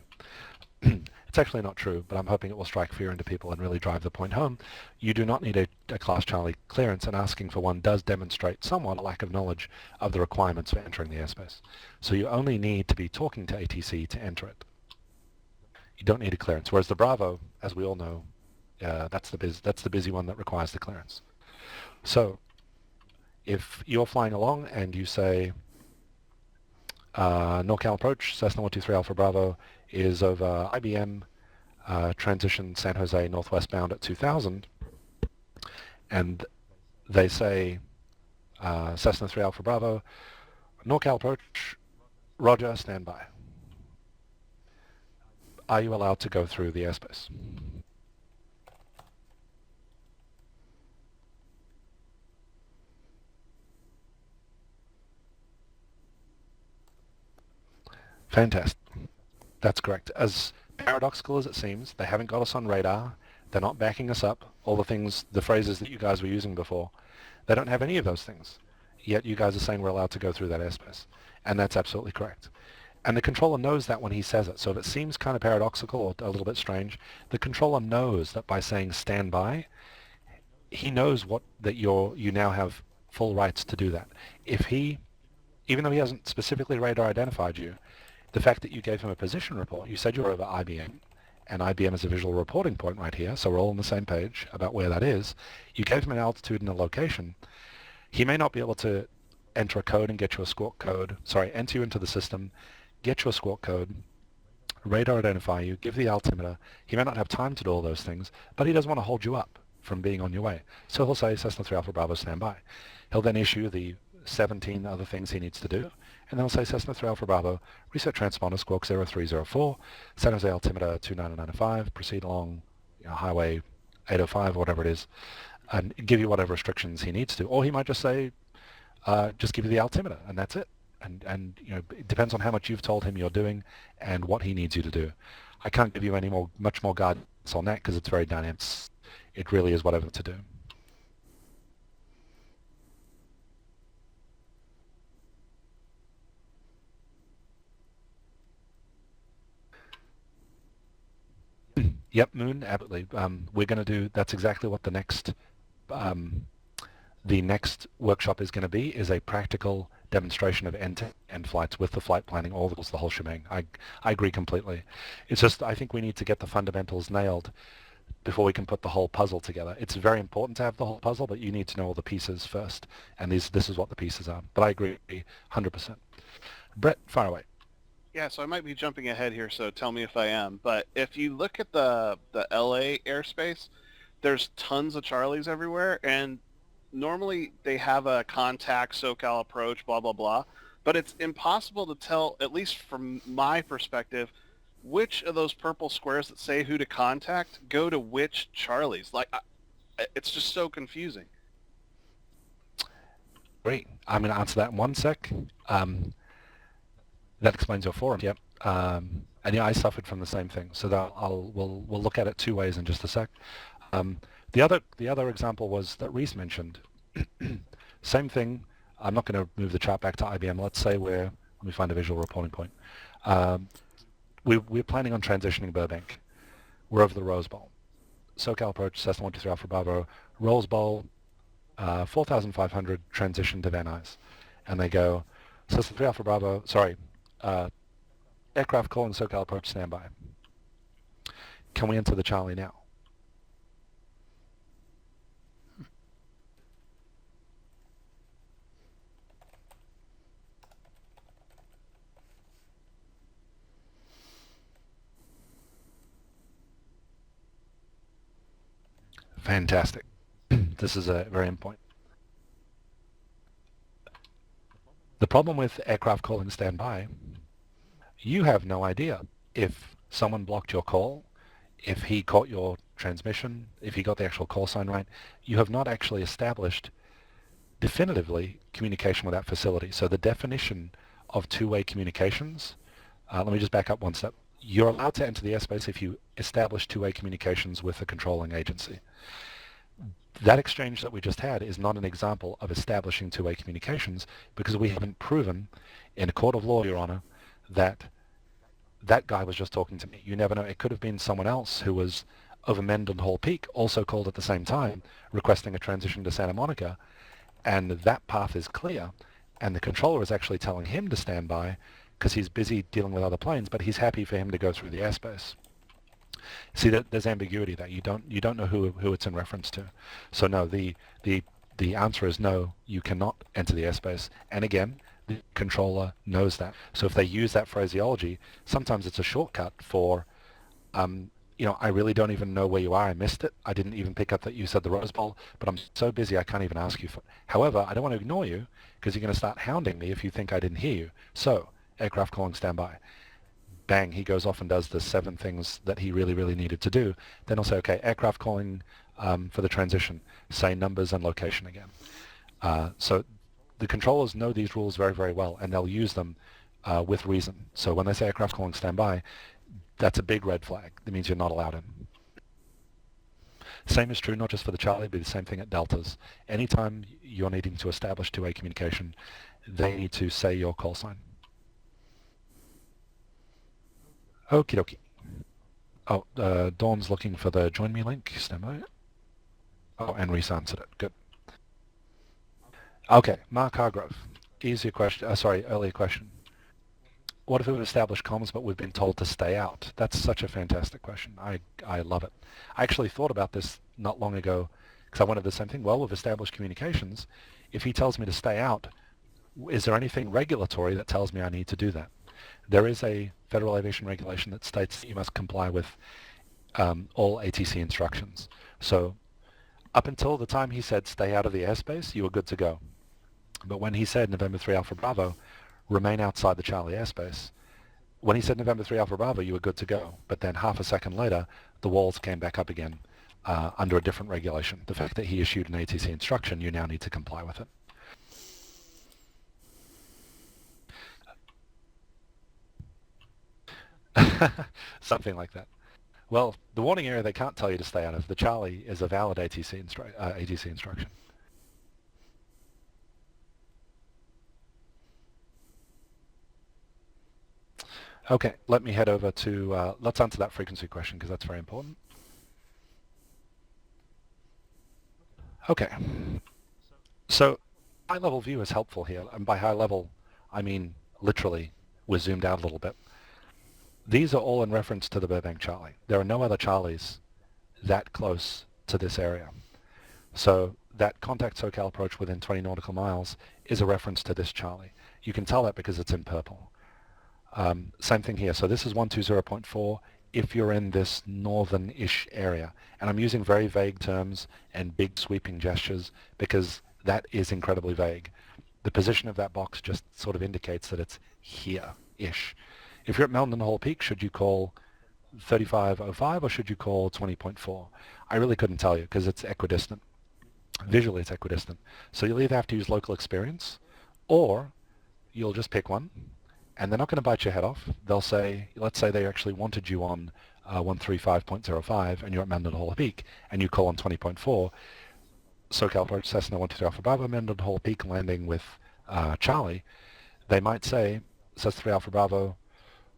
It's actually not true, but I'm hoping it will strike fear into people and really drive the point home. You do not need a Class Charlie clearance, and asking for one does demonstrate somewhat a lack of knowledge of the requirements for entering the airspace. So you only need to be talking to ATC to enter it. You don't need a clearance, whereas the Bravo, as we all know, that's the busy one that requires the clearance. So if you're flying along and you say, NorCal approach, Cessna 123 Alpha Bravo is over IBM, transition San Jose northwest bound at 2000, and they say Cessna 3 Alpha Bravo, NorCal approach, roger, stand by. Are you allowed to go through the airspace? Fantastic. That's correct. As paradoxical as it seems, they haven't got us on radar. They're not backing us up. All the things, the phrases that you guys were using before, they don't have any of those things. Yet you guys are saying we're allowed to go through that airspace. And that's absolutely correct. And the controller knows that when he says it. So if it seems kind of paradoxical or a little bit strange, the controller knows that by saying stand by, he knows that you now have full rights to do that. If he, even though he hasn't specifically radar identified you, the fact that you gave him a position report, you said you were over IBM, and IBM is a visual reporting point right here, so we're all on the same page about where that is. You gave him an altitude and a location. He may not be able to enter a code and get you a squawk code, enter you into the system, get you a squawk code, radar identify you, give the altimeter. He may not have time to do all those things, but he doesn't want to hold you up from being on your way. So he'll say Cessna 3 Alpha Bravo stand by. He'll then issue the 17 other things he needs to do, and then he'll say Cessna 3 Alpha Bravo, reset transponder squawk 0304, San Jose altimeter 2995, proceed along highway 805, whatever it is, and give you whatever restrictions he needs to. Or he might just say, just give you the altimeter, and that's it. And it depends on how much you've told him you're doing and what he needs you to do. I can't give you much more guidance on that because it's very dynamic. It really is whatever to do. Yep, Moon, absolutely. We're going to do, that's exactly what the next workshop is going to be, is a practical demonstration of end-to-end flights with the flight planning, all the whole shebang. I agree completely. It's just I think we need to get the fundamentals nailed before we can put the whole puzzle together. It's very important to have the whole puzzle, but you need to know all the pieces first, and this is what the pieces are. But I agree 100%. Brett, fire away. Yeah, so I might be jumping ahead here, so tell me if I am. But if you look at the LA airspace, there's tons of Charlies everywhere, and normally they have a contact, SoCal approach, blah, blah, blah. But it's impossible to tell, at least from my perspective, which of those purple squares that say who to contact go to which Charlies. Like, it's just so confusing. Great. I'm going to answer that in one sec. That explains your forum. Yep. And yeah, I suffered from the same thing. So that we'll look at it two ways in just a sec. The other example was that Reese mentioned. Same thing. I'm not going to move the chart back to IBM. Let's say let me find a visual reporting point. We're planning on transitioning Burbank. We're over the Rose Bowl. SoCal approach, Cessna 123 Alpha Bravo, Rose Bowl, 4,500 transition to Van Nuys. And they go, Cessna 3 Alpha Bravo, aircraft calling SoCal approach standby. Can we enter the Charlie now? Fantastic. This is a very important point. The problem with aircraft calling standby, you have no idea if someone blocked your call, if he caught your transmission, if he got the actual call sign right. You have not actually established definitively communication with that facility. So the definition of two-way communications, let me just back up one step. You're allowed to enter the airspace if you establish two-way communications with the controlling agency. That exchange that we just had is not an example of establishing two-way communications because we haven't proven in a court of law, Your Honor, that that guy was just talking to me. You never know. It could have been someone else who was over Mendenhall Peak, also called at the same time, requesting a transition to Santa Monica, and that path is clear, and the controller is actually telling him to stand by because he's busy dealing with other planes, but he's happy for him to go through the airspace. See, there's ambiguity there. You don't know who it's in reference to. So no, the answer is no. You cannot enter the airspace. And again, the controller knows that. So if they use that phraseology, sometimes it's a shortcut for, I really don't even know where you are. I missed it. I didn't even pick up that you said the Rose Bowl, but I'm so busy I can't even ask you for it. However, I don't want to ignore you because you're going to start hounding me if you think I didn't hear you. So aircraft calling standby. Bang, he goes off and does the 7 things that he really, really needed to do. Then he'll say, okay, aircraft calling for the transition. Say numbers and location again. So the controllers know these rules very, very well, and they'll use them with reason. So when they say aircraft calling standby, that's a big red flag. That means you're not allowed in. Same is true not just for the Charlie, but the same thing at Deltas. Anytime you're needing to establish two-way communication, they need to say your call sign. Okie dokie. Oh, Dawn's looking for the join me link. Stand by. Oh, and Reese answered it. Good. Okay, Mark Hargrove. Earlier question. What if we've established comms but we've been told to stay out? That's such a fantastic question. I love it. I actually thought about this not long ago because I wanted the same thing. Well, we've established communications. If he tells me to stay out, is there anything regulatory that tells me I need to do that? There is a Federal Aviation regulation that states that you must comply with all ATC instructions. So up until the time he said stay out of the airspace, you were good to go. But when he said November 3 Alpha Bravo, remain outside the Charlie airspace, when he said November 3 Alpha Bravo, you were good to go. But then half a second later, the walls came back up again under a different regulation. The fact that he issued an ATC instruction, you now need to comply with it. Something like that. Well, the warning area they can't tell you to stay out of. The Charlie is a valid ATC instruction. Okay, let me head over to, let's answer that frequency question because that's very important. Okay, so high-level view is helpful here, and by high level, I mean literally we're zoomed out a little bit. These are all in reference to the Burbank Charlie. There are no other Charlies that close to this area. So that contact SoCal approach within 20 nautical miles is a reference to this Charlie. You can tell that because it's in purple. Same thing here. So this is 120.4 if you're in this northern-ish area. And I'm using very vague terms and big sweeping gestures because that is incredibly vague. The position of that box just sort of indicates that it's here-ish. If you're at Mountain Hall Peak, should you call 3505 or should you call 20.4? I really couldn't tell you because it's equidistant. Visually it's equidistant. So you'll either have to use local experience or you'll just pick one and they're not going to bite your head off. They'll say, let's say they actually wanted you on 135.05 and you're at Mountain Hall Peak and you call on 20.4. SoCal approach Cessna 123 Alpha Bravo, Mountain Hall Peak landing with Charlie. They might say, Cessna 3 Alpha Bravo,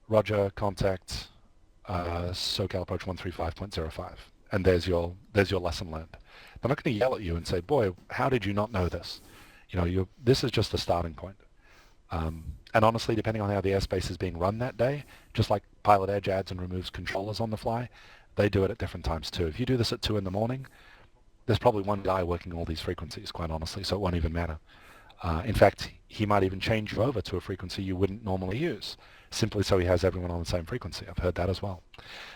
Roger, contact SoCal approach 135.05. And there's your lesson learned. They're not going to yell at you and say, boy, how did you not know this? You know, this is just a starting point. And honestly, depending on how the airspace is being run that day, just like PilotEdge adds and removes controllers on the fly, they do it at different times too. If you do this at 2 in the morning, there's probably one guy working all these frequencies, quite honestly, so it won't even matter. In fact, he might even change you over to a frequency you wouldn't normally use, simply so he has everyone on the same frequency. I've heard that as well.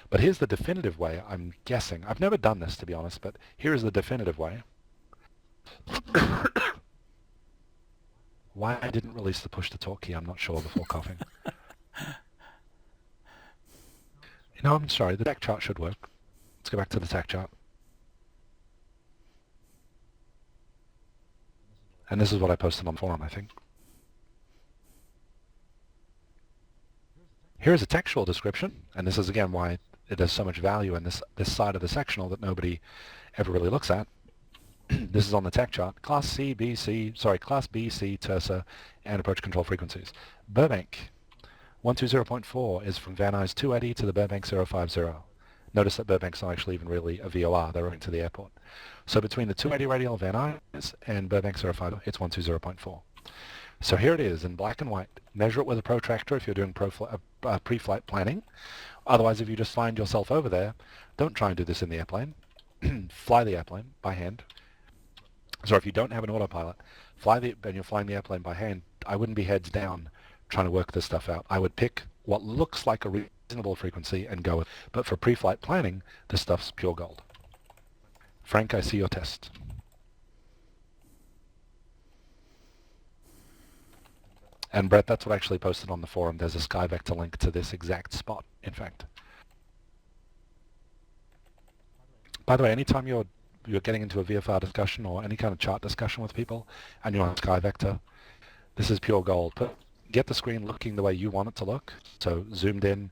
But here's the definitive way, I'm guessing. I've never done this, to be honest, but here is the definitive way. Why I didn't release the push to talk key, I'm not sure before coughing. You know, I'm sorry, the TAC chart should work. Let's go back to the TAC chart. And this is what I posted on the forum, I think. Here's a textual description, and this is again why it has so much value in this side of the sectional that nobody ever really looks at. This is on the TAC chart. Class B, C, TRSA, and approach control frequencies. Burbank 120.4 is from Van Nuys 280 to the Burbank 050. Notice that Burbank's not actually even really a VOR, they're running to the airport. So between the 280 radial Van Nuys and Burbank 050, it's 120.4. So here it is in black and white. Measure it with a protractor if you're doing pre-flight planning. Otherwise, if you just find yourself over there, don't try and do this in the airplane. Fly the airplane by hand. So if you don't have an autopilot, and you're flying the airplane by hand, I wouldn't be heads down trying to work this stuff out. I would pick what looks like a reasonable frequency and go with it. But for pre-flight planning, this stuff's pure gold. Frank, I see your test. And Brett, that's what I actually posted on the forum. There's a SkyVector link to this exact spot, in fact. By the way, anytime you're getting into a VFR discussion or any kind of chart discussion with people and you're on SkyVector, this is pure gold. But get the screen looking the way you want it to look. So zoomed in,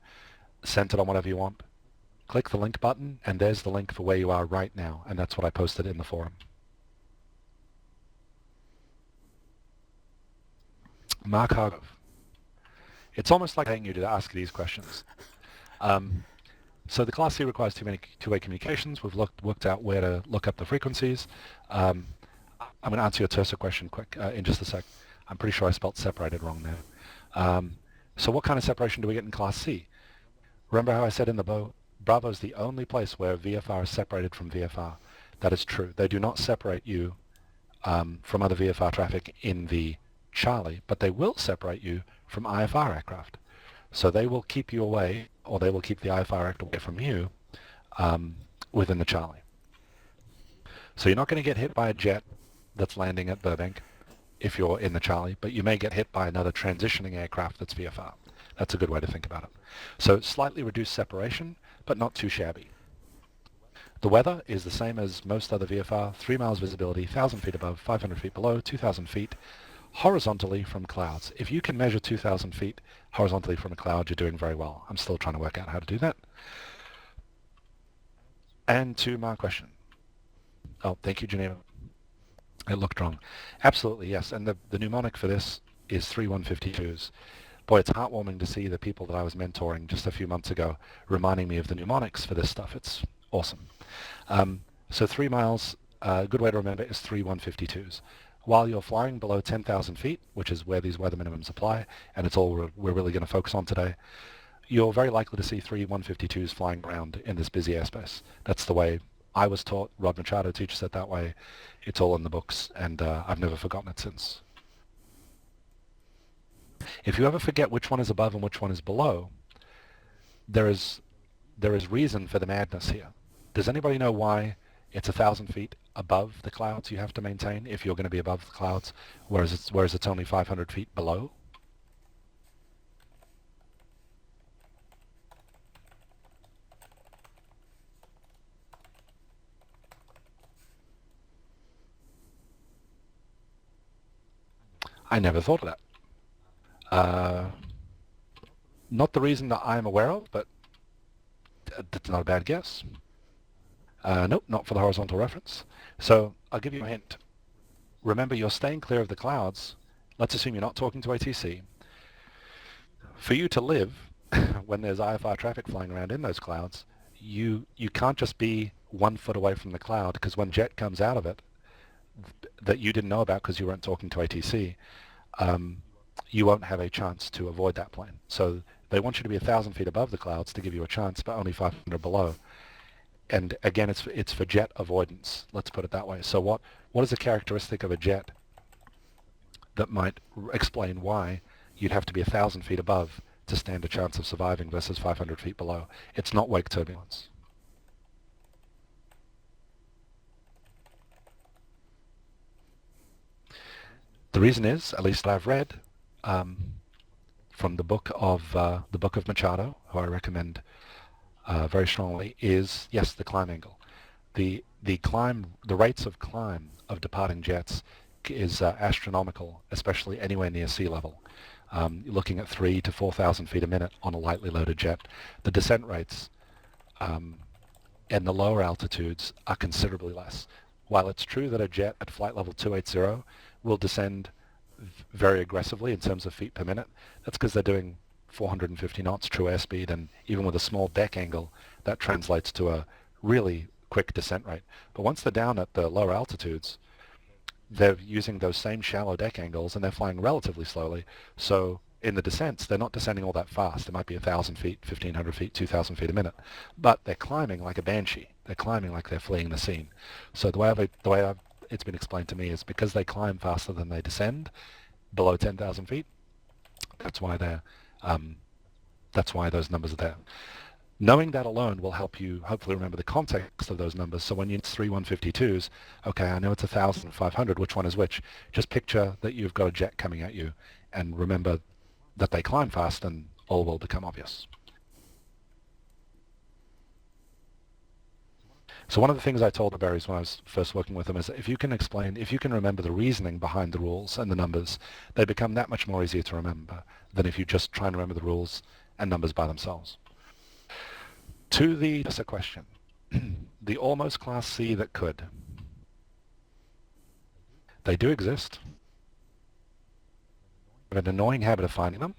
centered on whatever you want. Click the link button, and there's the link for where you are right now. And that's what I posted in the forum. Mark Hargrove. It's almost like paying you to ask these questions. So the Class C requires two-way communications. We've worked out where to look up the frequencies. I'm going to answer your TRSA question quick in just a sec. I'm pretty sure I spelled separated wrong there. So what kind of separation do we get in Class C? Remember how I said in the bow, Bravo is the only place where VFR is separated from VFR. That is true. They do not separate you from other VFR traffic in the Charlie, but they will separate you from IFR aircraft. So they will keep you away, or they will keep the IFR aircraft away from you within the Charlie. So you're not going to get hit by a jet that's landing at Burbank if you're in the Charlie, but you may get hit by another transitioning aircraft that's VFR. That's a good way to think about it. So slightly reduced separation, but not too shabby. The weather is the same as most other VFR, 3 miles visibility, 1,000 feet above, 500 feet below, 2,000 feet horizontally from clouds. If you can measure 2,000 feet horizontally from a cloud, you're doing very well. I'm still trying to work out how to do that. And to my question. Oh, thank you, Geneva. It looked wrong. Absolutely, yes. And the mnemonic for this is 3152s. Boy, it's heartwarming to see the people that I was mentoring just a few months ago reminding me of the mnemonics for this stuff. It's awesome. So 3 miles, a good way to remember is 3152s. while you're flying below 10,000 feet, which is where these weather minimums apply, and it's all we're really going to focus on today, you're very likely to see three 152s flying around in this busy airspace. That's the way I was taught. Rod Machado teaches it that way. It's all in the books, and I've never forgotten it since. If you ever forget which one is above and which one is below, there is reason for the madness here. Does anybody know why it's 1,000 feet above the clouds you have to maintain if you're going to be above the clouds, whereas it's only 500 feet below? I never thought of that. Not the reason that I'm aware of, but that's not a bad guess. Nope, not for the horizontal reference. So I'll give you a hint. Remember, you're staying clear of the clouds. Let's assume you're not talking to ATC. For you to live when there's IFR traffic flying around in those clouds, you can't just be 1 foot away from the cloud, because when jet comes out of it that you didn't know about because you weren't talking to ATC, you won't have a chance to avoid that plane. So they want you to be 1,000 feet above the clouds to give you a chance, but only 500 below. And again, it's for jet avoidance. Let's put it that way. So what is a characteristic of a jet that might explain why you'd have to be 1,000 feet above to stand a chance of surviving versus 500 feet below? It's not wake turbulence. The reason is, at least I've read from the book of Machado, who I recommend very strongly, is yes, the climb angle. The rates of climb of departing jets is astronomical, especially anywhere near sea level. You're looking at 3,000 to 4,000 feet a minute on a lightly loaded jet. The descent rates in the lower altitudes are considerably less. While it's true that a jet at flight level 280 will descend very aggressively in terms of feet per minute, that's because they're doing 450 knots true airspeed, and even with a small deck angle, that translates to a really quick descent rate. But once they're down at the lower altitudes, they're using those same shallow deck angles, and they're flying relatively slowly. So in the descents, they're not descending all that fast. It might be 1,000 feet, 1,500 feet, 2,000 feet a minute. But they're climbing like a banshee. They're climbing like they're fleeing the scene. So the way it's been explained to me is because they climb faster than they descend below 10,000 feet. That's why those numbers are there. Knowing that alone will help you hopefully remember the context of those numbers. So when you 3 152s, okay, I know it's 1,500, which one is which? Just picture that you've got a jet coming at you, and remember that they climb fast, and all will become obvious. So one of the things I told the Berries when I was first working with them is that if you can remember the reasoning behind the rules and the numbers, they become that much more easier to remember than if you just try and remember the rules and numbers by themselves. To the TRSA question, the almost Class C that could. They do exist. We have an annoying habit of finding them,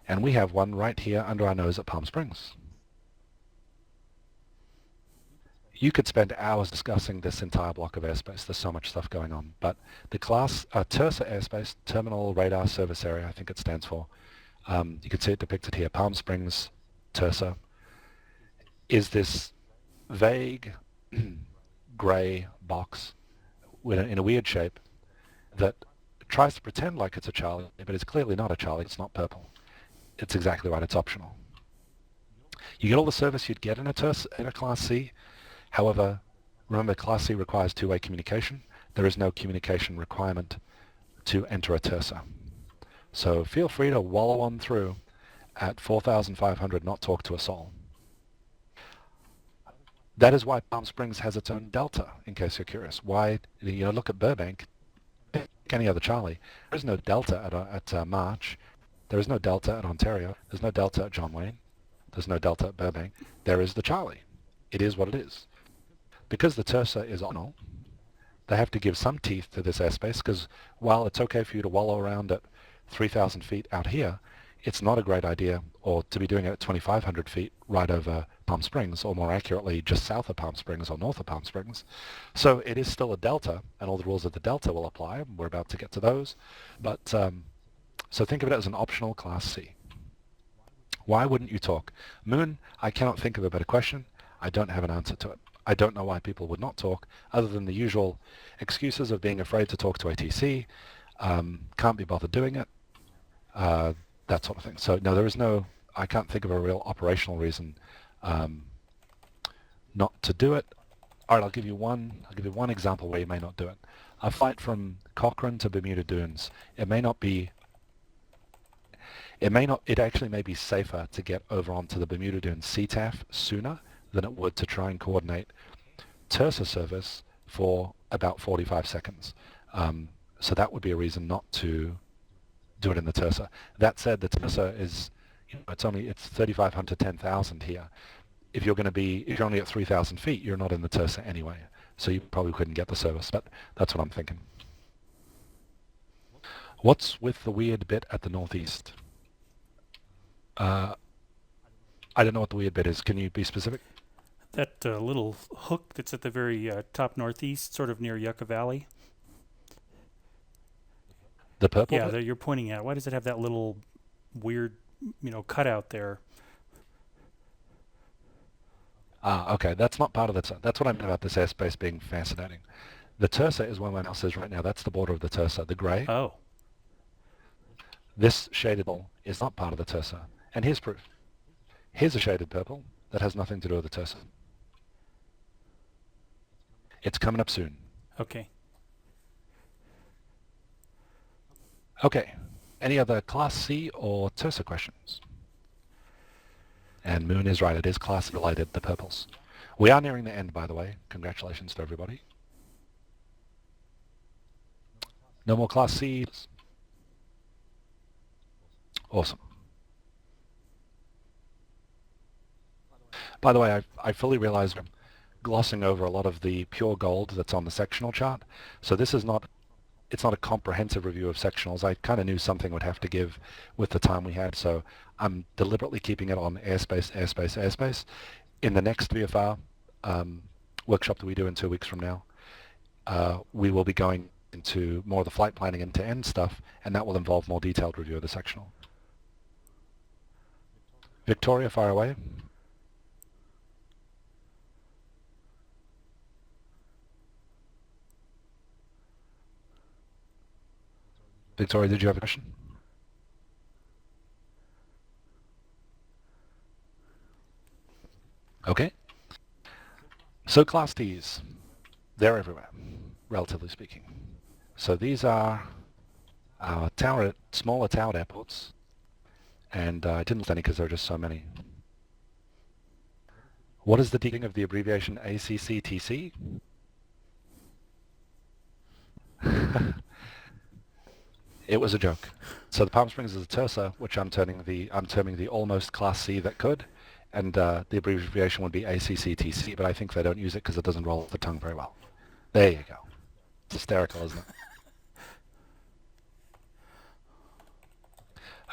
and we have one right here under our nose at Palm Springs. You could spend hours discussing this entire block of airspace. There's so much stuff going on. But the class TRSA airspace, Terminal Radar Service Area, I think it stands for. You can see it depicted here. Palm Springs, TRSA, is this vague gray box in a weird shape that tries to pretend like it's a Charlie, but it's clearly not a Charlie. It's not purple. It's exactly right. It's optional. You get all the service you'd get in a Class C. However, remember, Class C requires two-way communication. There is no communication requirement to enter a TRSA. So feel free to wallow on through at 4,500, not talk to a soul. That is why Palm Springs has its own delta, in case you're curious. Why, look at Burbank, pick any other Charlie. There is no delta at March. There is no delta at Ontario. There's no delta at John Wayne. There's no delta at Burbank. There is the Charlie. It is what it is. Because the TRSA is optional, they have to give some teeth to this airspace, because while it's okay for you to wallow around at 3,000 feet out here, it's not a great idea, or to be doing it at 2,500 feet right over Palm Springs, or more accurately, just south of Palm Springs or north of Palm Springs. So it is still a delta, and all the rules of the delta will apply. We're about to get to those. But so think of it as an optional Class C. Why wouldn't you talk? Moon, I cannot think of a better question. I don't have an answer to it. I don't know why people would not talk, other than the usual excuses of being afraid to talk to ATC, can't be bothered doing it, that sort of thing. So no, there is no, I can't think of a real operational reason not to do it. All right, I'll give you one example where you may not do it. A flight from Cochrane to Bermuda Dunes, it actually may be safer to get over onto the Bermuda Dunes CTAF sooner than it would to try and coordinate TRSA service for about 45 seconds. So that would be a reason not to do it in the TRSA. That said, the TRSA is, it's 3,500 to 10,000 here. If you're only at 3,000 feet, you're not in the TRSA anyway. So you probably couldn't get the service, but that's what I'm thinking. What's with the weird bit at the northeast? I don't know what the weird bit is. Can you be specific? That little hook that's at the very top northeast, sort of near Yucca Valley. The purple Yeah, bit? that you're pointing at. Why does it have that little weird, cutout there? Okay, that's not part of the TRSA. That's what I meant about this airspace being fascinating. The TRSA is where my mouse is right now. That's the border of the TRSA, the gray. Oh. This shaded ball is not part of the TRSA. And here's proof. Here's a shaded purple that has nothing to do with the TRSA. It's coming up soon. Okay. Okay. Any other Class C or TRSA questions? And Moon is right. It is class related, the purples. We are nearing the end, by the way. Congratulations to everybody. No more Class C's. Awesome. By the way, I fully realize I'm glossing over a lot of the pure gold that's on the sectional chart. So this is not, it's not a comprehensive review of sectionals. I kind of knew something would have to give with the time we had, so I'm deliberately keeping it on airspace, airspace, airspace. In the next VFR workshop that we do in 2 weeks from now, we will be going into more of the flight planning end-to-end stuff, and that will involve more detailed review of the sectional. Victoria, fire away. Victoria, did you have a question? Okay. So Class Ds, they're everywhere, relatively speaking. So these are our smaller towered airports, and I didn't list any because there are just so many. What is the dealing of the abbreviation ACCTC? It was a joke. So the Palm Springs is a TRSA, which I'm terming the almost Class C that could, and the abbreviation would be ACCTC, but I think they don't use it because it doesn't roll off the tongue very well. There you go. It's hysterical, isn't it?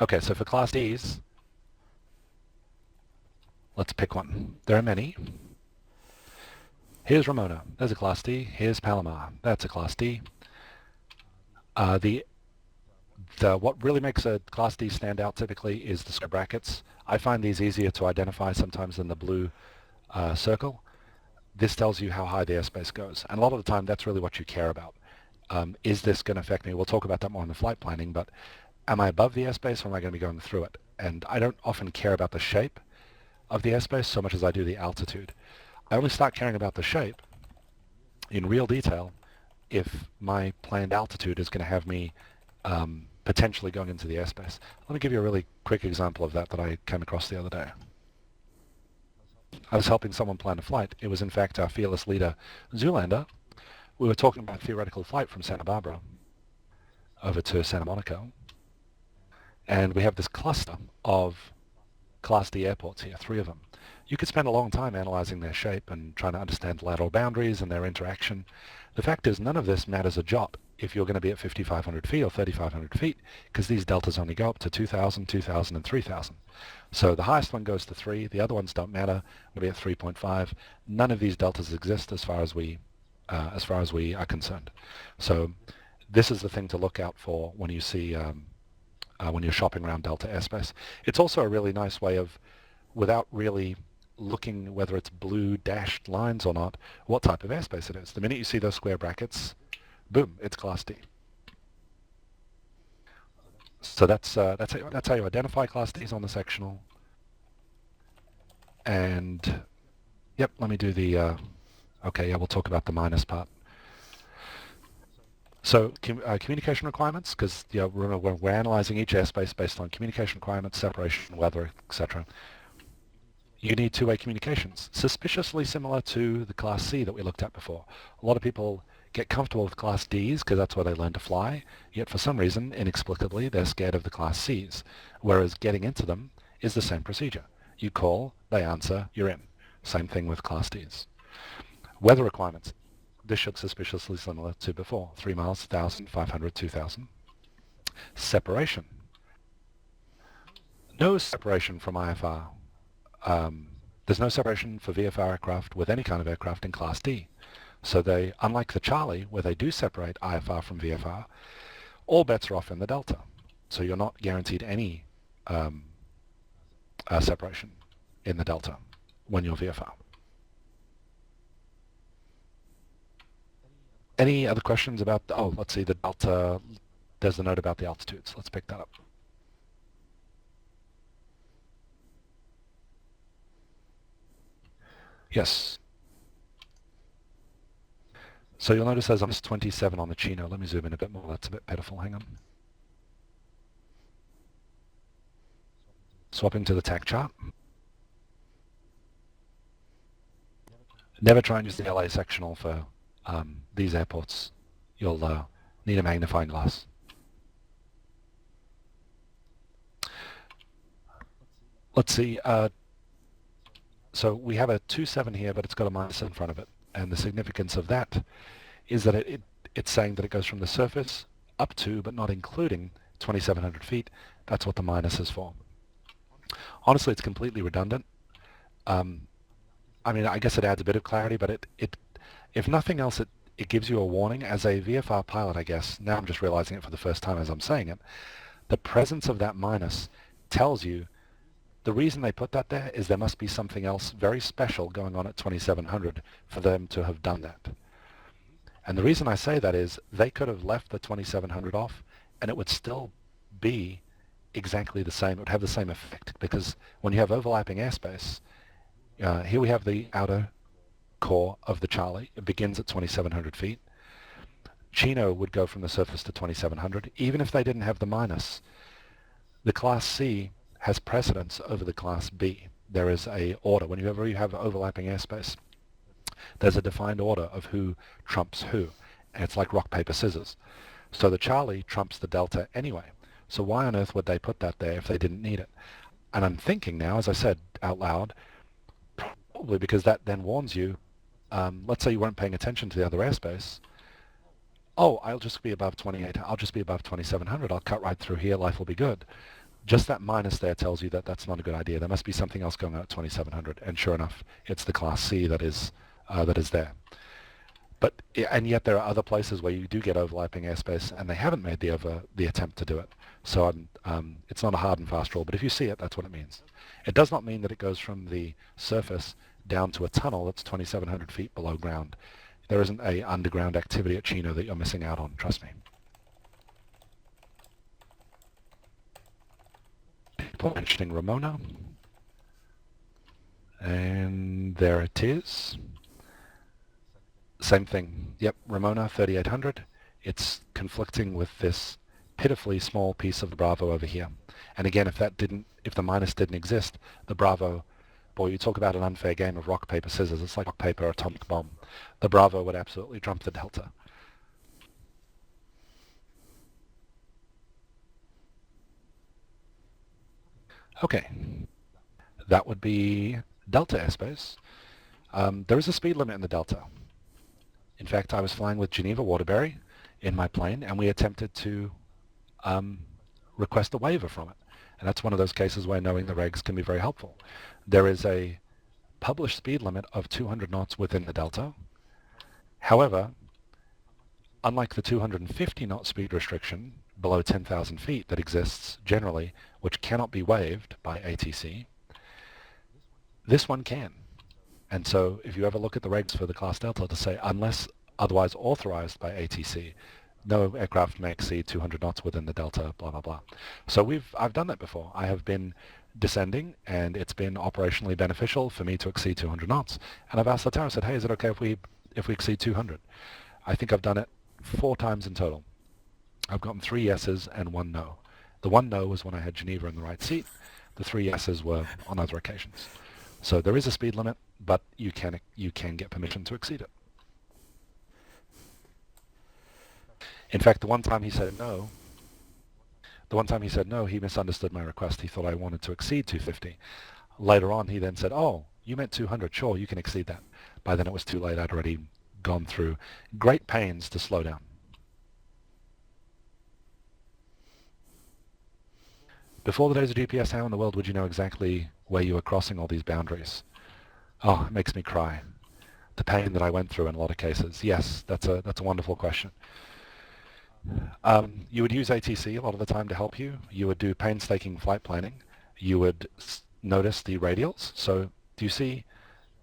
Okay, so for Class Ds, let's pick one. There are many. Here's Ramona. There's a Class D. Here's Palomar. That's a Class D. What really makes a Class D stand out typically is the square brackets. I find these easier to identify sometimes than the blue circle. This tells you how high the airspace goes. And a lot of the time, that's really what you care about. Is this going to affect me? We'll talk about that more in the flight planning, but am I above the airspace or am I going to be going through it? And I don't often care about the shape of the airspace so much as I do the altitude. I only start caring about the shape in real detail if my planned altitude is going to have me potentially going into the airspace. Let me give you a really quick example of that I came across the other day. I was helping someone plan a flight. It was in fact our fearless leader, Zoolander. We were talking about a theoretical flight from Santa Barbara over to Santa Monica. And we have this cluster of Class D airports here, 3 of them. You could spend a long time analyzing their shape and trying to understand lateral boundaries and their interaction. The fact is none of this matters a jot if you're going to be at 5,500 feet or 3,500 feet, because these deltas only go up to 2,000, 2,000, and 3,000. So the highest one goes to 3. The other ones don't matter. We'll be at 3.5. None of these deltas exist as far as we are concerned. So this is the thing to look out for when you see when you're shopping around delta airspace. It's also a really nice way of, without really looking whether it's blue dashed lines or not, what type of airspace it is. The minute you see those square brackets, boom, it's Class D. So that's how you identify Class Ds on the sectional. And yep, let me do the okay, yeah, we'll talk about the minus part. So communication requirements, because we're analyzing each airspace based on communication requirements, separation, weather, etc. You need two-way communications, suspiciously similar to the Class C that we looked at before. A lot of people get comfortable with Class Ds because that's where they learn to fly, yet for some reason, inexplicably, they're scared of the Class Cs, whereas getting into them is the same procedure. You call, they answer, you're in. Same thing with Class Ds. Weather requirements. This looks suspiciously similar to before. 3 miles, 1,000, 500, 2,000. Separation. No separation from IFR. There's no separation for VFR aircraft with any kind of aircraft in Class D. So they, unlike the Charlie, where they do separate IFR from VFR, all bets are off in the Delta. So you're not guaranteed any separation in the Delta when you're VFR. Any other questions about, oh, let's see, the Delta, there's a note about the altitudes. Let's pick that up. Yes. So you'll notice there's almost 27 on the Chino. Let me zoom in a bit more. That's a bit pitiful. Hang on. Swapping to the TAC chart. Never try and use the LA sectional for these airports. You'll need a magnifying glass. Let's see. So we have a 27 here, but it's got a minus in front of it. And the significance of that is that it's saying that it goes from the surface up to, but not including, 2,700 feet. That's what the minus is for. Honestly, it's completely redundant. I mean, I guess it adds a bit of clarity, but if nothing else, it gives you a warning. As a VFR pilot, I guess, now I'm just realizing it for the first time as I'm saying it, the presence of that minus tells you the reason they put that there is there must be something else very special going on at 2,700 for them to have done that. And the reason I say that is they could have left the 2,700 off and it would still be exactly the same. It would have the same effect because when you have overlapping airspace, here we have the outer core of the Charlie. It begins at 2,700 feet. Chino would go from the surface to 2,700. Even if they didn't have the minus, the Class C has precedence over the Class B. There is a order. Whenever you have overlapping airspace, there's a defined order of who trumps who. And it's like rock, paper, scissors. So the Charlie trumps the Delta anyway. So why on earth would they put that there if they didn't need it? And I'm thinking now, as I said out loud, probably because that then warns you, let's say you weren't paying attention to the other airspace. Oh, I'll just be above 28. I'll just be above 2,700. I'll cut right through here. Life will be good. Just that minus there tells you that that's not a good idea. There must be something else going on at 2,700. And sure enough, it's the Class C that is there. But and yet there are other places where you do get overlapping airspace, and they haven't made the attempt to do it. So it's not a hard and fast rule. But if you see it, that's what it means. It does not mean that it goes from the surface down to a tunnel that's 2,700 feet below ground. There isn't a underground activity at Chino that you're missing out on. Trust me. People mentioning Ramona. And there it is. Same thing. Yep, Ramona 3,800. It's conflicting with this pitifully small piece of the Bravo over here. And again, if the minus didn't exist, the Bravo, boy, you talk about an unfair game of rock, paper, scissors. It's like rock, paper, atomic bomb. The Bravo would absolutely trump the Delta. Okay, that would be Delta airspace. There is a speed limit in the Delta. In fact, I was flying with Geneva Waterbury. in my plane, and we attempted to request a waiver from it. And that's one of those cases where knowing the regs can be very helpful. There is a published speed limit of 200 knots within the delta. However, unlike the 250 knot speed restriction below 10,000 feet that exists generally, which cannot be waived by ATC, this one can. And so if you ever look at the regs for the class delta to say, unless otherwise authorized by ATC, no aircraft may exceed 200 knots within the delta, blah, blah, blah. So I've done that before. I have been descending, and it's been operationally beneficial for me to exceed 200 knots. And I've asked the tower, I said, hey, is it okay if we exceed 200? I think I've done it 4 times in total. I've gotten 3 yeses and 1 no. The 1 no was when I had Geneva in the right seat. The 3 yeses were on other occasions. So there is a speed limit, but you can get permission to exceed it. In fact, the one time he said no, he misunderstood my request. He thought I wanted to exceed 250. Later on, he then said, oh, you meant 200. Sure, you can exceed that. By then it was too late. I'd already gone through great pains to slow down. Before the days of GPS, how in the world would you know exactly where you were crossing all these boundaries? Oh, it makes me cry. The pain that I went through in a lot of cases. Yes, that's a wonderful question. You would use ATC a lot of the time to help you. You would do painstaking flight planning. You would notice the radials. So do you see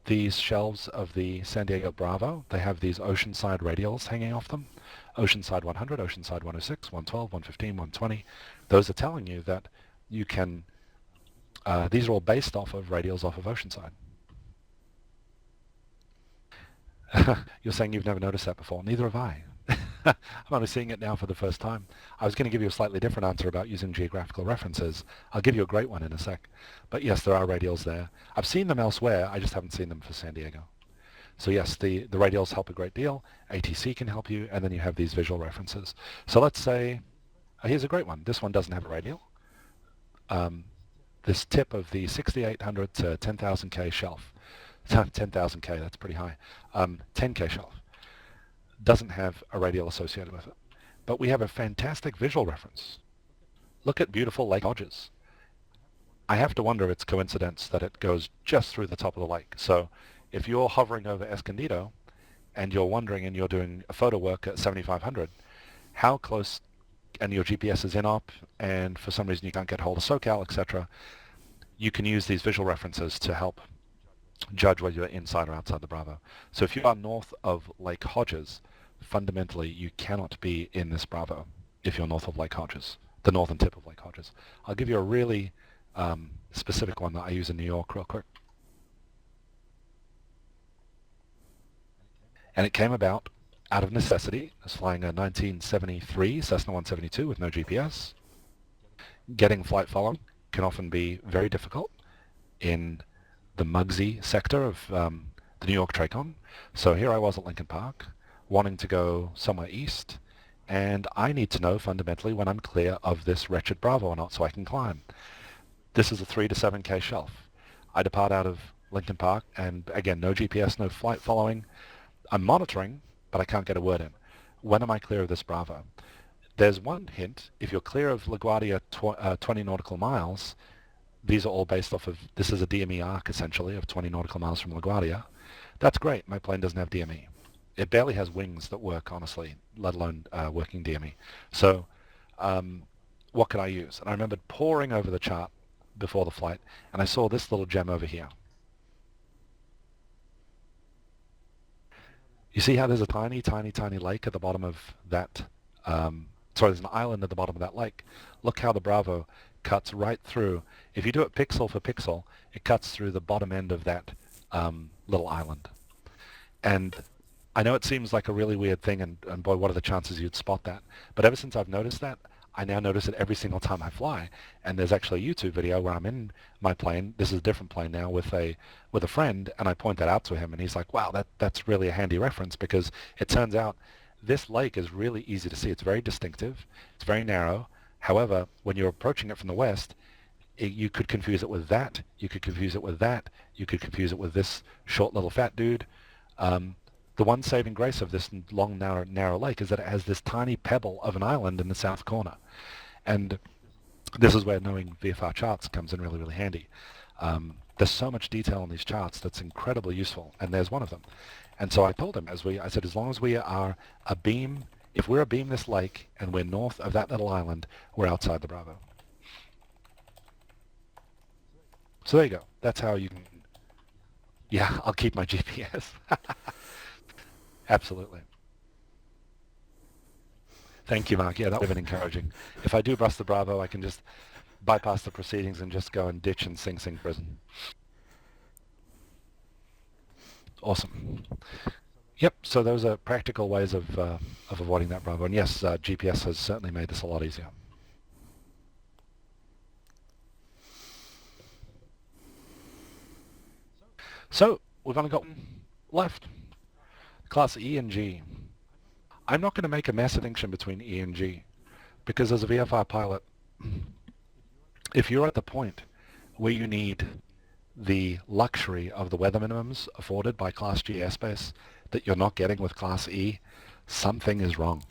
these shelves of the San Diego Bravo? They have these oceanside radials hanging off them. Oceanside 100, Oceanside 106, 112, 115, 120. Those are telling you that you can, these are all based off of radials off of Oceanside. You're saying you've never noticed that before. Neither have I. I'm only seeing it now for the first time. I was going to give you a slightly different answer about using geographical references. I'll give you a great one in a sec. But yes, there are radials there. I've seen them elsewhere. I just haven't seen them for San Diego. So yes, the radials help a great deal. ATC can help you, and then you have these visual references. So let's say, here's a great one. This one doesn't have a radial. This tip of the 6,800 to 10,000K shelf, 10,000K, that's pretty high, 10K shelf, doesn't have a radial associated with it. But we have a fantastic visual reference. Look at beautiful Lake Hodges. I have to wonder if it's coincidence that it goes just through the top of the lake. So if you're hovering over Escondido and you're wondering and you're doing a photo work at 7,500, how close, and your GPS is in-op, and for some reason you can't get hold of SoCal, etc., you can use these visual references to help judge whether you're inside or outside the Bravo. So if you are north of Lake Hodges, fundamentally you cannot be in this Bravo if you're north of Lake Hodges, the northern tip of Lake Hodges. I'll give you a really specific one that I use in New York real quick. And it came about out of necessity. I was flying a 1973 Cessna 172 with no GPS. Getting flight following can often be very difficult in the Muggsy sector of the New York Tracon. So here I was at Lincoln Park, wanting to go somewhere east, and I need to know fundamentally when I'm clear of this wretched Bravo or not so I can climb. This is a 3 to 7K shelf. I depart out of Lincoln Park, and again, no GPS, no flight following. I'm monitoring, but I can't get a word in. When am I clear of this Bravo? There's one hint. If you're clear of LaGuardia 20 nautical miles, these are all based off of, this is a DME arc essentially of 20 nautical miles from LaGuardia. That's great. My plane doesn't have DME. It barely has wings that work, honestly, let alone working DME. So what could I use? And I remembered poring over the chart before the flight, and I saw this little gem over here. You see how there's a tiny, tiny, tiny lake at the bottom of that, there's an island at the bottom of that lake. Look how the Bravo cuts right through. If you do it pixel for pixel, it cuts through the bottom end of that little island. And I know it seems like a really weird thing, and boy, what are the chances you'd spot that? But ever since I've noticed that, I now notice it every single time I fly. And there's actually a YouTube video where I'm in my plane. This is a different plane now with a friend, and I point that out to him, and he's like, wow, that's really a handy reference, because it turns out this lake is really easy to see. It's very distinctive. It's very narrow. However, when you're approaching it from the west, you could confuse it with that. You could confuse it with that. You could confuse it with this short little fat dude. The one saving grace of this long, narrow lake is that it has this tiny pebble of an island in the south corner. And this is where knowing VFR charts comes in really, really handy. There's so much detail in these charts that's incredibly useful, and there's one of them. And so I told him, I said, as long as we are a beam, if we're a beam this lake and we're north of that little island, we're outside the Bravo. So there you go. That's how you can, yeah, I'll keep my GPS. Absolutely. Thank you, Mark. Yeah, that would have been encouraging. If I do bust the Bravo, I can just bypass the proceedings and just go and ditch and Sing Sing prison. Awesome. Yep, so those are practical ways of avoiding that Bravo. And yes, GPS has certainly made this a lot easier. So we've only got one left. Class E and G. I'm not going to make a mass distinction between E and G because as a VFR pilot, if you're at the point where you need the luxury of the weather minimums afforded by Class G airspace that you're not getting with Class E, something is wrong.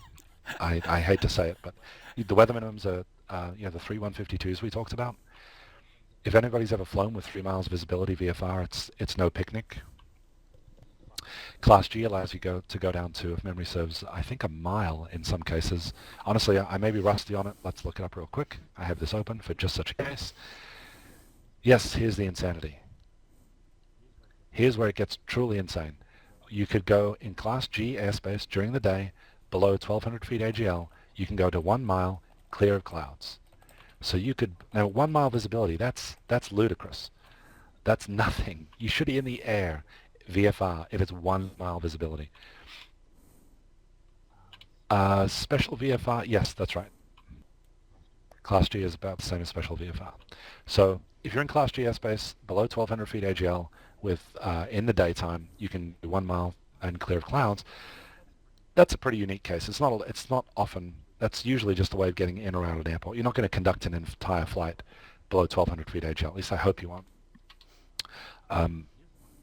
I hate to say it, but the weather minimums are, the 3-152s we talked about. If anybody's ever flown with 3 miles visibility VFR, it's no picnic. Class G allows you to go down to, if memory serves, I think a mile in some cases. Honestly, I may be rusty on it. Let's look it up real quick. I have this open for just such a case. Yes, here's the insanity. Here's where it gets truly insane. You could go in Class G airspace during the day, below 1,200 feet AGL, you can go to 1 mile clear of clouds. So you could, now 1 mile visibility, that's ludicrous. That's nothing. You should be in the air, VFR, if it's 1 mile visibility. Special VFR, yes, that's right. Class G is about the same as special VFR. So if you're in Class G airspace, below 1,200 feet AGL, with in the daytime, you can do 1 mile and clear of clouds. That's a pretty unique case. It's not often. That's usually just a way of getting in or out of an airport. You're not going to conduct an entire flight below 1,200 feet AGL. At least I hope you won't.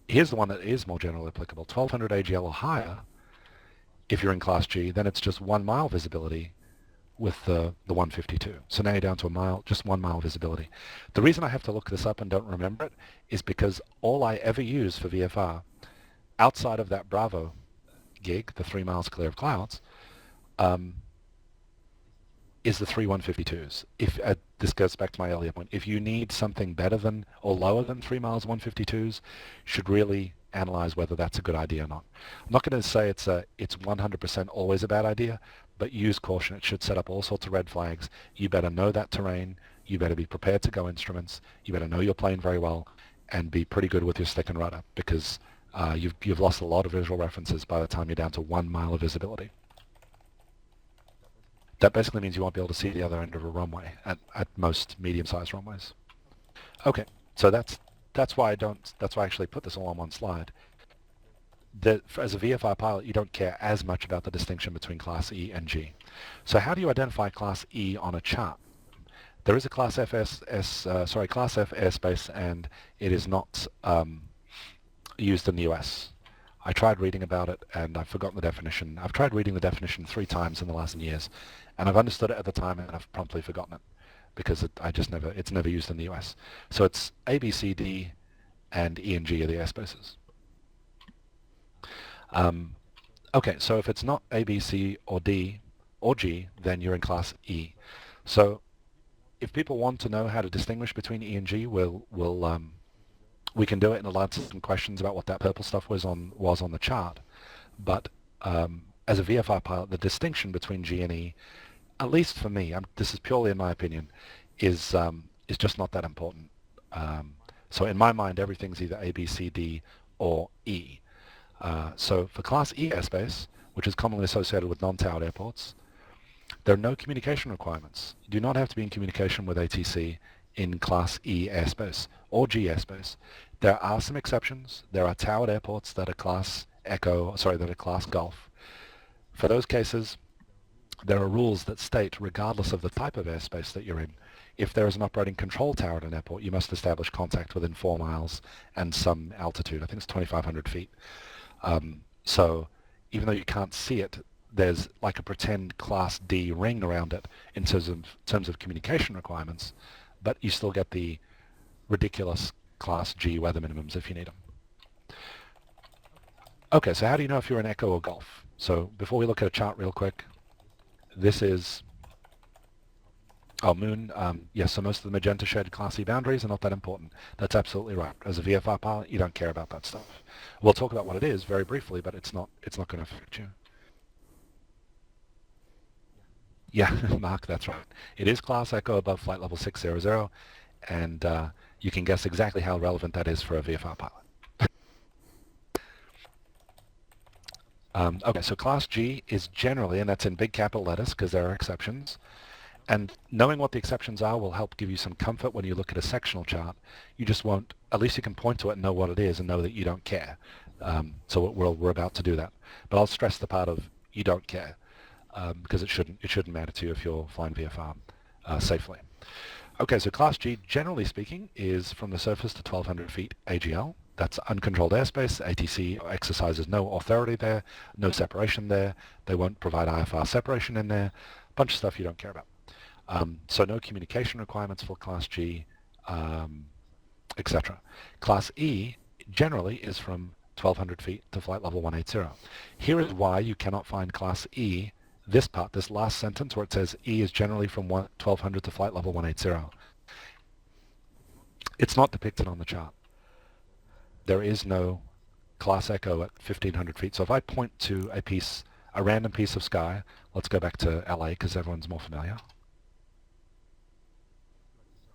Here's the one that is more generally applicable. 1,200 AGL or higher, if you're in Class G, then it's just 1 mile visibility with the 152. So now you're down to a mile, just 1 mile visibility. The reason I have to look this up and don't remember it is because all I ever use for VFR, outside of that Bravo gig, the 3 miles clear of clouds, is the 3 152s. If this goes back to my earlier point, if you need something better than or lower than 3 miles 152s, should really analyze whether that's a good idea or not. I'm not going to say it's 100% always a bad idea, but use caution. It should set up all sorts of red flags. You better know that terrain. You better be prepared to go instruments. You better know your plane very well and be pretty good with your stick and rudder because you've lost a lot of visual references by the time you're down to 1 mile of visibility. That basically means you won't be able to see the other end of a runway at most medium-sized runways. Okay, so that's why I actually put this all on one slide. As a VFR pilot, you don't care as much about the distinction between Class E and G. So how do you identify Class E on a chart? There is a Class F airspace, and it is not used in the US. I tried reading about it, and I've forgotten the definition. I've tried reading the definition 3 times in the last years, and I've understood it at the time, and I've promptly forgotten it because it's never used in the US. So it's A, B, C, D, and E and G are the airspaces. Okay, so if it's not A, B, C, or D, or G, then you're in Class E. So if people want to know how to distinguish between E and G, we can do it, and I'll answer some questions about what that purple stuff was on the chart. But as a VFR pilot, the distinction between G and E, at least for me, this is purely in my opinion, is just not that important. So in my mind, everything's either A, B, C, D, or E. So for Class E airspace, which is commonly associated with non-towered airports, there are no communication requirements. You do not have to be in communication with ATC in Class E airspace or G airspace. There are some exceptions. There are towered airports that are Class Gulf. For those cases, there are rules that state, regardless of the type of airspace that you're in, if there is an operating control tower at an airport, you must establish contact within 4 miles and some altitude. I think it's 2,500 feet. So even though you can't see it, there's like a pretend Class D ring around it in terms of communication requirements, but you still get the ridiculous Class G weather minimums if you need them. Okay, so how do you know if you're in Echo or Gulf? So before we look at a chart real quick, this is, oh, Moon, yes, so most of the magenta shaded Class E boundaries are not that important. That's absolutely right. As a VFR pilot, you don't care about that stuff. We'll talk about what it is very briefly, but it's not going to affect you. Yeah, Mark, that's right. It is Class Echo above flight level 600, and you can guess exactly how relevant that is for a VFR pilot. Okay, so Class G is generally, and that's in big capital letters because there are exceptions, and knowing what the exceptions are will help give you some comfort when you look at a sectional chart. You just won't, at least you can point to it and know what it is and know that you don't care. So we're about to do that. But I'll stress the part of you don't care because it shouldn't matter to you if you're flying VFR safely. Okay, so Class G, generally speaking, is from the surface to 1,200 feet AGL. That's uncontrolled airspace. ATC exercises no authority there, no separation there. They won't provide IFR separation in there. Bunch of stuff you don't care about. So no communication requirements for Class G, etc. Class E generally is from 1,200 feet to flight level 180. Here is why you cannot find Class E, this part, this last sentence where it says E is generally from 1,200 to flight level 180. It's not depicted on the chart. There is no Class Echo at 1,500 feet. So if I point to a random piece of sky, let's go back to LA because everyone's more familiar.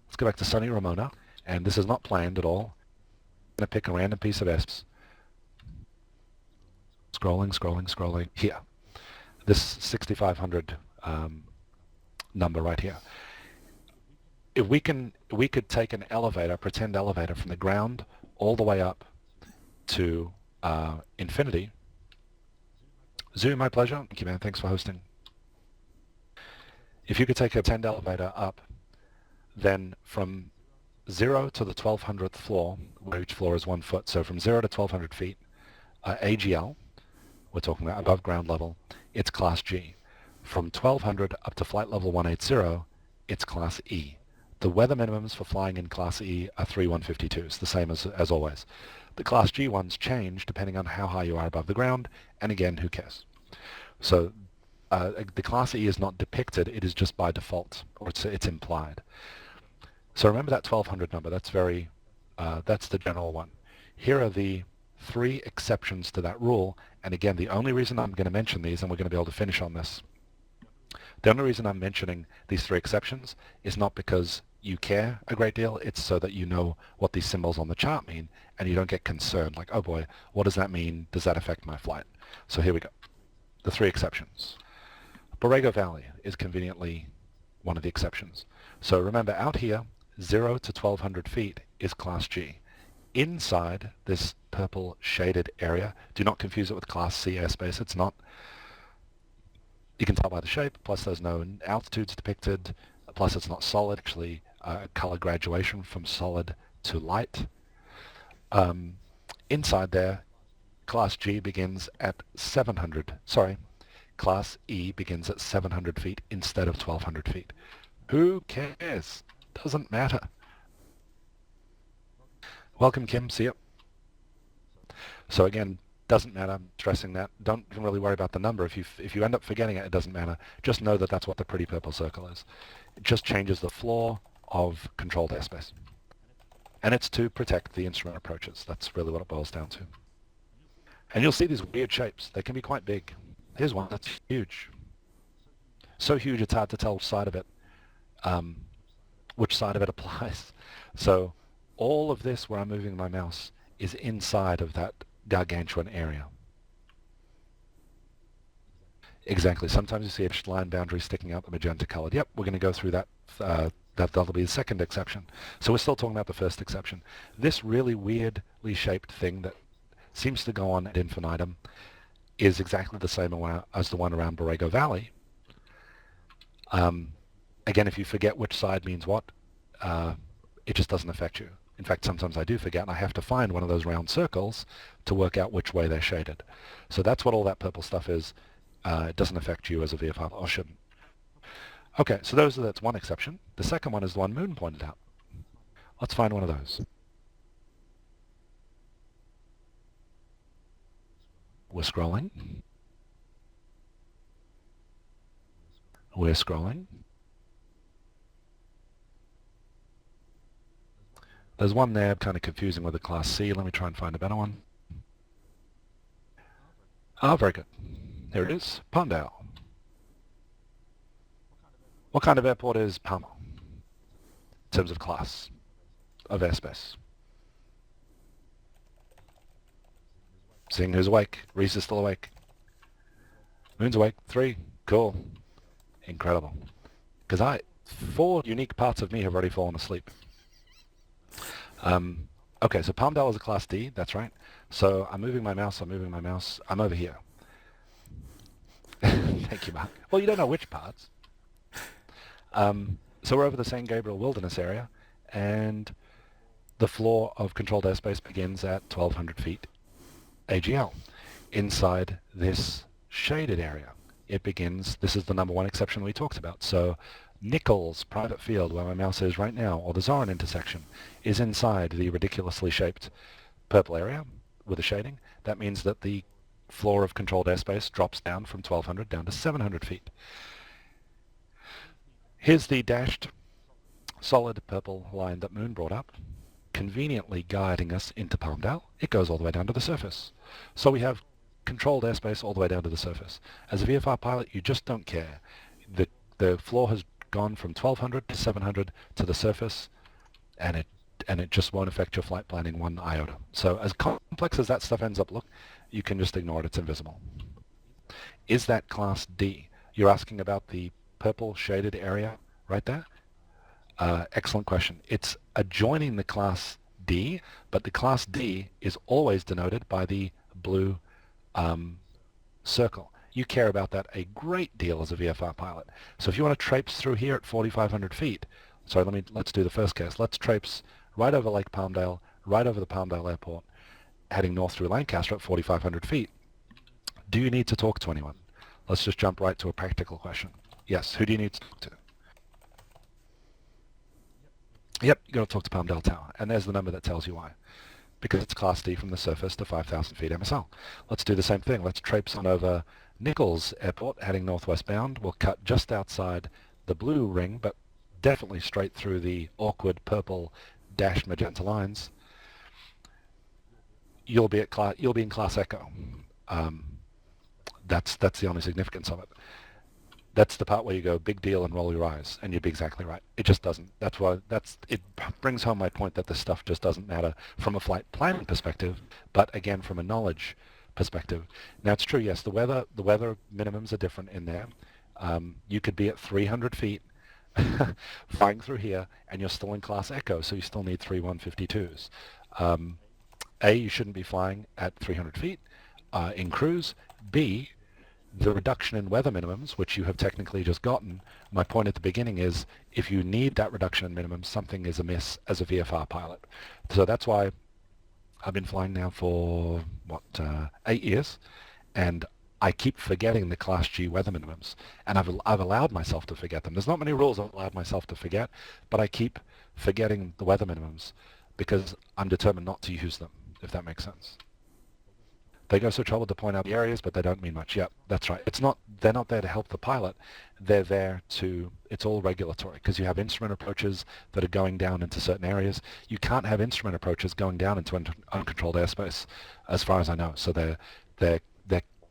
Let's go back to sunny Ramona, and this is not planned at all. I'm going to pick a random piece of airspace. Scrolling, here. This 6,500 number right here. If we could take an elevator, pretend elevator, from the ground all the way up to infinity. Zoom, my pleasure. Thank you, man. Thanks for hosting. If you could take a pretend elevator up, then from 0 to the 1,200th floor, where each floor is 1 foot, so from 0 to 1,200 feet, AGL, we're talking about above ground level, it's Class G. From 1,200 up to flight level 180, it's Class E. The weather minimums for flying in Class E are 3152s, the same as always. The Class G ones change depending on how high you are above the ground, and again, who cares? So the Class E is not depicted, it is just by default, or it's implied. So remember that 1,200 number, that's that's the general one. Here are the 3 exceptions to that rule, and again, the only reason I'm going to mention these, and we're going to be able to finish on this, the only reason I'm mentioning these 3 exceptions is not because you care a great deal, it's so that you know what these symbols on the chart mean, and you don't get concerned, like, oh boy, what does that mean? Does that affect my flight? So here we go. The 3 exceptions. Borrego Valley is conveniently one of the exceptions. So remember, out here, 0 to 1,200 feet is Class G. Inside this purple shaded area, do not confuse it with Class C airspace. It's not. You can tell by the shape, plus there's no altitudes depicted, plus it's not solid, actually color graduation from solid to light. Inside there, Class G begins at 700, sorry, Class E begins at 700 feet instead of 1,200 feet. Who cares? Doesn't matter. Welcome, Kim. See you. So again, doesn't matter. I'm stressing that. Don't really worry about the number. If you end up forgetting it, it doesn't matter. Just know that that's what the pretty purple circle is. It just changes the floor of controlled airspace. And it's to protect the instrument approaches. That's really what it boils down to. And you'll see these weird shapes. They can be quite big. Here's one that's huge. So huge it's hard to tell which side of it applies. So all of this where I'm moving my mouse is inside of that gargantuan area. Exactly. Sometimes you see a line boundary sticking out the magenta colored. Yep, we're going to go through that. That'll be the second exception. So we're still talking about the first exception. This really weirdly shaped thing that seems to go on ad infinitum is exactly the same as the one around Borrego Valley. Again, if you forget which side means what, it just doesn't affect you. In fact, sometimes I do forget, and I have to find one of those round circles to work out which way they're shaded. So that's what all that purple stuff is. It doesn't affect you as a VFR, or shouldn't. Okay, so that's one exception. The second one is the one Moon pointed out. Let's find one of those. We're scrolling. We're scrolling. There's one there kind of confusing with a Class C. Let me try and find a better one. Ah, very good. Here it is, Palmdale. What kind of airport is Palma in terms of class of airspace? Seeing who's awake. Reese is still awake. Moon's awake. 3. Cool. Incredible. Because 4 unique parts of me have already fallen asleep. Okay, so Palmdale is a Class D, that's right. So I'm moving my mouse, I'm over here. Thank you, Mark. Well, you don't know which parts. So we're over the San Gabriel Wilderness area, and the floor of controlled airspace begins at 1,200 feet AGL. Inside this shaded area, it begins, this is the number 1 exception we talked about. So Nichols private field, where my mouse is right now, or the Zorin intersection, is inside the ridiculously shaped purple area with a shading. That means that the floor of controlled airspace drops down from 1,200 down to 700 feet. Here's the dashed solid purple line that Moon brought up, conveniently guiding us into Palmdale. It goes all the way down to the surface. So we have controlled airspace all the way down to the surface. As a VFR pilot, you just don't care. The floor has gone from 1,200 to 700 to the surface, and it just won't affect your flight planning one iota. So as complex as that stuff ends up look, you can just ignore it. It's invisible. Is that Class D? You're asking about the purple shaded area right there? Excellent question. It's adjoining the Class D, but the Class D is always denoted by the blue circle. You care about that a great deal as a VFR pilot. So if you want to traipse through here at 4,500 feet, let's do the first case. Let's traipse right over Lake Palmdale, right over the Palmdale Airport, heading north through Lancaster at 4,500 feet. Do you need to talk to anyone? Let's just jump right to a practical question. Yes, who do you need to talk to? Yep, you got to talk to Palmdale Tower, and there's the number that tells you why. Because it's Class D from the surface to 5,000 feet MSL. Let's do the same thing. Let's traipse on over Nichols Airport, heading northwest bound. We'll cut just outside the blue ring, but definitely straight through the awkward purple dashed magenta lines. You'll be in Class Echo. That's the only significance of it. That's the part where you go big deal and roll your eyes, and you'd be exactly right. It just doesn't. It brings home my point that this stuff just doesn't matter from a flight planning perspective, but again from a knowledge perspective. Now it's true, yes, the weather minimums are different in there. You could be at 300 feet flying through here, and you're still in Class Echo, so you still need 3 152s. A, you shouldn't be flying at 300 feet in cruise. B, the reduction in weather minimums, which you have technically just gotten, my point at the beginning is if you need that reduction in minimums, something is amiss as a VFR pilot. So that's why I've been flying now for, 8 years, and I keep forgetting the Class G weather minimums, and I've allowed myself to forget them. There's not many rules I've allowed myself to forget, but I keep forgetting the weather minimums because I'm determined not to use them, if that makes sense. They go so trouble to point out the areas, but they don't mean much. Yep, that's right. They're not there to help the pilot. They're there it's all regulatory, because you have instrument approaches that are going down into certain areas. You can't have instrument approaches going down into uncontrolled airspace, as far as I know. So they're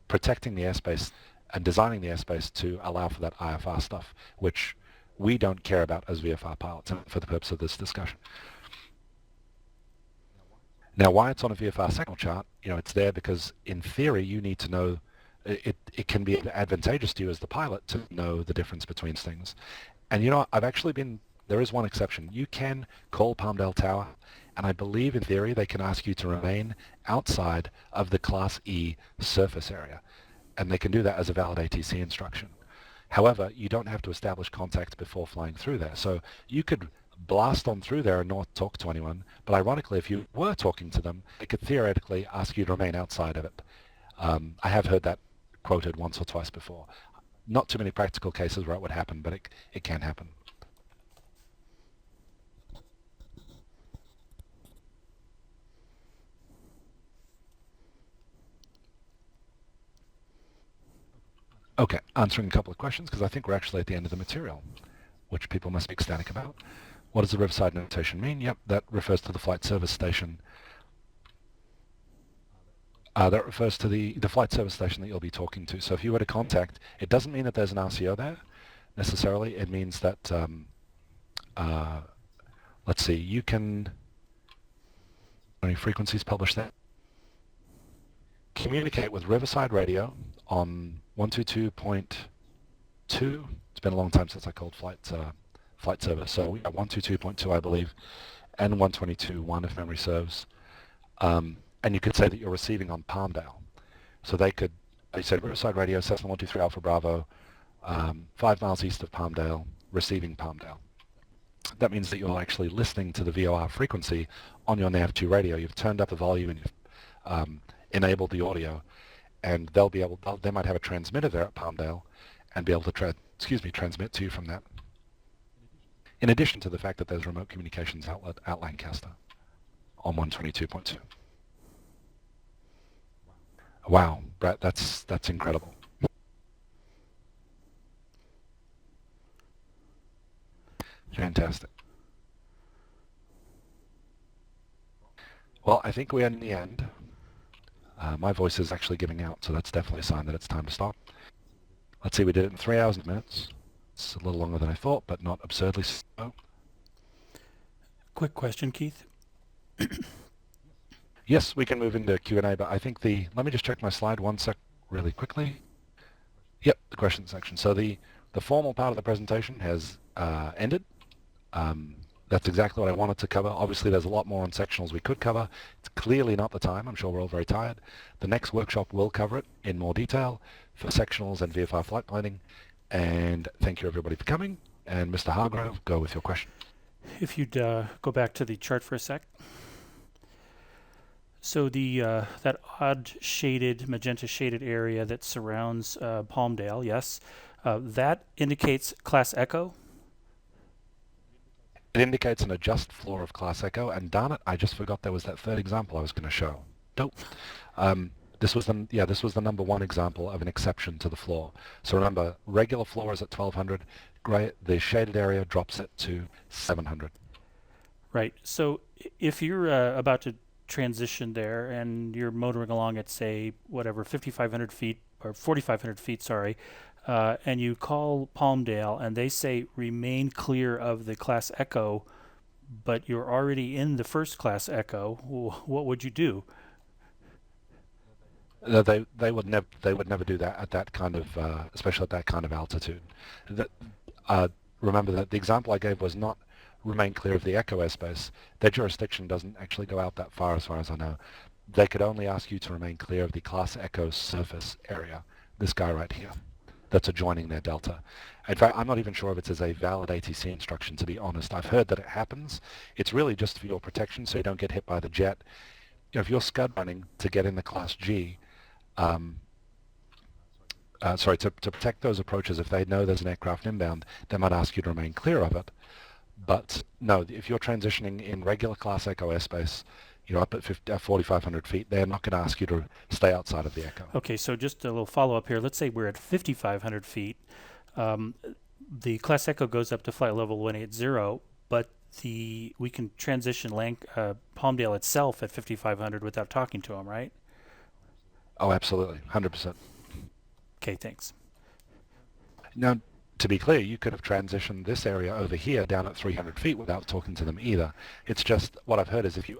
protecting the airspace and designing the airspace to allow for that IFR stuff, which we don't care about as VFR pilots for the purpose of this discussion. Now, why it's on a VFR sectional chart, it's there because in theory you need to know, it can be advantageous to you as the pilot to know the difference between things. And there is one exception. You can call Palmdale Tower, and I believe in theory they can ask you to remain outside of the Class E surface area. And they can do that as a valid ATC instruction. However, you don't have to establish contact before flying through there. So you could blast on through there and not talk to anyone. But ironically, if you were talking to them, they could theoretically ask you to remain outside of it. I have heard that quoted once or twice before. Not too many practical cases where it would happen, but it can happen. Okay, answering a couple of questions because I think we're actually at the end of the material, which people must be ecstatic about. What does the Riverside notation mean? Yep, that refers to the flight service station. That refers to the flight service station that you'll be talking to. So if you were to contact, it doesn't mean that there's an RCO there necessarily. It means that, let's see, you can, any frequencies published there? Communicate with Riverside Radio on 122.2. It's been a long time since I called flight service. So we got 122.2, I believe, and 122.1 if memory serves. And you could say that you're receiving on Palmdale. So they said Riverside Radio, Cessna 123 Alpha Bravo, 5 miles east of Palmdale, receiving Palmdale. That means that you're actually listening to the VOR frequency on your nav2 radio. You've turned up the volume and you've enabled the audio, and they might have a transmitter there at Palmdale and be able to transmit to you from that. In addition to the fact that there's remote communications outlet at Lancaster on 122.2. Wow, Brett, that's incredible. Fantastic. Well, I think we're in the end. My voice is actually giving out, so that's definitely a sign that it's time to stop. Let's see, we did it in 3 hours and minutes. It's a little longer than I thought, but not absurdly so. Quick question, Keith. Yes, we can move into Q&A, but I think let me just check my slide one sec really quickly. Yep, the question section. So the formal part of the presentation has ended. That's exactly what I wanted to cover. Obviously, there's a lot more on sectionals we could cover. It's clearly not the time. I'm sure we're all very tired. The next workshop will cover it in more detail for sectionals and VFR flight planning. And thank you, everybody, for coming. And Mr. Hargrove, go with your question. If you'd go back to the chart for a sec. So that odd shaded, magenta shaded area that surrounds Palmdale, yes, that indicates class echo. It indicates an adjust floor of class echo, and darn it, I just forgot there was that third example I was going to show. Dope. This was the number one example of an exception to the floor. So remember, regular floor is at 1200. The shaded area drops it to 700. Right. So if you're about to transition there and you're motoring along at, say, whatever, 5,500 feet or 4,500 feet, sorry, and you call Palmdale and they say remain clear of the class echo, but you're already in the first class echo, what would you do? They would never do that at that kind of, especially at that kind of altitude. Remember that the example I gave was not remain clear of the echo airspace. Their jurisdiction doesn't actually go out that far as I know. They could only ask you to remain clear of the class echo surface area, this guy right here, that's adjoining their delta. In fact, I'm not even sure if it's as a valid ATC instruction, to be honest. I've heard that it happens. It's really just for your protection so you don't get hit by the jet. You know, if you're scud running to get in the class G, to protect those approaches, if they know there's an aircraft inbound, they might ask you to remain clear of it. But no, if you're transitioning in regular class echo airspace, you're up at 4,500 feet, they're not going to ask you to stay outside of the echo. Okay, so just a little follow-up here. Let's say we're at 5,500 feet. The class echo goes up to flight level 180, but we can transition Palmdale itself at 5,500 without talking to them, right? Oh, absolutely, 100%. Okay, thanks. Now, to be clear, you could have transitioned this area over here down at 300 feet without talking to them either. It's just what I've heard is if you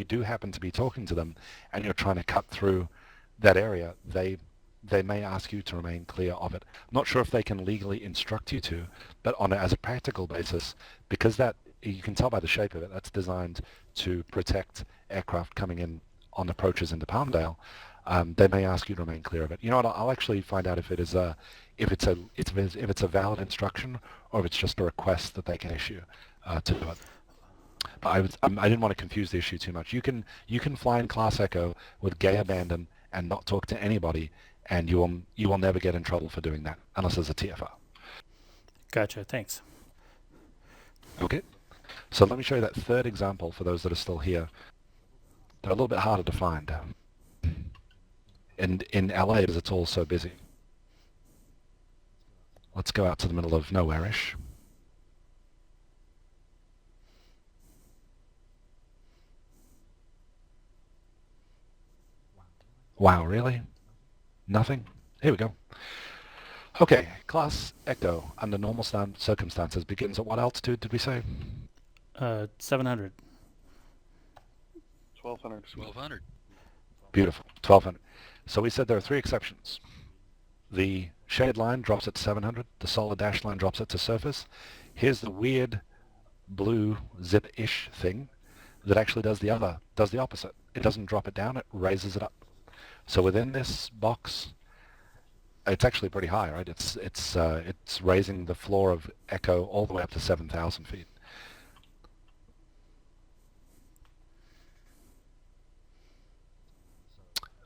do happen to be talking to them and you're trying to cut through that area, they may ask you to remain clear of it. I'm not sure if they can legally instruct you to, but as a practical basis, because that you can tell by the shape of it, that's designed to protect aircraft coming in on approaches into Palmdale. They may ask you to remain clear of it. You know what? I'll actually find out if it's a valid instruction or if it's just a request that they can issue. to do it. But I didn't want to confuse the issue too much. You can fly in Class Echo with gay abandon and not talk to anybody, and you will never get in trouble for doing that unless there's a TFR. Gotcha. Thanks. Okay. So let me show you that third example for those that are still here. They're a little bit harder to find. And in LA, because it's all so busy. Let's go out to the middle of nowhere-ish. Wow, really? Nothing? Here we go. Okay, Class Echo under normal circumstances begins at what altitude did we say? 700. 1200. 1200. Beautiful, 1200. So we said there are three exceptions. The shade line drops at 700, the solid dash line drops it to surface. Here's the weird blue zip-ish thing that actually does the opposite. It doesn't drop it down, it raises it up. So within this box, it's actually pretty high, right? It's raising the floor of Echo all the way up to 7,000 feet.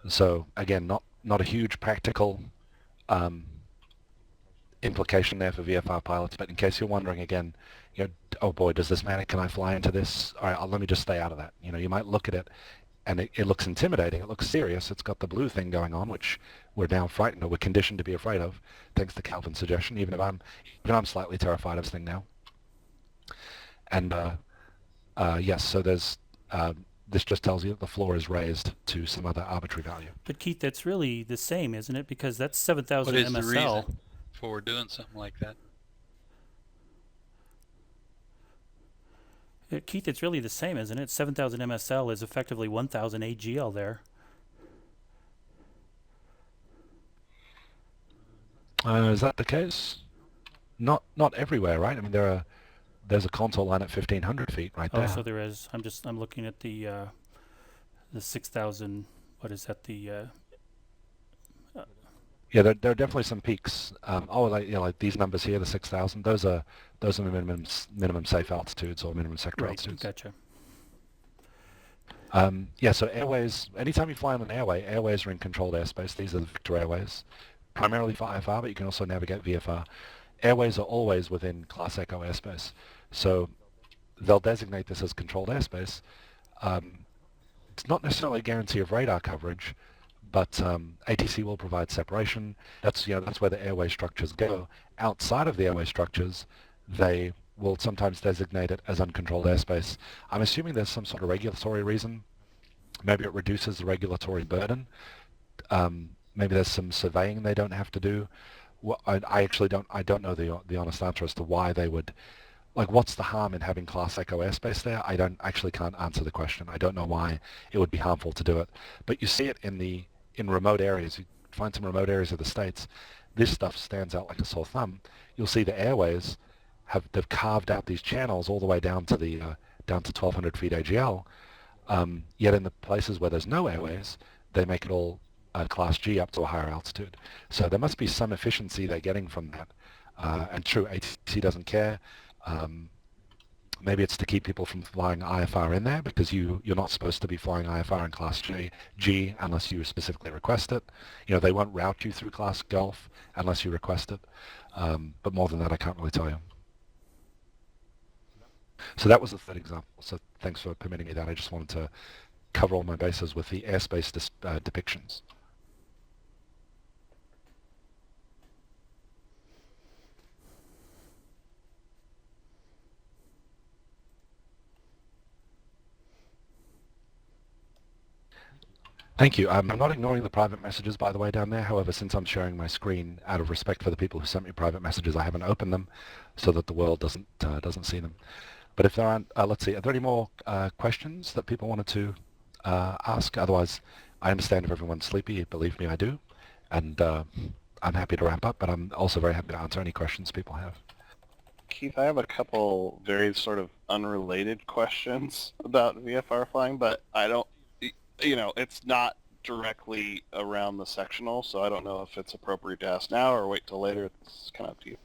So again, not a huge practical implication there for VFR pilots, but in case you're wondering again, oh boy, does this matter? Can I fly into this? All right, let me just stay out of that. You might look at it and it looks intimidating. It looks serious. It's got the blue thing going on, which we're now frightened or we're conditioned to be afraid of, thanks to Calvin's suggestion, even if I'm slightly terrified of this thing now. And yes, so there's this just tells you that the floor is raised to some other arbitrary value. But Keith, that's really the same, isn't it? Because that's 7,000 What is MSL. the reason for doing something like that? Keith, it's really the same, isn't it? 7,000 MSL is effectively 1,000 AGL there. Is that the case? Not everywhere, right? I mean, there's a contour line at 1,500 feet right there. Oh, so there is. I'm looking at the 6,000. What is that? Yeah, there are definitely some peaks. Like these numbers here, the 6,000. Those are minimum safe altitudes or minimum sector altitudes. Gotcha. Yeah, so airways. Anytime you fly on an airway, airways are in controlled airspace. These are the Victor airways, primarily for IFR, but you can also navigate VFR. Airways are always within Class Echo airspace, so they'll designate this as controlled airspace. It's not necessarily a guarantee of radar coverage, but ATC will provide separation. That's where the airway structures go. Outside of the airway structures, they will sometimes designate it as uncontrolled airspace. I'm assuming there's some sort of regulatory reason. Maybe it reduces the regulatory burden. Maybe there's some surveying they don't have to do. I actually don't know the honest answer as to why they would, like, what's the harm in having Class Echo airspace there? I can't answer the question. I don't know why it would be harmful to do it. But you see it in remote areas. You find some remote areas of the States, this stuff stands out like a sore thumb. You'll see the airways they've carved out these channels all the way down to 1,200 feet AGL. Yet in the places where there's no airways, they make it all Class G up to a higher altitude. So there must be some efficiency they're getting from that. And true, ATC doesn't care. Maybe it's to keep people from flying IFR in there because you're not supposed to be flying IFR in Class G unless you specifically request it. They won't route you through Class Gulf unless you request it. But more than that, I can't really tell you. So that was the third example. So thanks for permitting me that. I just wanted to cover all my bases with the airspace depictions. Thank you. I'm not ignoring the private messages, by the way, down there. However, since I'm sharing my screen, out of respect for the people who sent me private messages, I haven't opened them so that the world doesn't see them. But if there aren't, let's see, are there any more questions that people wanted to ask? Otherwise, I understand if everyone's sleepy. Believe me, I do. And I'm happy to wrap up, but I'm also very happy to answer any questions people have. Keith, I have a couple very sort of unrelated questions about VFR flying, but I don't, it's not directly around the sectional, so I don't know if it's appropriate to ask now or wait till later. It's kind of up to you.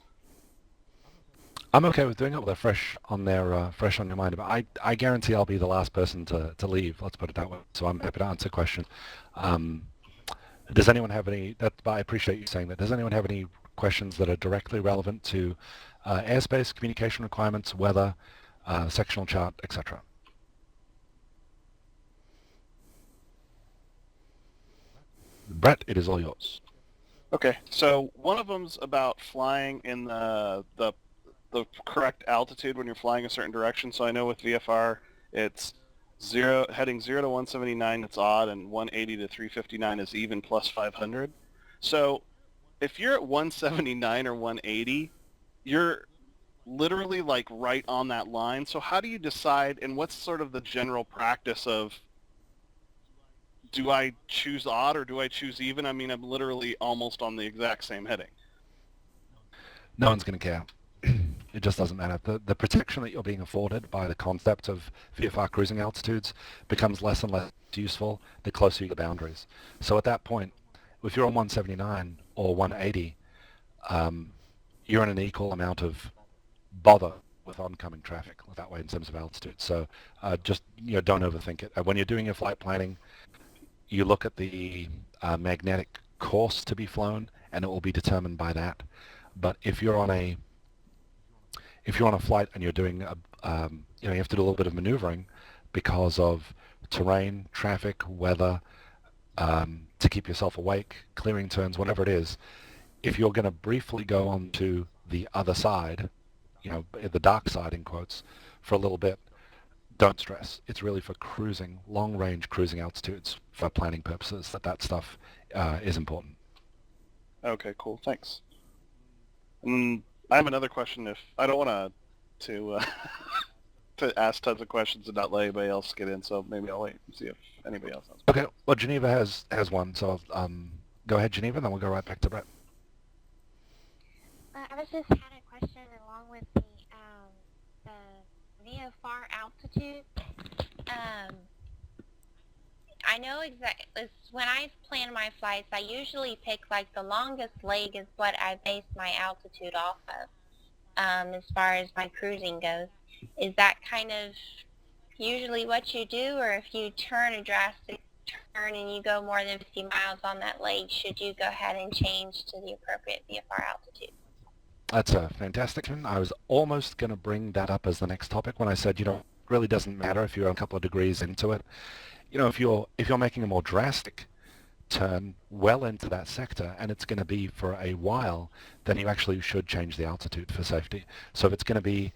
I'm okay with doing it with a fresh on your mind, but I guarantee I'll be the last person to leave. Let's put it that way. So I'm happy to answer questions. Um, does anyone have any? I appreciate you saying that. Does anyone have any questions that are directly relevant to airspace, communication requirements, weather, sectional chart, etc.? Brett, it is all yours. Okay, so one of them's about flying in the correct altitude when you're flying a certain direction. So I know with VFR, it's heading 0 to 179, it's odd, and 180 to 359 is even plus 500. So if you're at 179 or 180, you're literally like right on that line. So how do you decide, and what's sort of the general practice of, do I choose odd or do I choose even? I mean, I'm literally almost on the exact same heading. No one's going to care. It just doesn't matter. The protection that you're being afforded by the concept of VFR cruising altitudes becomes less and less useful the closer you get to the boundaries. So at that point, if you're on 179 or 180, you're in an equal amount of bother with oncoming traffic that way in terms of altitude. So just don't overthink it. When you're doing your flight planning, you look at the magnetic course to be flown, and it will be determined by that. But if you're on a flight and you're doing you have to do a little bit of maneuvering because of terrain, traffic, weather, to keep yourself awake, clearing turns, whatever it is. If you're going to briefly go on to the other side, the dark side in quotes, for a little bit, don't stress. It's really for cruising, long-range cruising altitudes for planning purposes that stuff is important. Okay, cool. Thanks. I have another question. If I don't want to to ask tons of questions and not let anybody else get in, so maybe I'll wait and see if anybody else has. Okay. Well, Geneva has one, so go ahead, Geneva, and then we'll go right back to Brett. I was just had a question along with the VFR altitude. I know exactly, when I plan my flights, I usually pick like the longest leg is what I base my altitude off of, as far as my cruising goes. Is that kind of usually what you do, or if you turn a drastic turn and you go more than 50 miles on that leg, should you go ahead and change to the appropriate VFR altitude? That's a fantastic one. I was almost going to bring that up as the next topic when I said, it really doesn't matter if you're a couple of degrees into it. If you're making a more drastic turn well into that sector and it's going to be for a while, then you actually should change the altitude for safety. So if it's going to be,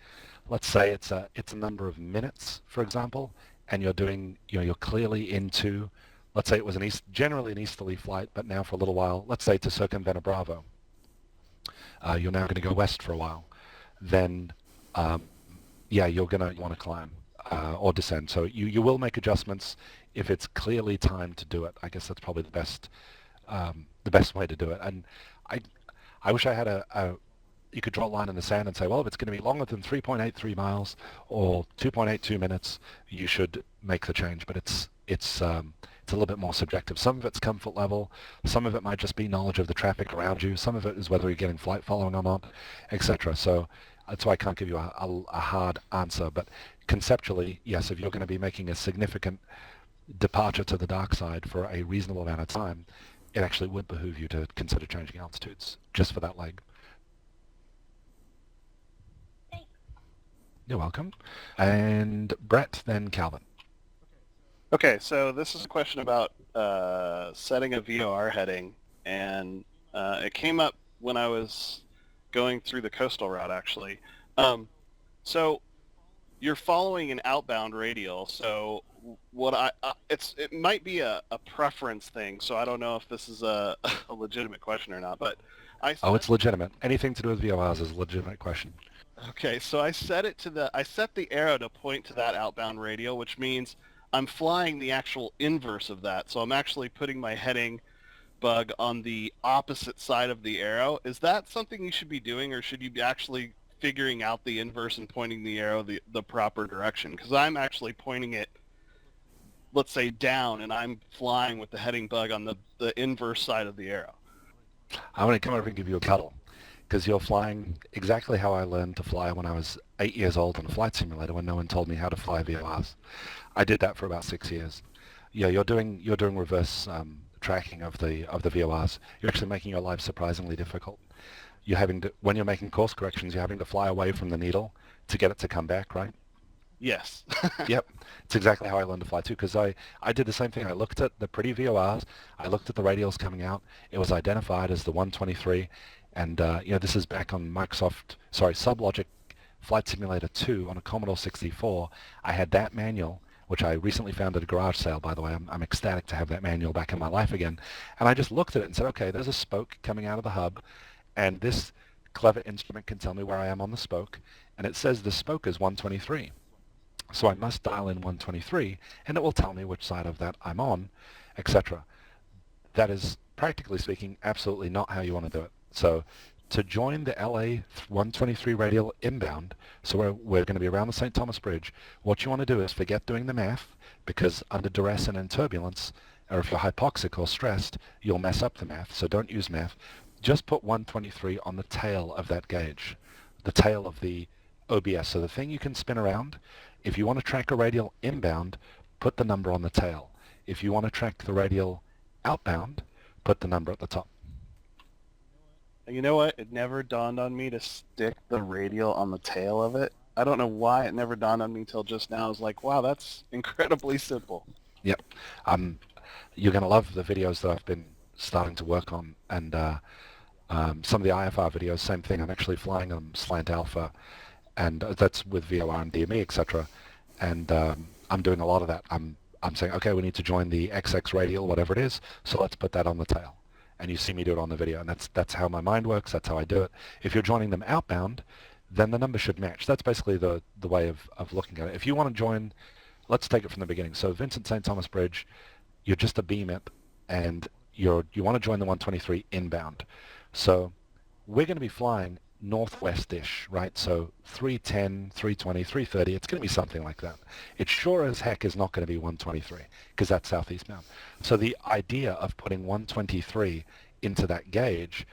let's say it's a number of minutes, for example, and you're doing, you're clearly into, let's say it was generally an easterly flight, but now for a little while, let's say to circumvent a Bravo. You're now going to go west for a while. Then, you're going to want to climb or descend. So you will make adjustments if it's clearly timed to do it. I guess that's probably the best way to do it. And I wish I had you could draw a line in the sand and say, well, if it's going to be longer than 3.83 miles or 2.82 minutes, you should make the change. But it's a little bit more subjective. Some of it's comfort level. Some of it might just be knowledge of the traffic around you. Some of it is whether you're getting flight following or not, etc. So that's why I can't give you a hard answer. But conceptually, yes, if you're going to be making a significant departure to the dark side for a reasonable amount of time, it actually would behoove you to consider changing altitudes just for that leg. Thanks. You're welcome. And Brett, then Calvin. Okay, so this is a question about setting a VOR heading, and it came up when I was going through the coastal route, actually. So you're following an outbound radial, so it might be a preference thing, so I don't know if this is a legitimate question or not, but it's legitimate. Anything to do with VORs is a legitimate question. Okay, so I set the arrow to point to that outbound radial, which means I'm flying the actual inverse of that. So I'm actually putting my heading bug on the opposite side of the arrow. Is that something you should be doing, or should you be actually figuring out the inverse and pointing the arrow the proper direction? Because I'm actually pointing it, let's say, down, and I'm flying with the heading bug on the inverse side of the arrow. I'm going to come over and give you a cuddle. because you're flying exactly how I learned to fly when I was 8 years old on a flight simulator when no one told me how to fly VORs. I did that for about 6 years. Yeah, you're doing reverse tracking of the VORs. You're actually making your life surprisingly difficult. You're having to, when you're making course corrections, you're having to fly away from the needle to get it to come back, right? Yes. Yep, it's exactly how I learned to fly too, because I did the same thing. I looked at the pretty VORs, I looked at the radials coming out, it was identified as the 123, and this is back on SubLogic Flight Simulator 2 on a Commodore 64. I had that manual, which I recently found at a garage sale, by the way. I'm ecstatic to have that manual back in my life again. And I just looked at it and said, okay, there's a spoke coming out of the hub, and this clever instrument can tell me where I am on the spoke, and it says the spoke is 123. So I must dial in 123, and it will tell me which side of that I'm on, etc. That is, practically speaking, absolutely not how you want to do it. So to join the LA 123 radial inbound, so we're going to be around the St. Thomas Bridge, what you want to do is forget doing the math, because under duress and in turbulence, or if you're hypoxic or stressed, you'll mess up the math, so don't use math. Just put 123 on the tail of that gauge, the tail of the OBS, so the thing you can spin around. If you want to track a radial inbound, put the number on the tail. If you want to track the radial outbound, put the number at the top. You know what? It never dawned on me to stick the radial on the tail of it. I don't know why it never dawned on me until just now. I was like, wow, that's incredibly simple. Yep. You're going to love the videos that I've been starting to work on, and some of the IFR videos, same thing. I'm actually flying them slant alpha, and that's with VOR and DME, etc. And I'm doing a lot of that. I'm saying, okay, we need to join the XX radial, whatever it is, so let's put that on the tail. And you see me do it on the video, and that's how my mind works. That's how I do it. If you're joining them outbound, then the number should match. That's basically the way of looking at it. If you want to join, let's take it from the beginning. So Vincent St. Thomas Bridge, you're just a BMIP, and you want to join the 123 inbound. So we're going to be flying northwest-ish, right? So 310, 320, 330, it's going to be something like that. It sure as heck is not going to be 123, because that's southeast bound. So the idea of putting 123 into that gauge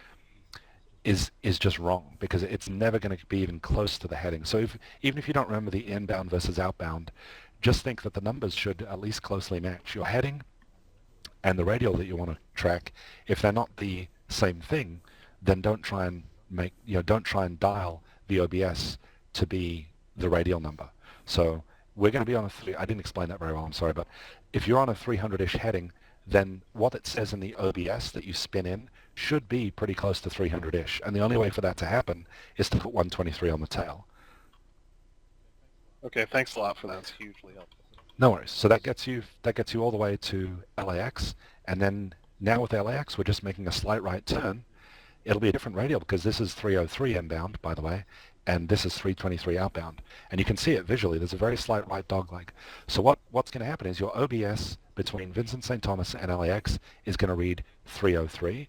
is just wrong, because it's never going to be even close to the heading. So even if you don't remember the inbound versus outbound, just think that the numbers should at least closely match your heading and the radial that you want to track. If they're not the same thing, then don't try and dial the OBS to be the radial number. So we're going to be on I didn't explain that very well, I'm sorry, but if you're on a 300-ish heading, then what it says in the OBS that you spin in should be pretty close to 300-ish. And the only way for that to happen is to put 123 on the tail. Okay, thanks a lot for that. It's hugely helpful. No worries. So that gets you all the way to LAX, and then now with LAX, we're just making a slight right turn. It'll be a different radial, because this is 303 inbound, by the way, and this is 323 outbound. And you can see it visually. There's a very slight right dogleg. So what's going to happen is your OBS between Vincent St. Thomas and LAX is going to read 303.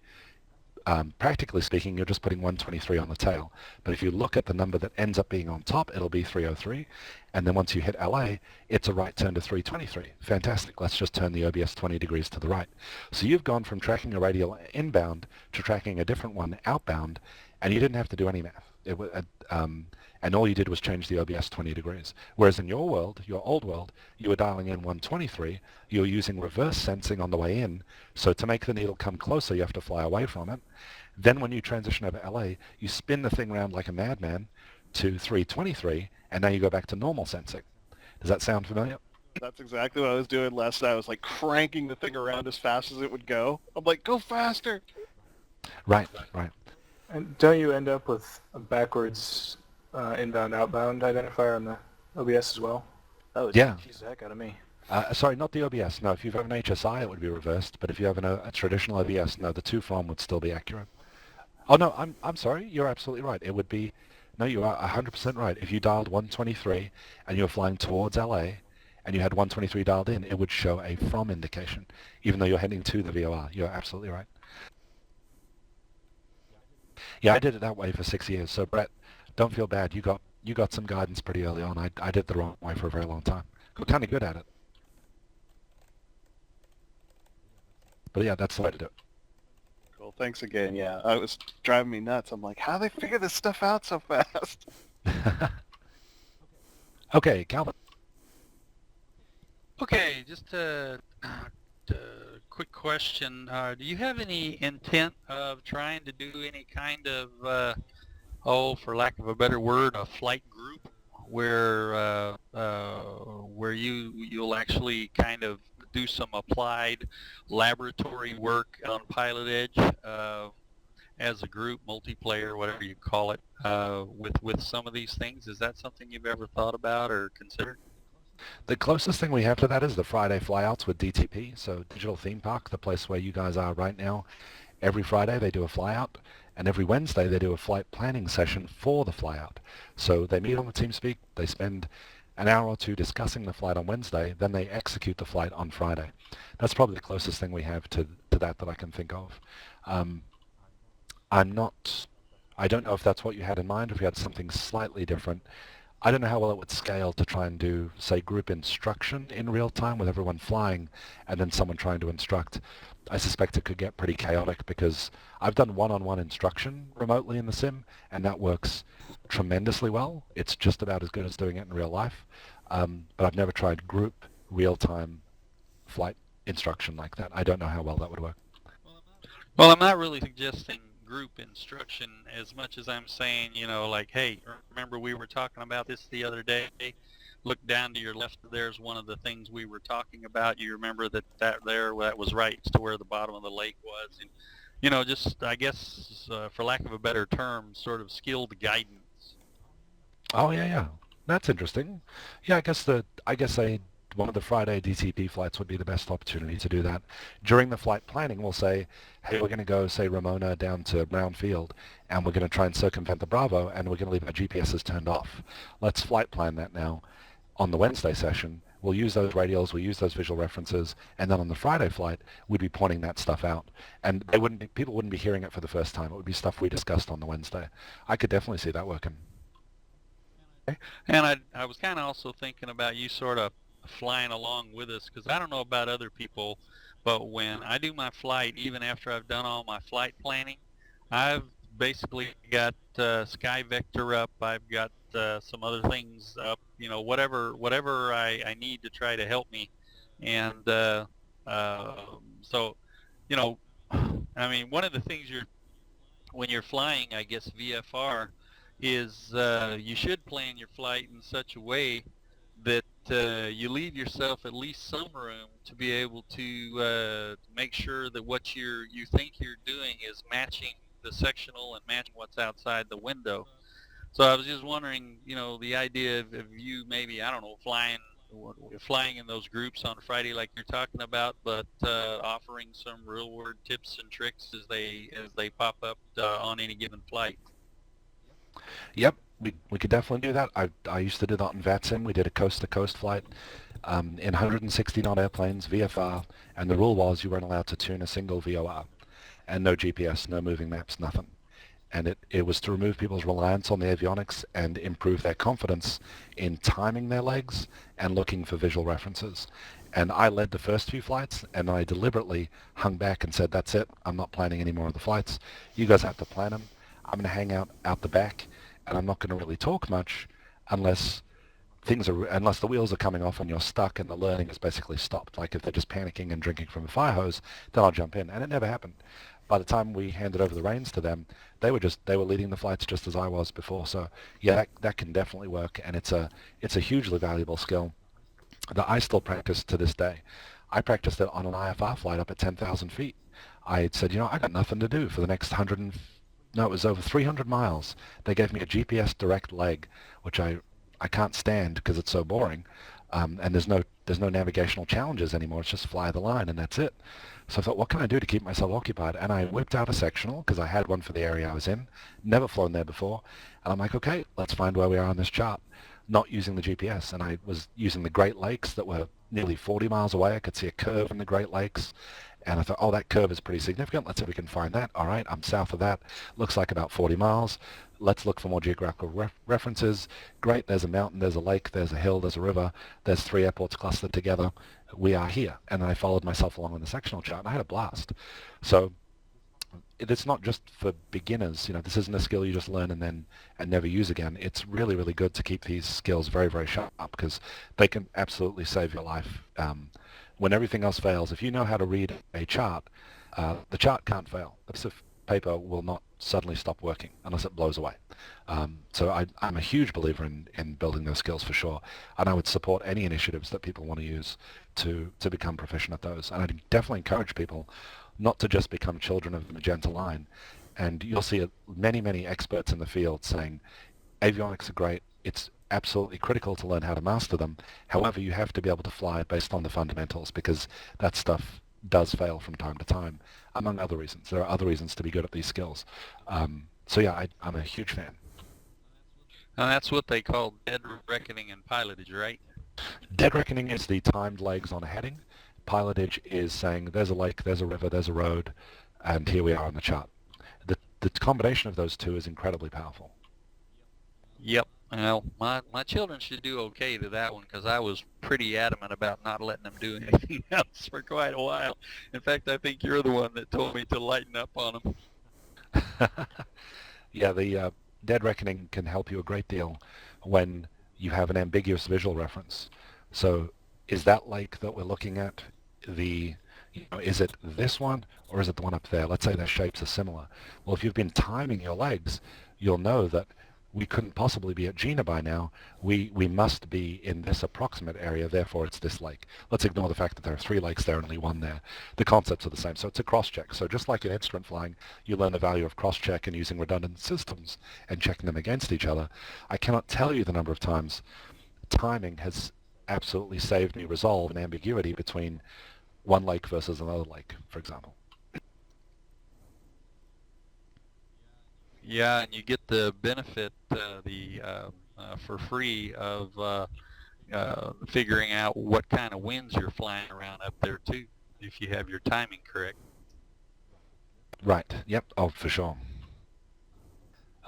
Practically speaking, you're just putting 123 on the tail. But if you look at the number that ends up being on top, it'll be 303. And then once you hit LA, it's a right turn to 323. Fantastic. Let's just turn the OBS 20 degrees to the right. So you've gone from tracking a radial inbound to tracking a different one outbound, and you didn't have to do any math. And all you did was change the OBS 20 degrees. Whereas in your world, your old world, you were dialing in 123. You were using reverse sensing on the way in. So to make the needle come closer, you have to fly away from it. Then when you transition over LA, you spin the thing around like a madman to 323, and now you go back to normal sensing. Does that sound familiar? That's exactly what I was doing last night. I was like cranking the thing around as fast as it would go. I'm like, go faster. Right. And don't you end up with a backwards inbound outbound identifier on the OBS as well? That would confuse the heck out of me. Sorry, not the OBS. No, if you have an HSI, it would be reversed. But if you have a traditional OBS, no, the to from would still be accurate. Oh no, I'm sorry. You're absolutely right. It would be. No, you are 100% right. If you dialed 123 and you were flying towards LA, and you had 123 dialed in, it would show a from indication, even though you're heading to the VOR. You're absolutely right. Yeah, I did it that way for 6 years. So Brett, don't feel bad. You got some guidance pretty early on. I did the wrong way for a very long time. Got kind of good at it. But yeah, that's the way to do it. Cool. Well, thanks again. Yeah, it was driving me nuts. I'm like, how do they figure this stuff out so fast? Okay, Calvin. Okay, just a quick question. Do you have any intent of trying to do any kind of, for lack of a better word, a flight group where you'll actually kind of do some applied laboratory work on PilotEdge as a group, multiplayer, whatever you call it, with some of these things? Is that something you've ever thought about or considered? The closest thing we have to that is the Friday flyouts with DTP, so Digital Theme Park, the place where you guys are right now. Every Friday they do a flyout, and every Wednesday they do a flight planning session for the flyout. So they meet on the TeamSpeak, they spend an hour or two discussing the flight on Wednesday, then they execute the flight on Friday. That's probably the closest thing we have to that I can think of. I don't know if that's what you had in mind, if you had something slightly different. I don't know how well it would scale to try and do, say, group instruction in real time with everyone flying and then someone trying to instruct. I suspect it could get pretty chaotic because I've done one-on-one instruction remotely in the sim, and that works tremendously well. It's just about as good as doing it in real life. But I've never tried group real-time flight instruction like that. I don't know how well that would work. Well, I'm not really suggesting group instruction as much as I'm saying, like, hey, remember we were talking about this the other day? Look down to your left. There's one of the things we were talking about. You remember that was right to where the bottom of the lake was. And, just, I guess, for lack of a better term, sort of skilled guidance. Oh, yeah. That's interesting. Yeah, I guess one of the Friday DTP flights would be the best opportunity to do that. During the flight planning, we'll say, hey, we're going to go, say, Ramona down to Brown Field, and we're going to try and circumvent the Bravo, and we're going to leave our GPSs turned off. Let's flight plan that now. On the Wednesday session, we'll use those radials, we'll use those visual references, and then on the Friday flight, we'd be pointing that stuff out. And people wouldn't be hearing it for the first time. It would be stuff we discussed on the Wednesday. I could definitely see that working. And I was kind of also thinking about you sort of flying along with us, because I don't know about other people, but when I do my flight, even after I've done all my flight planning, I've basically got Sky Vector up, I've got some other things up, whatever I need to try to help me. And so, I mean, one of the things when you're flying, I guess, VFR, is you should plan your flight in such a way that you leave yourself at least some room to be able to make sure that what you think you're doing is matching the sectional and matching what's outside the window. So I was just wondering, the idea of you maybe, I don't know, flying in those groups on Friday like you're talking about, but offering some real-world tips and tricks as they pop up on any given flight. Yep, we could definitely do that. I used to do that in VATSIM. We did a coast-to-coast flight in 160 knot airplanes, VFR, and the rule was you weren't allowed to tune a single VOR, and no GPS, no moving maps, nothing. And it was to remove people's reliance on the avionics and improve their confidence in timing their legs and looking for visual references. And I led the first few flights, and I deliberately hung back and said, that's it, I'm not planning any more of the flights. You guys have to plan them. I'm going to hang out the back, and I'm not going to really talk much unless the wheels are coming off and you're stuck and the learning is basically stopped. Like if they're just panicking and drinking from a fire hose, then I'll jump in. And it never happened. By the time we handed over the reins to them, they were leading the flights just as I was before. So yeah, that can definitely work, and it's a hugely valuable skill that I still practice to this day. I practiced it on an IFR flight up at 10,000 feet. I said, I got nothing to do for the next it was over 300 miles. They gave me a GPS direct leg, which I can't stand because it's so boring. And there's no navigational challenges anymore. It's just fly the line and that's it. So I thought, what can I do to keep myself occupied? And I whipped out a sectional because I had one for the area I was in. Never flown there before. And I'm like, okay, let's find where we are on this chart. Not using the GPS. And I was using the Great Lakes that were nearly 40 miles away. I could see a curve in the Great Lakes. And I thought, oh, that curve is pretty significant. Let's see if we can find that. All right, I'm south of that. Looks like about 40 miles. Let's look for more geographical references. Great, there's a mountain, there's a lake, there's a hill, there's a river. There's 3 airports clustered together. We are here. And then I followed myself along on the sectional chart, and I had a blast. So it's not just for beginners. You know, this isn't a skill you just learn and never use again. It's really, really good to keep these skills very, very sharp because they can absolutely save your life. When everything else fails, if you know how to read a chart, the chart can't fail. The piece of paper will not suddenly stop working unless it blows away. So I'm a huge believer in building those skills for sure, and I would support any initiatives that people want to use to become proficient at those. And I'd definitely encourage people not to just become children of the magenta line. And you'll see many, many experts in the field saying avionics are great. It's absolutely critical to learn how to master them. However, you have to be able to fly based on the fundamentals because that stuff does fail from time to time, among other reasons. There are other reasons to be good at these skills. So yeah, I'm a huge fan. And that's what they call dead reckoning in pilotage, right? Dead reckoning is the timed legs on a heading. Pilotage is saying there's a lake, there's a river, there's a road, and here we are on the chart. The combination of those two is incredibly powerful. Yep. Well, my children should do okay to that one because I was pretty adamant about not letting them do anything else for quite a while. In fact, I think you're the one that told me to lighten up on them. Yeah, the dead reckoning can help you a great deal when you have an ambiguous visual reference. So is that lake that we're looking at is it this one or is it the one up there? Let's say their shapes are similar. Well, if you've been timing your legs, you'll know that we couldn't possibly be at Gina by now. We must be in this approximate area, therefore it's this lake. Let's ignore the fact that there are 3 lakes there and only 1 there. The concepts are the same, so it's a cross-check. So just like in instrument flying, you learn the value of cross-check and using redundant systems and checking them against each other. I cannot tell you the number of times timing has absolutely saved me resolve and ambiguity between one lake versus another lake, for example. Yeah, and you get the benefit for free of figuring out what kind of winds you're flying around up there too, if you have your timing correct. Right. Yep. Oh, for sure.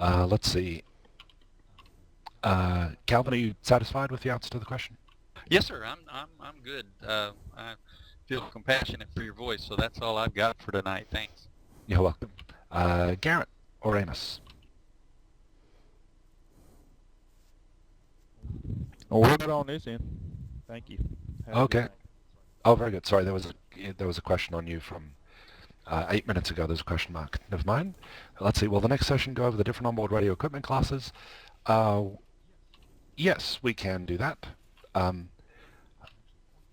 Let's see. Calvin, are you satisfied with the answer to the question? Yes, sir. I'm good. I feel compassionate for your voice, so that's all I've got for tonight. Thanks. You're welcome. Garrett or Amos? Oh, we're good on this end. Thank you. Okay. Oh, very good. Sorry, there was a question on you from 8 minutes ago. There's a question mark. Never mind. Let's see. Will the next session go over the different onboard radio equipment classes? Yes, we can do that.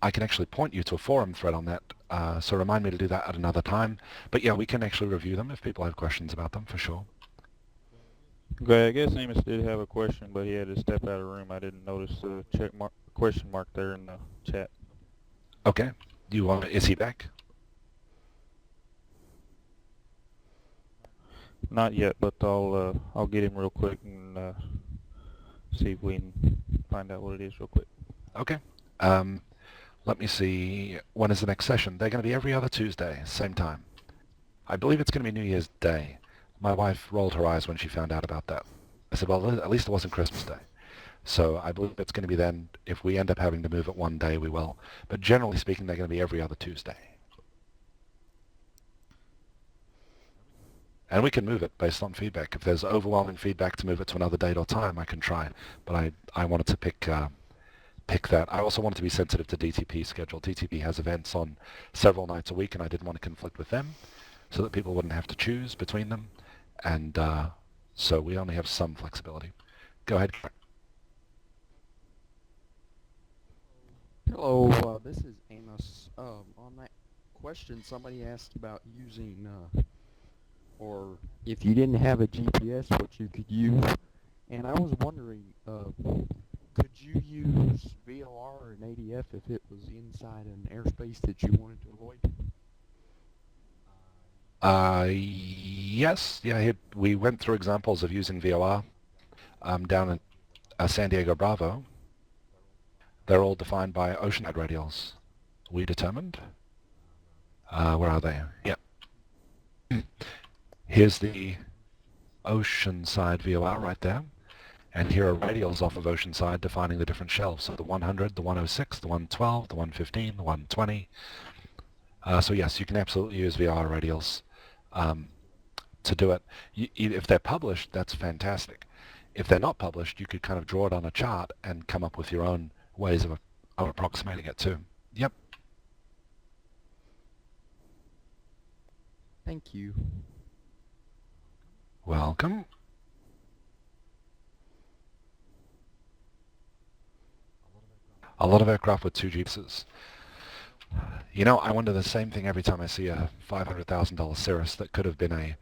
I can actually point you to a forum thread on that, so remind me to do that at another time. But yeah, we can actually review them if people have questions about them, for sure. Okay, I guess Amos did have a question, but he had to step out of the room. I didn't notice the question mark there in the chat. Okay. Is he back? Not yet, but I'll get him real quick and see if we can find out what it is real quick. Okay. Let me see. When is the next session? They're going to be every other Tuesday, same time. I believe it's going to be New Year's Day. My wife rolled her eyes when she found out about that. I said, well, at least it wasn't Christmas Day. So I believe it's going to be then. If we end up having to move it one day, we will. But generally speaking, they're going to be every other Tuesday. And we can move it based on feedback. If there's overwhelming feedback to move it to another date or time, I can try. But I wanted to pick that. I also wanted to be sensitive to DTP's schedule. DTP has events on several nights a week, and I didn't want to conflict with them so that people wouldn't have to choose between them. And so we only have some flexibility. Go ahead. Hello, this is Amos. On that question, somebody asked about using, or if you didn't have a GPS, what you could use. And I was wondering, could you use VFR and ADF if it was inside an airspace that you wanted to avoid? Yes. Yeah, we went through examples of using VOR down at San Diego Bravo. They're all defined by oceanide radials. We determined. Where are they? Yep. Here's the oceanside VOR right there. And here are radials off of oceanside defining the different shelves. So the 100, the 106, the 112, the 115, the 120. So yes, you can absolutely use VOR radials. to do it. If they're published, that's fantastic. If they're not published, you could kind of draw it on a chart and come up with your own ways of approximating it too. Yep. Thank you. Welcome. A lot of aircraft with 2 GPSs. You know, I wonder the same thing every time I see a $500,000 Cirrus that could have been a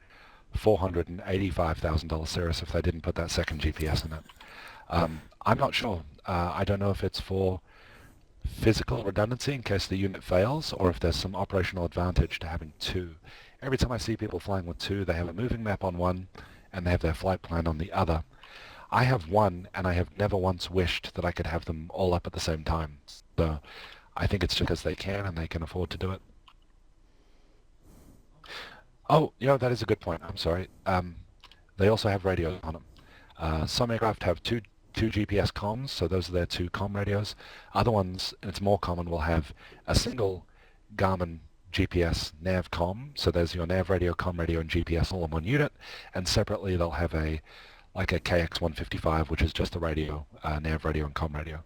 $485,000 Cirrus if they didn't put that second GPS in it. I'm not sure. I don't know if it's for physical redundancy in case the unit fails, or if there's some operational advantage to having 2. Every time I see people flying with 2, they have a moving map on one and they have their flight plan on the other. I have 1, and I have never once wished that I could have them all up at the same time. So I think it's because they can and they can afford to do it. Oh, you know, that is a good point. I'm sorry. They also have radios on them. Some aircraft have two GPS comms, so those are their 2 comm radios. Other ones, and it's more common, will have a single Garmin GPS nav comm, so there's your nav radio, comm radio, and GPS all in one unit, and separately they'll have like a KX155, which is just the radio, nav radio, and comm radio.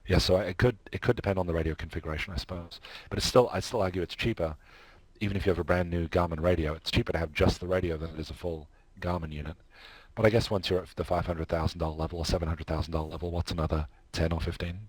Yeah, so it could depend on the radio configuration, I suppose. But I'd still argue it's cheaper, even if you have a brand new Garmin radio. It's cheaper to have just the radio than it is a full Garmin unit. But I guess once you're at the $500,000 level or $700,000 level, what's another 10 or 15?